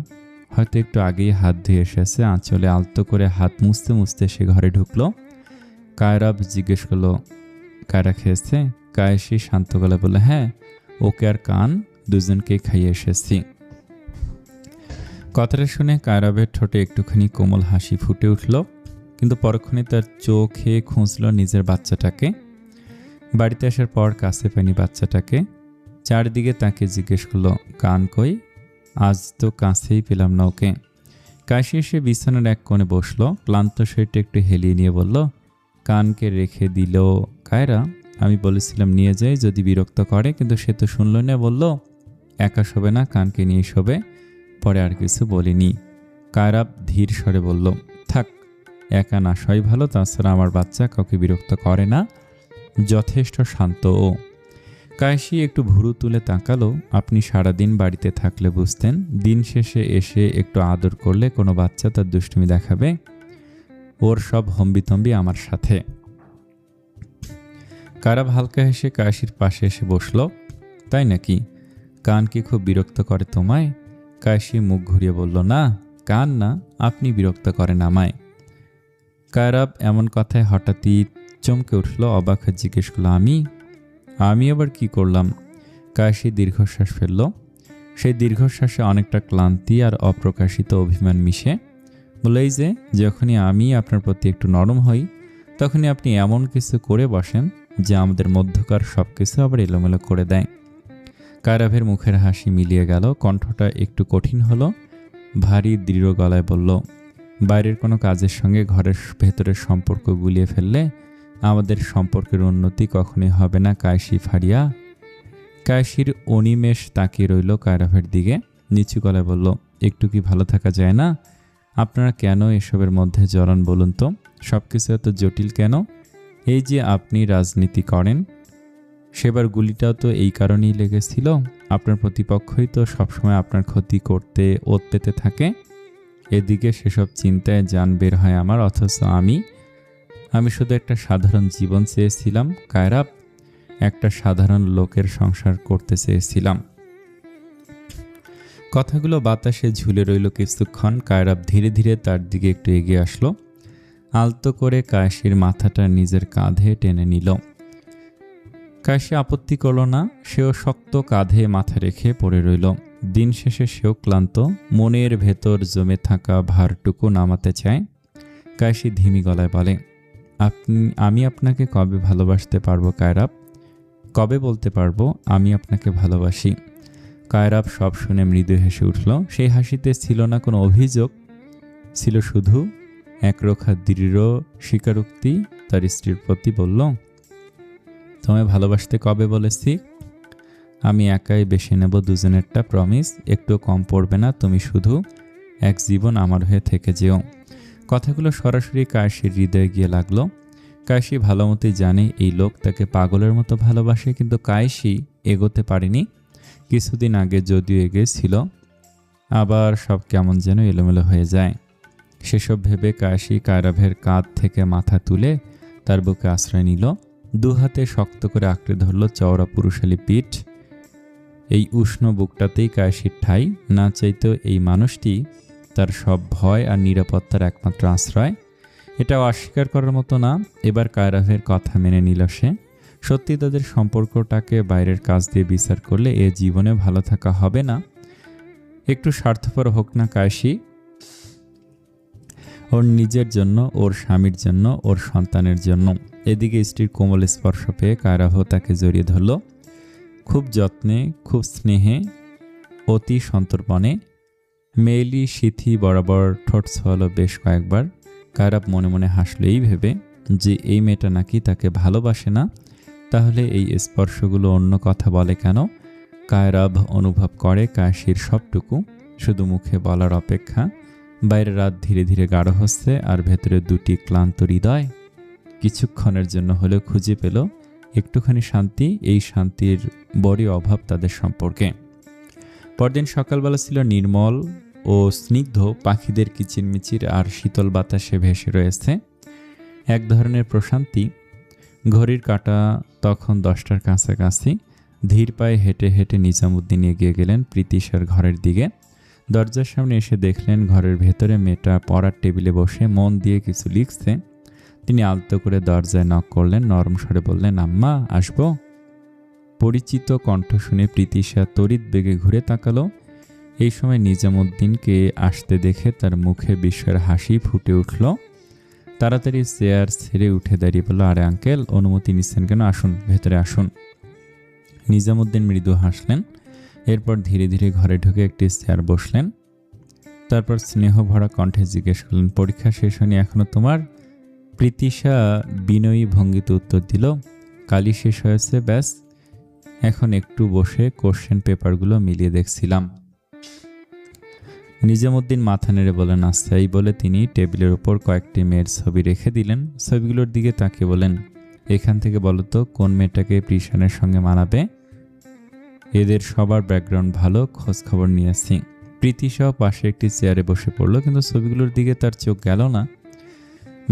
হয়তো একটু আগেই হাত ধুয়ে এসেছে। আঁচলে আলতো করে হাত মুছতে মুছতে সে ঘরে ঢুকলো। কায়রাব জিজ্ঞেস করলো, কায়রা খেয়েছে? কায়েসি শান্ত গলায় বলল, হ্যাঁ, ওকে আর কান দুজনকেই খাইয়ে এসেছি। কথাটা শুনে কায়রাবের ঠোঁটে একটুখানি কোমল হাসি ফুটে উঠল, কিন্তু পরক্ষণে তার চোখে খুঁজল নিজের বাচ্চাটাকে। বাড়িতে আসার পর কাছে পায়নি বাচ্চাটাকে। চারদিকে তাকে জিজ্ঞেস করলো, কান কই? আজ তো কাছেই পেলাম না ওকে। কাশি এসে বিছানার এক কোণে বসলো। ক্লান্ত শরীরটা একটু হেলিয়ে নিয়ে বলল, কানকে রেখে দিল কায়রা। আমি বলেছিলাম নিয়ে যাই যদি বিরক্ত করে, কিন্তু সে তো শুনল না। বলল, একা শোবে না, কানকে নিয়ে শোবে। পরে আর কিছু বলিনি। কায়রাব ধীর স্বরে বলল, থাক, একা না শোয়াই ভালো। তাছাড়া আমার বাচ্চা কাউকে বিরক্ত করে না, যথেষ্ট শান্ত ও। কায়েসি একটু ভুরু তুলে তাকালো। আপনি সারাদিন বাড়িতে থাকলে বুঝতেন, দিন শেষে এসে একটু আদর করলে কোনো বাচ্চা তার দুষ্টুমি দেখাবে? ওর সব হম্বিতম্বি আমার সাথে। কায়রাব হালকা হেসে কায়েসির পাশে এসে বসল। তাই নাকি? কান কি খুব বিরক্ত করে তোমায়? কায়েসি মুখ ঘুরিয়ে বলল, না, কান না, আপনি বিরক্ত করেন আমায়। কায়রাব এমন কথায় হঠাৎই চমকে উঠল। অবাক হয়ে জিজ্ঞেস করল, আমি আবার কি করলাম? কায়েসি দীর্ঘশ্বাস ফেলল। সেই দীর্ঘশ্বাসে অনেকটা ক্লান্তি আর অপ্রকাশিত অভিমান মিশে। বলে, এই যে যখনই আমি আপনার প্রতি একটু নরম হই, তখনই আপনি এমন কিছু করে বসেন যে আমাদের মধ্যকার সব কিছু আবার এলোমেলো করে দেয়। কায়রাবের মুখের হাসি মিলিয়ে গেল। কণ্ঠটা একটু কঠিন হলো। ভারী দৃঢ় গলায় বলল, বাইরের কোনো কাজের সঙ্গে ঘরের ভেতরের সম্পর্ক গুলিয়ে ফেললে আমাদের সম্পর্কের উন্নতি কখনোই হবে না কায়েসি ফারিয়া। কায়েসির অনিমেষ তাকিয়ে রইল কায়রাবের দিকে। নিচু গলায় বলল, একটু কি ভালো থাকা যায় না? আপনারা কেন এসবের মধ্যে জড়ান বলুন তো? সব কিছু এত জটিল কেন? এই যে আপনি রাজনীতি করেন, সেবার গুলিটাও তো এই কারণেই লেগেছিল। আপনার প্রতিপক্ষই তো সবসময় আপনার ক্ষতি করতে ওত পেতে থাকে। এদিকে সেসব চিন্তায় জান বের হয় আমার, অথচ আমি শুধু একটা সাধারণ জীবন চেয়েছিলাম কায়রাব, একটা সাধারণ লোকের সংসার করতে চেয়েছিলাম। কথাগুলো বাতাসে ঝুলে রইল কিছুক্ষণ। কায়রাব ধীরে ধীরে তার দিকে একটু এগিয়ে আসলো। আলতো করে কায়েসির মাথাটা নিজের কাঁধে টেনে নিল। কায়েসি আপত্তি করল না। সেও শক্ত কাঁধে মাথা রেখে পড়ে রইল। দিন শেষে সেও ক্লান্ত। মনের ভেতর জমে থাকা ভারটুকু নামাতে চায়। কায়েসি ধিমি গলায় বলে, আমি আপনাকে কবে ভালোবাসতে পারবো কায়রাব? কবে বলতে পারবো আমি আপনাকে ভালোবাসি? কায়রাব সব শুনে মৃদু হেসে উঠল। সেই হাসিতে ছিল না কোনো অভিযোগ, ছিল শুধু একরোখা দৃঢ় স্বীকারোক্তি। তার স্ত্রীর প্রতি বলল, তোমায় ভালোবাসতে কবে বলেছি? আমি একাই বেছে নেব দুজনেরটা, প্রমিস। একটু কম পড়বে না। তুমি শুধু এক জীবন আমার হয়ে থেকে যেও। কথাগুলো সরাসরি কায়েসির হৃদয়ে গিয়ে লাগলো। কায়েসি ভালো মতোই জানে এই লোক তাকে পাগলের মতো ভালোবাসে, কিন্তু কায়েসি এগোতে পারেনি। কিছুদিন আগে যদিও এগিয়েছিল, আবার সব কেমন যেন এলোমেলো হয়ে যায়। সেসব ভেবে কায়েসি কায়রাবের কাঁধ থেকে মাথা তুলে তার বুকে আশ্রয় নিল। দু হাতে শক্ত করে আঁকড়ে ধরল চওড়া পুরুষালী পিঠ। এই উষ্ণ বুকটাতেই কায়েসির ঠাঁই। না চাইতেও এই মানুষটি তার সব ভয় আর নিরাপত্তার একমাত্র আশ্রয়। এটাও অস্বীকার করার মতো না। এবার কায়রাবের কথা মেনে নিল সে। সত্যি তাদের সম্পর্কটাকে বাইরের কাজ দিয়ে বিচার করলে এ জীবনে ভালো থাকা হবে না। একটু স্বার্থপর হোক না কায়েসি, ওর নিজের জন্য, ওর স্বামীর জন্য, ওর সন্তানের জন্য। এদিকে স্ত্রীর কোমল স্পর্শ পেয়ে কায়রাহ তাকে জড়িয়ে ধরল, খুব যত্নে, খুব স্নেহে, অতি সন্তর্পণে। মেয়েলি সিথি বরাবর ঠোঁট ছোঁয়ালো বেশ কয়েকবার। কায়রাব মনে মনে হাসল এই ভেবে যে এই মেয়েটা নাকি তাকে ভালোবাসে না, তাহলে এই স্পর্শগুলো অন্য কথা বলে কেন? কায়রাব অনুভব করে কাশির সবটুকু, শুধু মুখে বলার অপেক্ষা। বাইরে রাত ধীরে ধীরে গাঢ় হচ্ছে, আর ভেতরে দুটি ক্লান্ত হৃদয় কিছুক্ষণের জন্য হলেও খুঁজে পেল একটুখানি শান্তি। এই শান্তির বড়ই অভাব তাদের সম্পর্কে। পরদিন সকালবেলা ছিল নির্মল ও স্নিগ্ধ, পাখিদের কিচিরমিচির আর শীতল বাতাসে ভেসে রয়েছে এক ধরনের প্রশান্তি। ঘড়ির কাঁটা তখন 10টার কাছাকাছি। ধীর পায়ে হেঁটে হেঁটে নিজামুদ্দিন এগিয়ে গেলেন প্রীতিশার ঘরের দিকে। দরজার সামনে এসে দেখলেন ঘরের ভেতরে মেয়েটা পড়ার টেবিলে বসে মন দিয়ে কিছু লিখছে। তিনি আলতো করে দরজায় নক করলেন, নরম স্বরে বললেন, আম্মা আসবো? পরিচিত কণ্ঠ শুনে প্রীতিশা তড়িৎ বেগে ঘুরে তাকালো। এই সময় নিজামুদ্দিনকে আসতে দেখে তার মুখে বিস্ময়ের হাসি ফুটে উঠল। তাড়াতাড়ি চেয়ার ছেড়ে উঠে দাঁড়িয়ে বলল, আরে আঙ্কেল, অনুমতি নিচ্ছেন কেন? আসুন, ভেতরে আসুন। নিজামুদ্দিন মৃদু হাসলেন। এরপর ধীরে ধীরে ঘরে ঢুকে একটি চেয়ার বসলেন। তারপর স্নেহ ভরা কণ্ঠে জিজ্ঞেস করলেন, পরীক্ষা শেষ হয়নি এখনো তোমার? প্রীতিশা বিনয়ী ভঙ্গিতে উত্তর দিল, কালই শেষ হয়েছে, ব্যাস এখন একটু বসে কোশ্চেন পেপারগুলো মিলিয়ে দেখছিলাম। নিজামুদ্দিন মাথা নেড়ে বলেন, আচ্ছা। এই বলে তিনি টেবিলের উপর কয়েকটি মেয়ের ছবি রেখে দিলেন। ছবিগুলোর দিকে তাকিয়ে বলেন, এখান থেকে বলো তো কোন মেয়েটাকে প্রিশানের সঙ্গে মানাবে? এদের সবার ব্যাকগ্রাউন্ড ভালো, খোঁজ খবর নিয়েছি। প্রীতিশাও পাশে একটি চেয়ারে বসে পড়ল, কিন্তু ছবিগুলোর দিকে তার চোখ গেল না।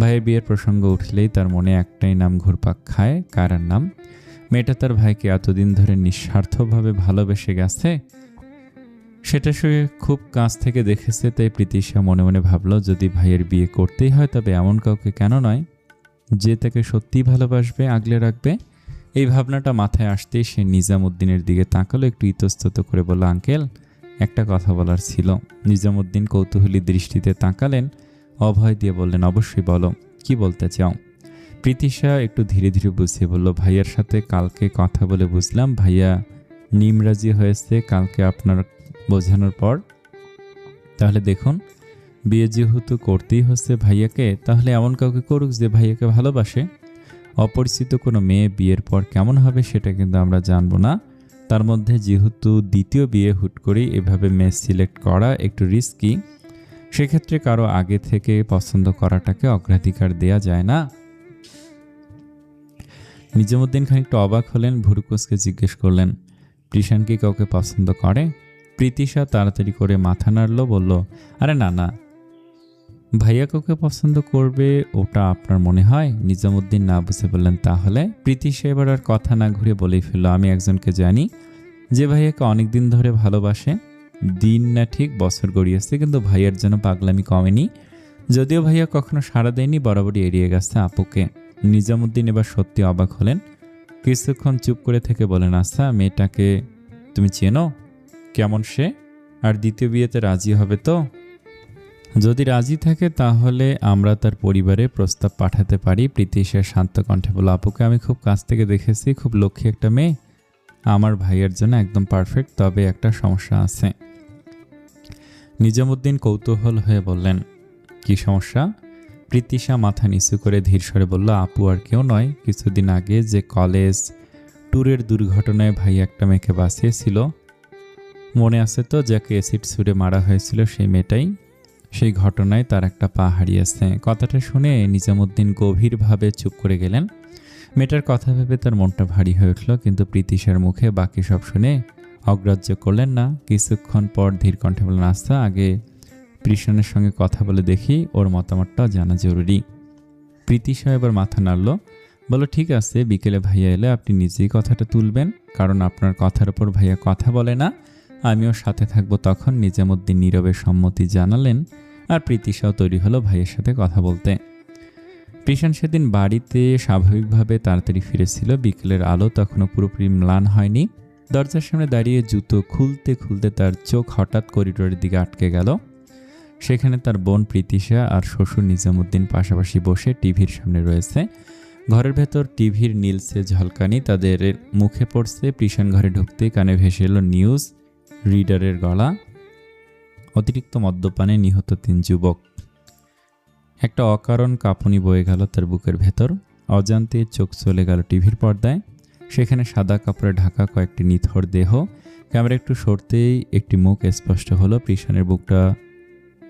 ভাইয়ের বিয়ের প্রসঙ্গ উঠলেই তার মনে একটাই নাম ঘুরপাক খায়, কায়রার নাম। মেয়েটা তার ভাইকে এতদিন ধরে নিঃস্বার্থভাবে ভালোবেসে গেছে, সেটা সে খুব কাছ থেকে দেখেছে। তাই প্রীতিশা মনে মনে ভাবল, যদি ভাইয়ের বিয়ে করতেই হয় তবে এমন কাউকে কেন নয় যে তাকে সত্যিই ভালোবাসবে, আগলে রাখবে। এই ভাবনাটা মাথায় আসতেই সে নিজামুদ্দিনের দিকে তাকালো, একটু ইতস্তত করে বলল, আঙ্কেল, একটা কথা বলার ছিল। নিজামুদ্দিন কৌতূহলী দৃষ্টিতে তাকালেন, অভয় দিয়ে বললেন, অবশ্যই বলো, কি বলতে চাও? প্রীতিশা একটু ধীরে ধীরে বুঝিয়ে বলল, ভাইয়ার সাথে কালকে কথা বলে বুঝলাম ভাইয়া নিমরাজি হয়েছে কালকে আপনার বোঝানোর পর। তাহলে দেখুন, বিয়ে যেহেতু করতেই হচ্ছে ভাইয়াকে, তাহলে এমন কাউকে করুক যে ভাইয়াকে ভালোবাসে। অপরিচিত কোনো মেয়ে বিয়ের পর কেমন হবে সেটা কিন্তু আমরা জানবো না। তার মধ্যে যেহেতু দ্বিতীয় বিয়ে হুট করেই এভাবে মেয়ে সিলেক্ট করা একটু রিস্কি, সেক্ষেত্রে কারো আগে থেকে পছন্দ করাটাকে অগ্রাধিকার দেয়া যায় না। নিজামুদ্দিন খানিকটা অবাক হলেন, ভুরুকুচকে জিজ্ঞেস করলেন, প্রিশান কি কাউকে পছন্দ করে? প্রীতিশা তাড়াতাড়ি করে মাথা নাড়ল, বলল, আরে না না, ভাইয়া কাউকে পছন্দ করবে ওটা আপনার মনে হয়? নিজামুদ্দিন না বুঝে বললেন, তাহলে? প্রীতিশা এবার আর কথা না ঘুরে বলেই ফেলল, আমি একজনকে জানি যে ভাইয়াকে অনেকদিন ধরে ভালোবাসে। দিন না ঠিক বছর গড়িয়েছে, কিন্তু ভাইয়ার যেন পাগলামি কমেনি। যদিও ভাইয়া কখনো সাড়া দেয়নি, বরাবরই এড়িয়ে গেছে আপুকে। নিজামুদ্দিন এবার সত্যি অবাক হলেন। কিছুক্ষণ চুপ করে থেকে বলেন, আচ্ছা, মেয়েটাকে তুমি চেনো? কেমন সে? আর দ্বিতীয় বিয়েতে রাজি হবে তো? যদি রাজি থাকে তাহলে আমরা তার পরিবারে প্রস্তাব পাঠাতে পারি। প্রীতিশা শান্ত কণ্ঠে বলল, আপুকে আমি খুব কাছ থেকে দেখেছি, খুব লক্ষ্মী একটা মেয়ে, আমার ভাইয়ের জন্য একদম পারফেক্ট। তবে একটা সমস্যা আছে। নিজামুদ্দিন কৌতূহল হয়ে বললেন, কি সমস্যা? প্রীতিশা মাথা নিচু করে ধীর স্বরে বলল, আপু আর কেউ নয়, কিছুদিন আগে যে কলেজ ট্যুরের দুর্ঘটনায় ভাই একটা মেয়েকে বাঁচিয়েছিল, মনে আছে তো, যাকে অ্যাসিড ছুঁড়ে মারা হয়েছিল, সেই মেয়েটাই। সেই ঘটনায় তার একটা পা হারিয়েছে। কথাটা শুনে নিজামুদ্দিন গভীরভাবে চুপ করে গেলেন। মেয়েটার কথা ভেবে তার মনটা ভারী হয়ে উঠল, কিন্তু প্রীতিশার মুখে বাকি সব শুনে অগ্রাহ্য করলেন না। কিছুক্ষণ পর ধীর কণ্ঠে বললেন, আচ্ছা, আগে প্রিশানের সঙ্গে কথা বলে দেখি, ওর মতামতটাও জানা জরুরি। প্রীতিশা এবার মাথা নাড়ল, বলো, ঠিক আছে, বিকেলে ভাইয়া এলে আপনি নিজেই কথাটা তুলবেন, কারণ আপনার কথার উপর ভাইয়া কথা বলে না, আমিও সাথে থাকবো। তখন নিজামুদ্দিন নীরবে সম্মতি জানালেন, আর প্রীতিশাও তৈরি হলো ভাইয়ের সাথে কথা বলতে। প্রিশান সেদিন বাড়িতে স্বাভাবিকভাবে তাড়াতাড়ি ফিরেছিল। বিকেলের আলো তখনও পুরোপুরি ম্লান হয়নি। দরজার সামনে দাঁড়িয়ে জুতো খুলতে খুলতে তার চোখ হঠাৎ করিডোরের দিকে আটকে গেল। সেখানে তার বোন প্রীতিশা আর শ্বশুর নিজামুদ্দিন পাশাপাশি বসে টিভির সামনে রয়েছে। ঘরের ভেতর টিভির নীলসে ঝলকানি তাদের মুখে পড়ছে। প্রিশান ঘরে ঢুকতেই কানে ভেসে এলো নিউজ রিডারের গলা। অতিরিক্ত মদ্যপানে নিহত 3 যুবক। একটা অকারণ কাঁপুনি বয়ে গেল তার বুকের ভেতর। অজান্তে চোখ চলে গেল টিভির পর্দায়। সেখানে সাদা কাপড়ে ঢাকা কয়েকটি নিথর দেহ। ক্যামেরা একটু সরতেই একটি মুখ স্পষ্ট হলো। প্রিশানের বুকটা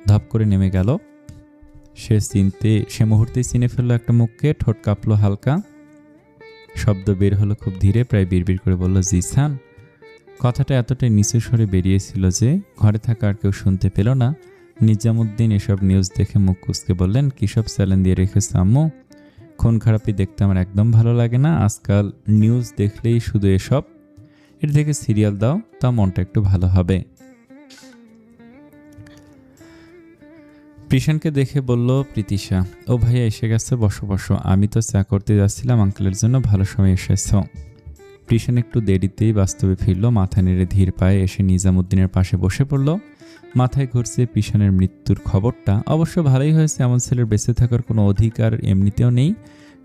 ধপ করে নেমে গেল। সে মুহূর্তেই চিনে ফেললো একটা মুখকে। ঠোঁট কাঁপলো হালকা। শব্দ বের হলো খুব ধীরে, প্রায় বিড়বিড় করে বলল, জিসান। কথাটা এতটাই নিচু স্বরে বেরিয়েছিল যে ঘরে থাকা আর কেউ শুনতে পেল না। নিজামুদ্দিন এসব নিউজ দেখে মুখ কুঁচকে বললেন, কিসব চ্যালেঞ্জ দিয়ে রেখেছে আম্মু? খুন খারাপি দেখতে আমার একদম ভালো লাগে না। আজকাল নিউজ দেখলেই শুধু এসব। এর থেকে সিরিয়াল দাও, তা মনটা একটু ভালো হবে। প্রিশানকে দেখে বলল প্রীতিশা, ও ভাইয়া এসে গেছে, বসো বসো। আমি তো চা করতে যাচ্ছিলাম, আঙ্কেলের জন্য। ভালো সময় এসেছ। প্রিশান একটু দেরিতেই বাস্তবে ফিরল। মাথা নেড়ে ধীর পায়ে এসে নিজামুদ্দিনের পাশে বসে পড়ল। মাথায় ঘুরছে প্রিশানের মৃত্যুর খবরটা। অবশ্য ভালোই হয়েছে, এমন ছেলের বেঁচে থাকার কোনো অধিকার এমনিতেও নেই।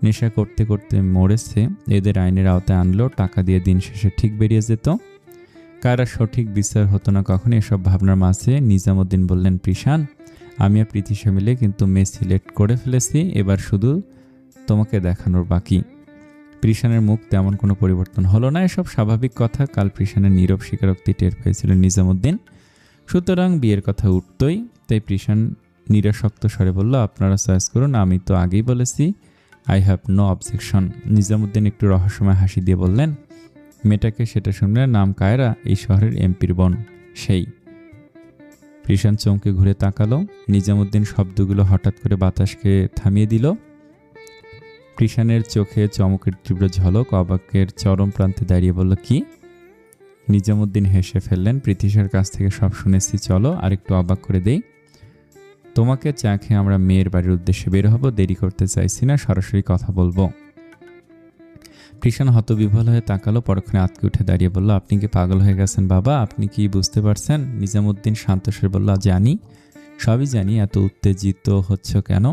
নেশা করতে করতে মরেছে, এদের আইনের আওতায় আনলেও টাকা দিয়ে দিন শেষে ঠিক বেরিয়ে যেত। কারা সঠিক বিচার হতো না কখনো, এসব ভাবনার মাঝে নিজামুদ্দিন বললেন, প্রিশান, আমি আর প্রীতিশা মিলে কিন্তু মেয়ে সিলেক্ট করে ফেলেছি, এবার শুধু তোমাকে দেখানোর বাকি। প্রিশানের মুখ তেমন কোনো পরিবর্তন হলো না। এসব স্বাভাবিক কথা। কাল প্রিশানের নীরব স্বীকারোক্তি টের পেয়েছিলেন নিজামুদ্দিন। সুতরাং বিয়ের কথা উঠতই। তাই প্রিশান নিরাসক্ত স্বরে বলল, আপনারা চয়েস করুন, আমি তো আগেই বলেছি, I have no objection. Nizamuddin একটু রহস্যময় হাসি দিয়ে বললেন, মেয়েটাকে? সেটা শুনলে নাম কায়রা, এই শহরের এমপির বোন। সেই। প্রিশান চমকে ঘুরে তাকালো। নিজামুদ্দিন শব্দগুলো হঠাৎ করে বাতাসকে থামিয়ে দিল। প্রিশানের চোখে চমকের তীব্র ঝলক। অবাকের চরম প্রান্তে দাঁড়িয়ে বলল, কি? নিজামুদ্দিন হেসে ফেললেন। প্রীতিশার কাছ থেকে সব শুনেছি, চলো আর একটু অবাক করে দেই। তোমাকে চা খেয়ে আমরা মেয়ের বাড়ির উদ্দেশ্যে বের হব। দেরি করতে চাইছি না, সরাসরি কথা বলবো। প্রিশান হতবিহ্বল হয়ে তাকালো। পরক্ষণে আতকে উঠে দাঁড়িয়ে বলল, আপনি কি পাগল হয়ে গেছেন বাবা? আপনি কি বুঝতে পারছেন? নিজামুদ্দিন শান্ত স্বরে বলল, জানি, সবই জানি। এত উত্তেজিত হচ্ছ কেন?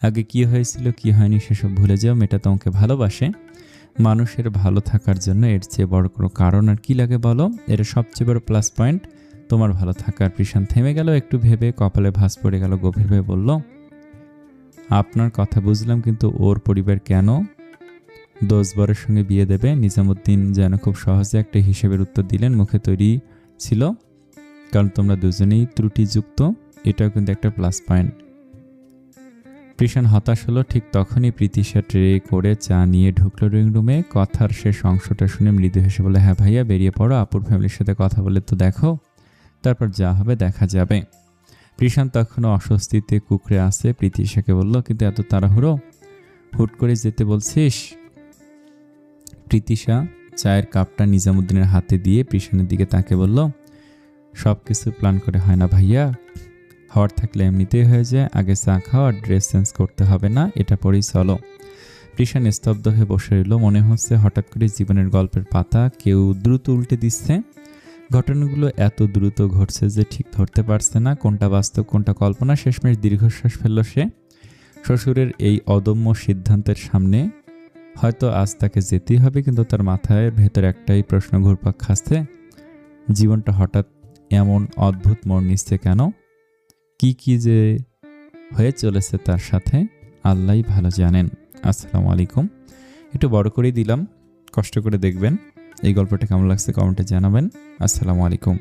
আগে কি হয়েছিল কি হয়নি সেসব ভুলে যাও। মেয়েটা তোমাকে ভালোবাসে। মানুষের ভালো থাকার জন্য এর চেয়ে বড় কোনো কারণ আর কি লাগে বলো? এর সবচেয়ে বড় প্লাস পয়েন্ট তোমার ভালো থাকার। প্রিশান থেমে গেল, একটু ভেবে কপালে ভাঁজ পড়ে গেল। গভীরভাবে বলল, আপনার কথা বুঝলাম, কিন্তু ওর পরিবার কেন দোষবরের সঙ্গে বিয়ে দেবে? নিজামুদ্দিন যেন খুব সহজে একটা হিসেবের উত্তর দিলেন। মুখে তৈরি ছিল, কারণ তোমরা দুজনেই ত্রুটিযুক্ত। এটাও কিন্তু একটা প্লাস পয়েন্ট। প্রিশান হতাশ হলো। ঠিক তখনই প্রীতিশা ট্রে করে চা নিয়ে ঢুকলো ড্রয়িং রুমে। কথার শেষ অংশটা শুনে মৃদু হেসে বলে, হ্যাঁ ভাইয়া, বেরিয়ে পড়ো। আপুর ফ্যামিলির সাথে কথা বলে তো দেখো, তারপর যা হবে দেখা যাবে। প্রিশান তখনও অস্বস্তিতে কুকড়ে আসে। প্রীতিশাকে বলল, কিন্তু এত তাড়াহুড়ো, হুট করে যেতে বলছিস? প্রীতিশা চায়ের কাপটা নিজামুদ্দিনের হাতে দিয়ে প্রিশানের দিকে তাকে বলল, সব কিছু প্ল্যান করে হয় না ভাইয়া। হওয়ার থাকলে এমনিতেই হয়ে যায়। আগে চা খাও, আর ড্রেস চেঞ্জ করতে হবে না, এটা পরেই চলো। প্রিশান স্তব্ধ হয়ে বসে রইল। মনে হচ্ছে হঠাৎ করে জীবনের গল্পের পাতা কেউ দ্রুত উল্টে দিচ্ছে। ঘটনাগুলো এত দ্রুত ঘটছে যে ঠিক ধরতে পারছে না কোনটা বাস্তব কোনটা কল্পনা। শেষমেশ দীর্ঘশ্বাস ফেলল সে। শ্বশুরের এই অদম্য সিদ্ধান্তের সামনে হয়তো আজ তাকে যেতেই হবে, কিন্তু তার মাথায় ভেতর একটাই প্রশ্ন ঘুরপাক খাচ্ছে, জীবনটা হঠাৎ এমন অদ্ভুত মোড় নিচ্ছে কেন? কি যে হয়ে চলেছে তার সাথে আল্লাহই ভালো জানেন। আসসালামু আলাইকুম। একটু বড় করেই দিলাম, কষ্ট করে দেখবেন। এই গল্পটা কেমন লাগছে কমেন্টে জানাবেন। আসসালামু আলাইকুম।